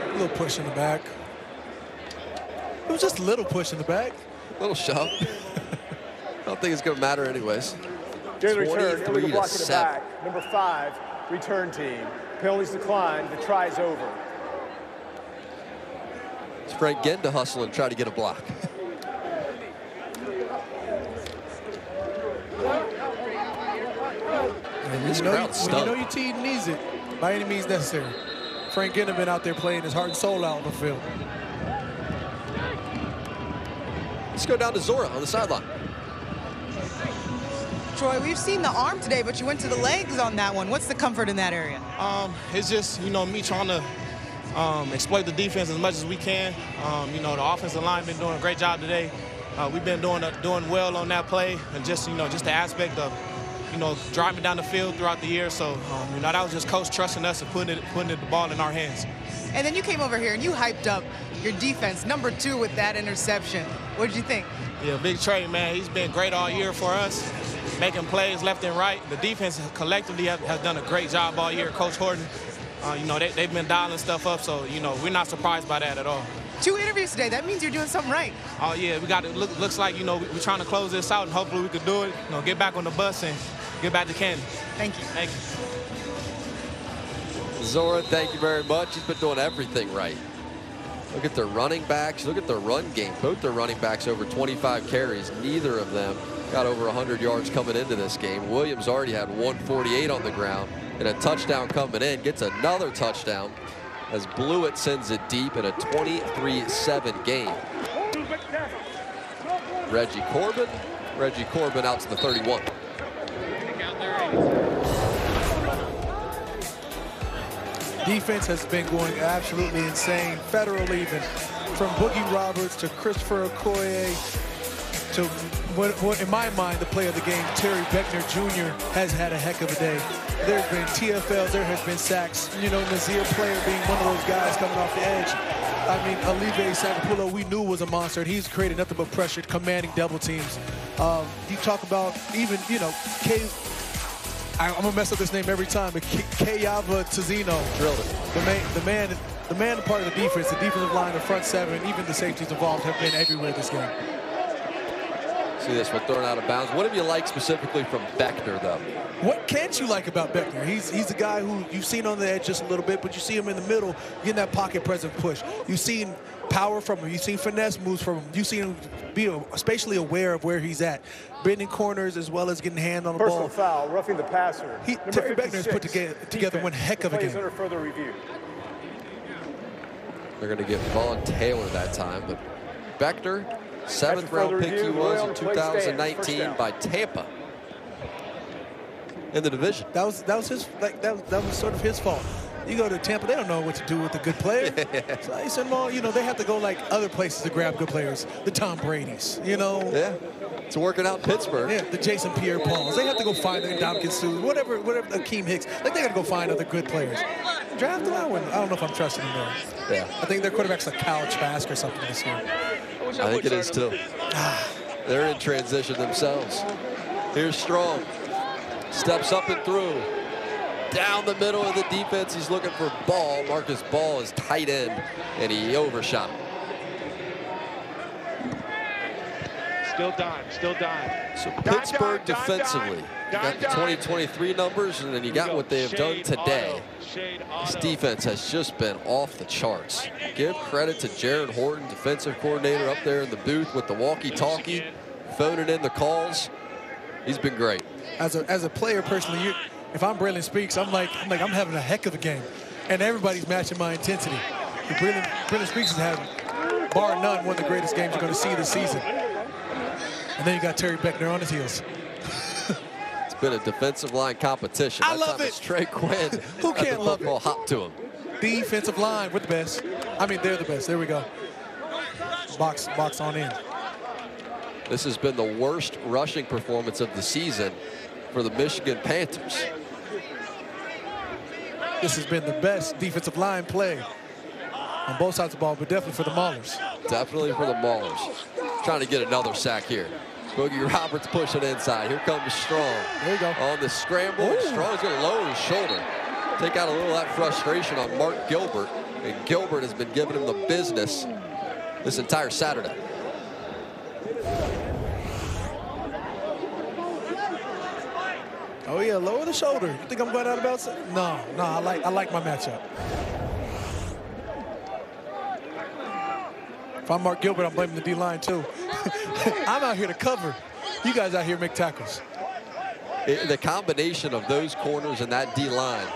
A little push in the back. It was just a little push in the back. A little shove. I don't think it's going to matter anyways. During the return, illegal block in the 7. back. Number 5, return team. Penalties declined. The try is over. It's Frank Ginn to hustle and try to get a block. And you know your team needs it by any means necessary. Frank Ginneman out there playing his heart and soul out on the field. Let's go down to Zora on the sideline. Troy, we've seen the arm today, but you went to the legs on that one. What's the comfort in that area? It's just, you know, me trying to exploit the defense as much as we can. You know, the offensive line been doing a great job today. We've been doing well on that play, and just, you know, just the aspect of, you know, driving down the field throughout the year. So, you know, that was just coach trusting us and putting the ball in our hands. And then you came over here and you hyped up your defense, number 2 with that interception. What did you think? Yeah, Big Trey, man, he's been great all year for us, making plays left and right. The defense collectively has done a great job all year. Coach Horton, you know, they've been dialing stuff up, so, you know, we're not surprised by that at all. 2 interviews today. That means you're doing something right. Oh, yeah, we got it. Looks like, you know, we're trying to close this out, and hopefully we could do it, you know, get back on the bus and get back to Canton. Thank you. Thank you. Zora, thank you very much. He's been doing everything right. Look at their running backs. Look at their run game. Both their running backs over 25 carries. Neither of them got over 100 yards coming into this game. Williams already had 148 on the ground and a touchdown coming in. Gets another touchdown as Blewett sends it deep in a 23-7 game. Reggie Corbin out to the 31. Defense has been going absolutely insane. Federal even, from Boogie Roberts to Christopher Okoye to what in my mind the play of the game, Terry Beckner Jr. has had a heck of a day. There's been TFLs, there has been sacks. You know, Nazir Player being one of those guys coming off the edge. I mean, Olivier Sagapulo, we knew was a monster, and he's created nothing but pressure, commanding double teams. You talk about even, you know, I'm gonna mess up this name every time, but Kayava Tizino. Drilled it. The man part of the defense, the defensive line, the front 7, even the safeties involved have been everywhere this game. See this one thrown out of bounds. What have you liked specifically from Beckner, though? What can't you like about Beckner? He's a guy who you've seen on the edge just a little bit, but you see him in the middle, getting that pocket present push. You've seen power from him. You've seen finesse moves from him. You've seen him be spatially aware of where he's at, bending corners as well as getting hand on the ball. Personal foul, roughing the passer. Terry Beckner has put together one heck of a game. Under further review. They're going to get Vaughn Taylor that time, but Beckner, 7th round pick he was in 2019 by Tampa in the division. That was sort of his fault. You go to Tampa, they don't know what to do with a good player. So I said, well, you know, they have to go like other places to grab good players. The Tom Brady's, you know. Yeah, it's working out in Pittsburgh. Yeah, the Jason Pierre-Pauls. They have to go find the Dominican Sues, whatever, Akeem Hicks. Like, they got to go find other good players. Draft them out. I don't know if I'm trusting them there. Yeah. I think their quarterback's like Kyle Trask or something this year. I think it is too. They're in transition themselves. Here's Strong. Steps up and through. Down the middle of the defense, he's looking for Ball. Marcus Ball is tight end, and he overshot him. Still dime. So Pittsburgh defensively, you got the 2023 numbers, and then you got what they have done today. This defense has just been off the charts. Give credit to Jared Horton, defensive coordinator up there in the booth with the walkie-talkie, phoning in the calls. He's been great. As a player personally, if I'm Braylon Speaks, I'm having a heck of a game, and everybody's matching my intensity. Braylon Speaks has had, bar none, one of the greatest games you're going to see this season. And then you got Terry Beckner on his heels. It's been a defensive line competition. I love it. It's Trey Quinn. Who can't love it? Hop to him. Defensive line, we're the best. I mean, they're the best. There we go. Box on in. This has been the worst rushing performance of the season for the Michigan Panthers. This has been the best defensive line play on both sides of the ball, but definitely for the Maulers. Definitely for the Maulers. Trying to get another sack here. Boogie Roberts pushing inside. Here comes Strong. There you go. On the scramble. And Strong's going to lower his shoulder. Take out a little of that frustration on Mark Gilbert. And Gilbert has been giving him the business this entire Saturday. Oh yeah, lower the shoulder. You think I'm going out about something? No, I like my matchup. If I'm Mark Gilbert, I'm blaming the D-line too. I'm out here to cover. You guys out here make tackles. The combination of those corners and that D-line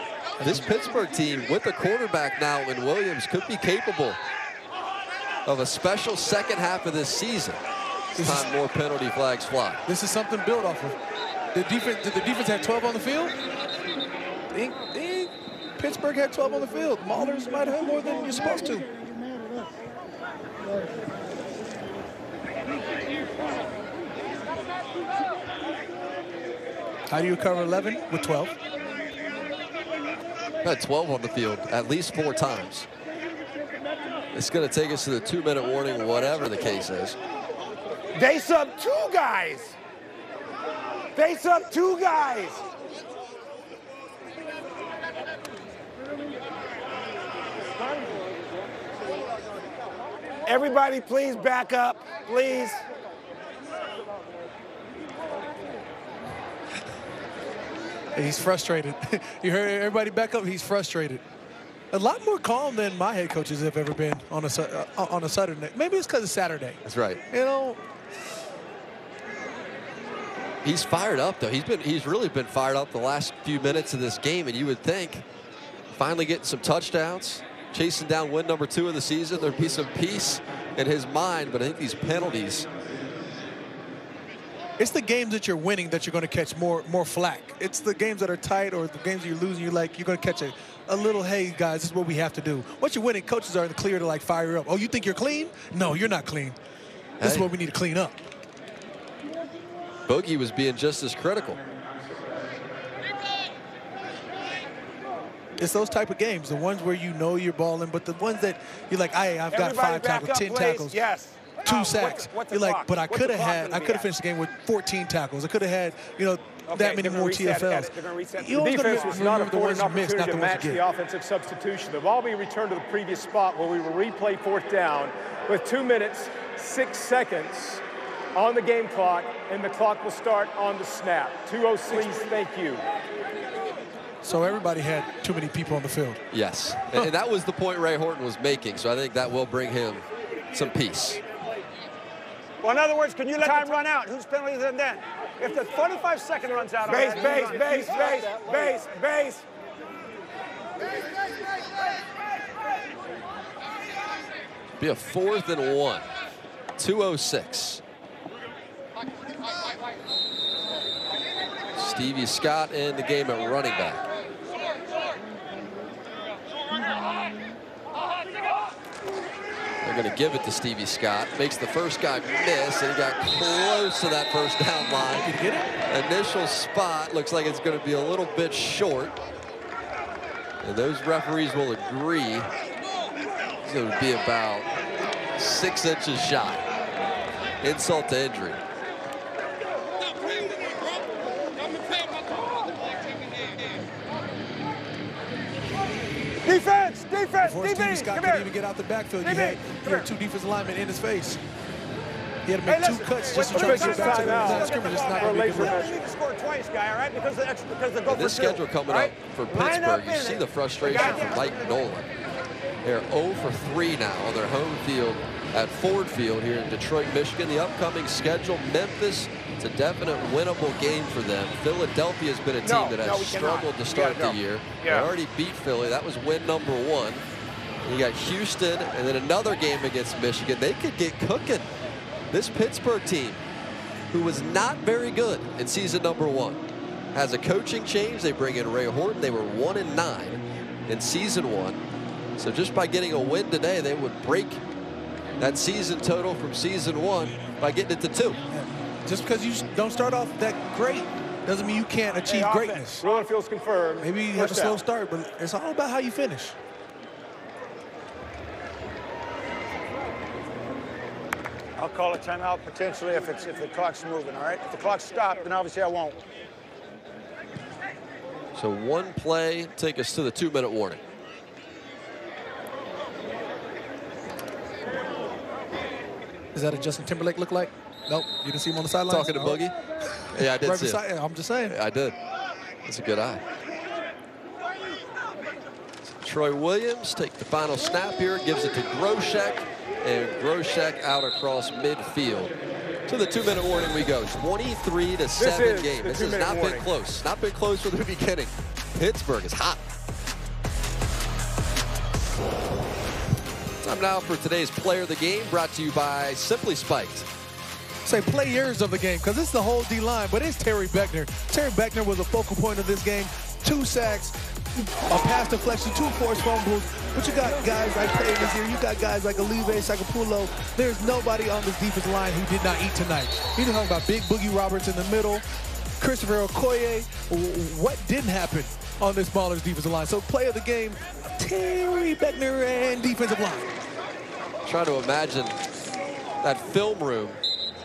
This Pittsburgh team, with a quarterback now in Williams, could be capable of a special second half of this season. This time more penalty flags fly. This is something built off of. Did the defense have 12 on the field? Pittsburgh had 12 on the field. Maulers might have more than you're supposed to. How do you cover 11 with 12? Had 12 on the field at least 4 times. It's going to take us to the 2-minute warning, whatever the case is. They sub 2 guys. They sub 2 guys. Everybody, please back up, please. He's frustrated. You heard everybody back up. He's frustrated. A lot more calm than my head coaches have ever been on a Saturday. Maybe it's because it's Saturday. That's right. You know. He's fired up though. He's really been fired up the last few minutes of this game, and you would think finally getting some touchdowns, chasing down win number 2 of the season, there'd be some peace in his mind. But I think these penalties. It's the games that you're winning that you're going to catch more flack. It's the games that are tight or the games that you're losing. You're going to catch a little, hey guys, this is what we have to do. Once you're winning, coaches are in the clear to like fire you up. Oh, you think you're clean? No, you're not clean. This is what we need to clean up. Boogie was being just as critical. It's those type of games, the ones where you know you're balling, but the ones that you're like, hey, I've got 5 tackles, 10 tackles. Yes. 2 sacks. You're like, but I could have finished the game with 14 tackles. I could have had, you know, that many more TFLs. The defense was not afforded an opportunity to match the offensive substitution. The ball being returned to the previous spot where we will replay 4th down with 2 minutes, 6 seconds on the game clock, and the clock will start on the snap. 2:06, thank you. So everybody had too many people on the field. Yes, and that was the point Ray Horton was making, so I think that will bring him some peace. Well, in other words, can you let time run out? Whose penalty is it then? If the 45-second runs out, base. Be a 4th and 1. 2:06. Stevie Scott in the game at running back. They're going to give it to Stevie Scott. Makes the first guy miss, and he got close to that first down line. Did he get it? Initial spot looks like it's going to be a little bit short. And those referees will agree. It's going to be about 6 inches shy. Insult to injury. Defense! Before Stevie Scott could even get out the backfield, you had 2 defensive linemen in his face. He had to make 2 cuts just to try to get back to the line of scrimmage. It's not going to be good. You need to score twice, guy, all right? Because the go for 2. This schedule coming up for Pittsburgh, you see the frustration from Mike Nolan. They're 0 for 3 now on their home field at Ford Field here in Detroit, Michigan. The upcoming schedule, Memphis, it's a definite winnable game for them. Philadelphia has been a team that has struggled to start the year. They already beat Philly. That was win number 1. You got Houston and then another game against Michigan. They could get cooking. This Pittsburgh team, who was not very good in season number 1, has a coaching change. They bring in Ray Horton. They were 1-9 in season 1. So just by getting a win today, they would break that season total from season 1 by getting it to 2. Just because you don't start off that great doesn't mean you can't achieve greatness. Ruling feels confirmed. Maybe you have a slow start, but it's all about how you finish. I'll call a timeout potentially if the clock's moving, all right? If the clock's stopped, then obviously I won't. So 1 play, take us to the 2-minute warning. Is that a Justin Timberlake look like? Nope. You didn't see him on the sidelines? Talking to Boogie? Yeah, I did see it. I'm just saying. I did. That's a good eye. Troy Williams take the final snap here, gives it to Groshek, and Groshek out across midfield. To the 2-minute warning we go. 23-7 game. This has not been close. Not been close from the beginning. Pittsburgh is hot. Time now for today's Player of the Game, brought to you by Simply Spiked. Say players of the game, because it's the whole D-line, but it's Terry Beckner. Terry Beckner was a focal point of this game. 2 sacks, a pass deflection, 2 forced fumbles. But you got guys like Payne this year. You got guys like Olive Sakapulo. There's nobody on this defensive line who did not eat tonight. You're talking about Big Boogie Roberts in the middle, Christopher Okoye. What didn't happen on this Maulers defensive line? So play of the game, Terry Beckner and defensive line. Trying to imagine that film room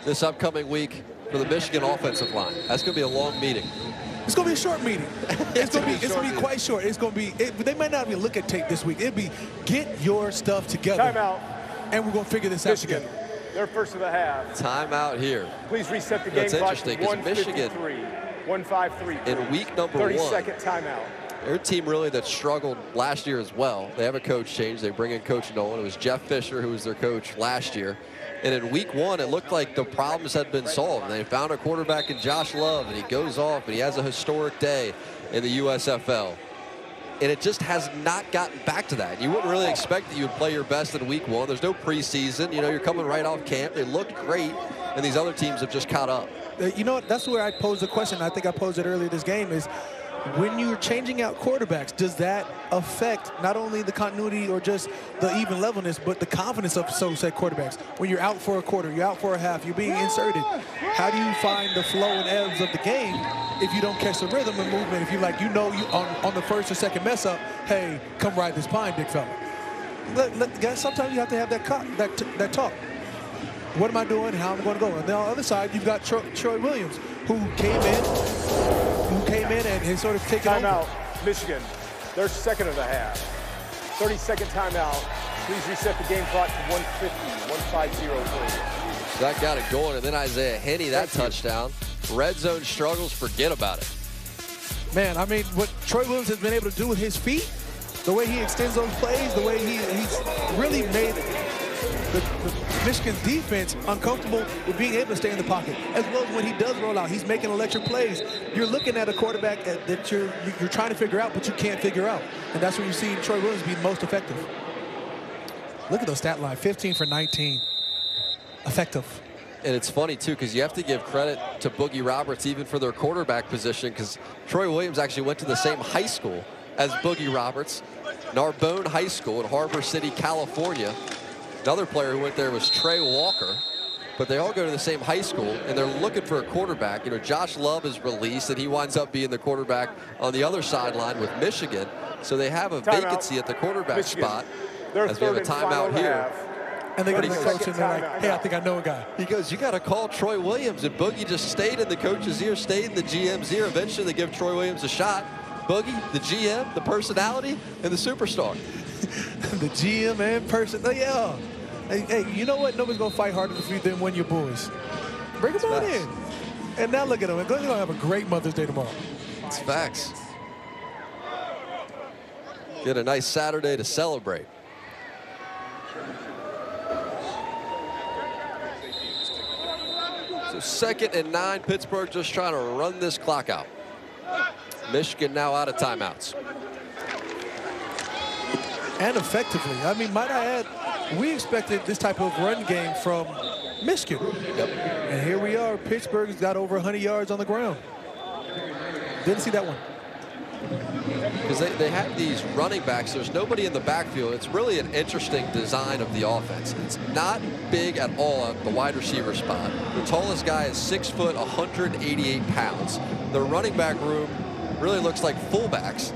this upcoming week for the Michigan offensive line. That's going to be a long meeting. It's going to be a short meeting. It's going to be quite short. It's going to be, they might not even look at tape this week. It'll be get your stuff together. Timeout. And we're going to figure this out together. Their first of the half. Timeout here. Please reset the game. That's interesting because Michigan, 153. in week number 30-second timeout. They're a team really that struggled last year as well. They have a coach change. They bring in Coach Nolan. It was Jeff Fisher who was their coach last year. And in week 1, it looked like the problems had been solved. They found a quarterback in Josh Love, and he goes off, and he has a historic day in the USFL. And it just has not gotten back to that. You wouldn't really expect that you would play your best in week 1. There's no preseason. You know, you're coming right off camp. They looked great, and these other teams have just caught up. You know what? That's where I posed the question. I think I posed it earlier this game is, when you're changing out quarterbacks, does that affect not only the continuity or just the even levelness, but the confidence of so-said quarterbacks? When you're out for a quarter, you're out for a half, you're being inserted. How do you find the flow and ebbs of the game if you don't catch the rhythm and movement? If you like, you know, you on the first or second mess up, hey, come ride this pine, big fella. Guys, sometimes you have to have that talk. What am I doing? How am I going to go? And then on the other side, you've got Troy Williams, who came in and has sort of taken over. Timeout, Michigan. Their second of the half. 30-second timeout. Please reset the game clock to 150, 1503. That got it going, and then Isaiah Henney, that touchdown. Red zone struggles, forget about it. Man, I mean, what Troy Williams has been able to do with his feet, the way he extends those plays, the way he's really made the Michigan defense uncomfortable with being able to stay in the pocket, as well as when he does roll out, he's making electric plays. You're looking at a quarterback that you're trying to figure out, but you can't figure out, and that's when you see Troy Williams be most effective. Look at those stat line: 15 for 19, effective. And it's funny, too, because you have to give credit to Boogie Roberts even for their quarterback position, because Troy Williams actually went to the same high school as Boogie Roberts, Narbonne High School in Harbor City, California. Another player who went there was Trey Walker, but they all go to the same high school, and they're looking for a quarterback. You know, Josh Love is released, and he winds up being the quarterback on the other sideline with Michigan. So they have a vacancy at the quarterback spot as we have a timeout here. And they go to the coach and they're like, hey, I think I know a guy. He goes, you got to call Troy Williams. And Boogie just stayed in the coach's ear, stayed in the GM's ear. Eventually, they give Troy Williams a shot. Boogie, the GM, the personality, and the superstar. The GM and person. Yeah. Hey, you know what? Nobody's going to fight harder for you than when your boys. Bring them on in. And now look at them. They're going to have a great Mother's Day tomorrow. It's facts. Get a nice Saturday to celebrate. So 2nd and 9, Pittsburgh just trying to run this clock out. Michigan now out of timeouts. And effectively. I mean, might I add, we expected this type of run game from Michigan. Yep. And here we are. Pittsburgh's got over 100 yards on the ground. Didn't see that one. Because they have these running backs. There's nobody in the backfield. It's really an interesting design of the offense. It's not big at all at the wide receiver spot. The tallest guy is 6 foot, 188 pounds. The running back room really looks like fullbacks.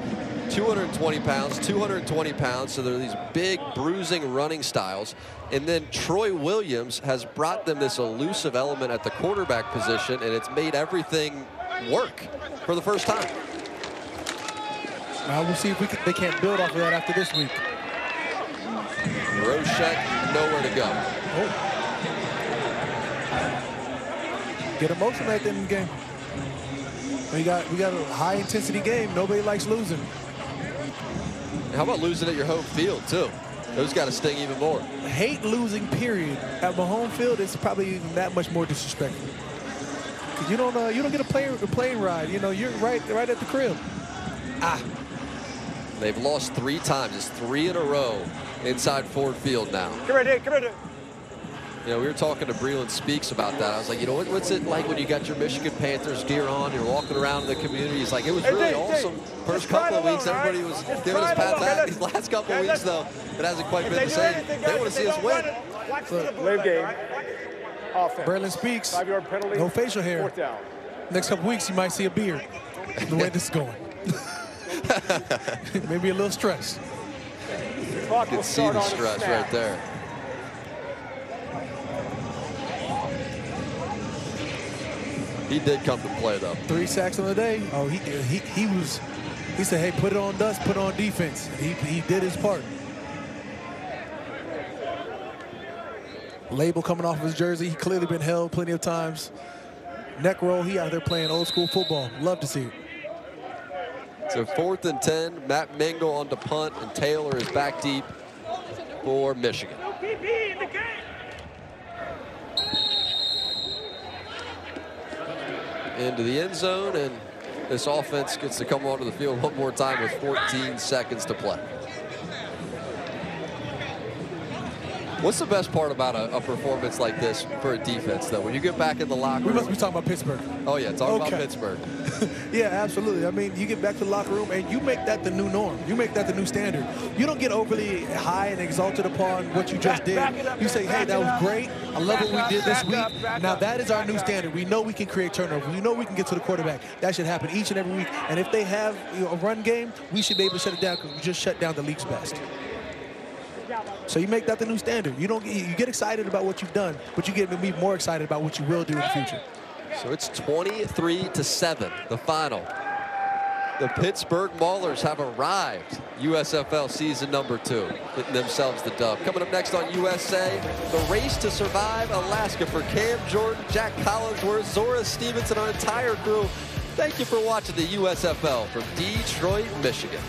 220 pounds, 220 pounds. So they're these big, bruising running styles. And then Troy Williams has brought them this elusive element at the quarterback position, and it's made everything work for the first time. Now we'll see if they can't build off of that after this week. Rochette, nowhere to go. Oh. Get emotional at the end of the game. We got a high-intensity game. Nobody likes losing. How about losing at your home field, too? Those got to sting even more. Hate losing, period. At my home field, it's probably even that much more disrespectful. Because you don't get a plane ride. You know, you're right at the crib. They've lost 3 times. It's 3 in a row inside Ford Field now. Come here, Dave. Come here, Dave. You know, we were talking to Breland Speaks about that. I was like, you know, what's it like when you got your Michigan Panthers gear on, you're walking around the community? He's like, it was really awesome. First couple of weeks, everybody was giving us pat back. These last couple of weeks, though, it hasn't quite been the same. They want to see us win. Live game. Offense. Breland Speaks. 5-yard penalty. No facial hair. 4th down. Next couple weeks, you might see a beard. The way this is going. Maybe a little stress. You can see the stress right there. He did come to play, though. 3 sacks on the day. Oh, he said, hey, put it on us, put it on defense. He did his part. Label coming off of his jersey. He clearly been held plenty of times. Neck roll, he out there playing old school football. Love to see it. So 4th and 10, Matt Mingle on the punt, and Taylor is back deep for Michigan. Into the end zone, and this offense gets to come onto the field one more time with 14 seconds to play. What's the best part about a performance like this for a defense, though? When you get back in the locker room. We must be talking about Pittsburgh. Oh, yeah, talking about Pittsburgh. Yeah, absolutely. I mean, you get back to the locker room, and you make that the new norm. You make that the new standard. You don't get overly high and exalted upon what you just did. You say, hey, that was great. I love what we did this week. Now, that is our new standard. We know we can create turnover. We know we can get to the quarterback. That should happen each and every week. And if they have a run game, we should be able to shut it down because we just shut down the league's best. So you make that the new standard. You get excited about what you've done, but you get maybe more excited about what you will do in the future. So it's 23-7, the final. The Pittsburgh Maulers have arrived. USFL season number 2, getting themselves the dub. Coming up next on USA, the race to survive Alaska for Cam Jordan, Jack Collinsworth, Zora Stevens, and our entire crew. Thank you for watching the USFL from Detroit, Michigan.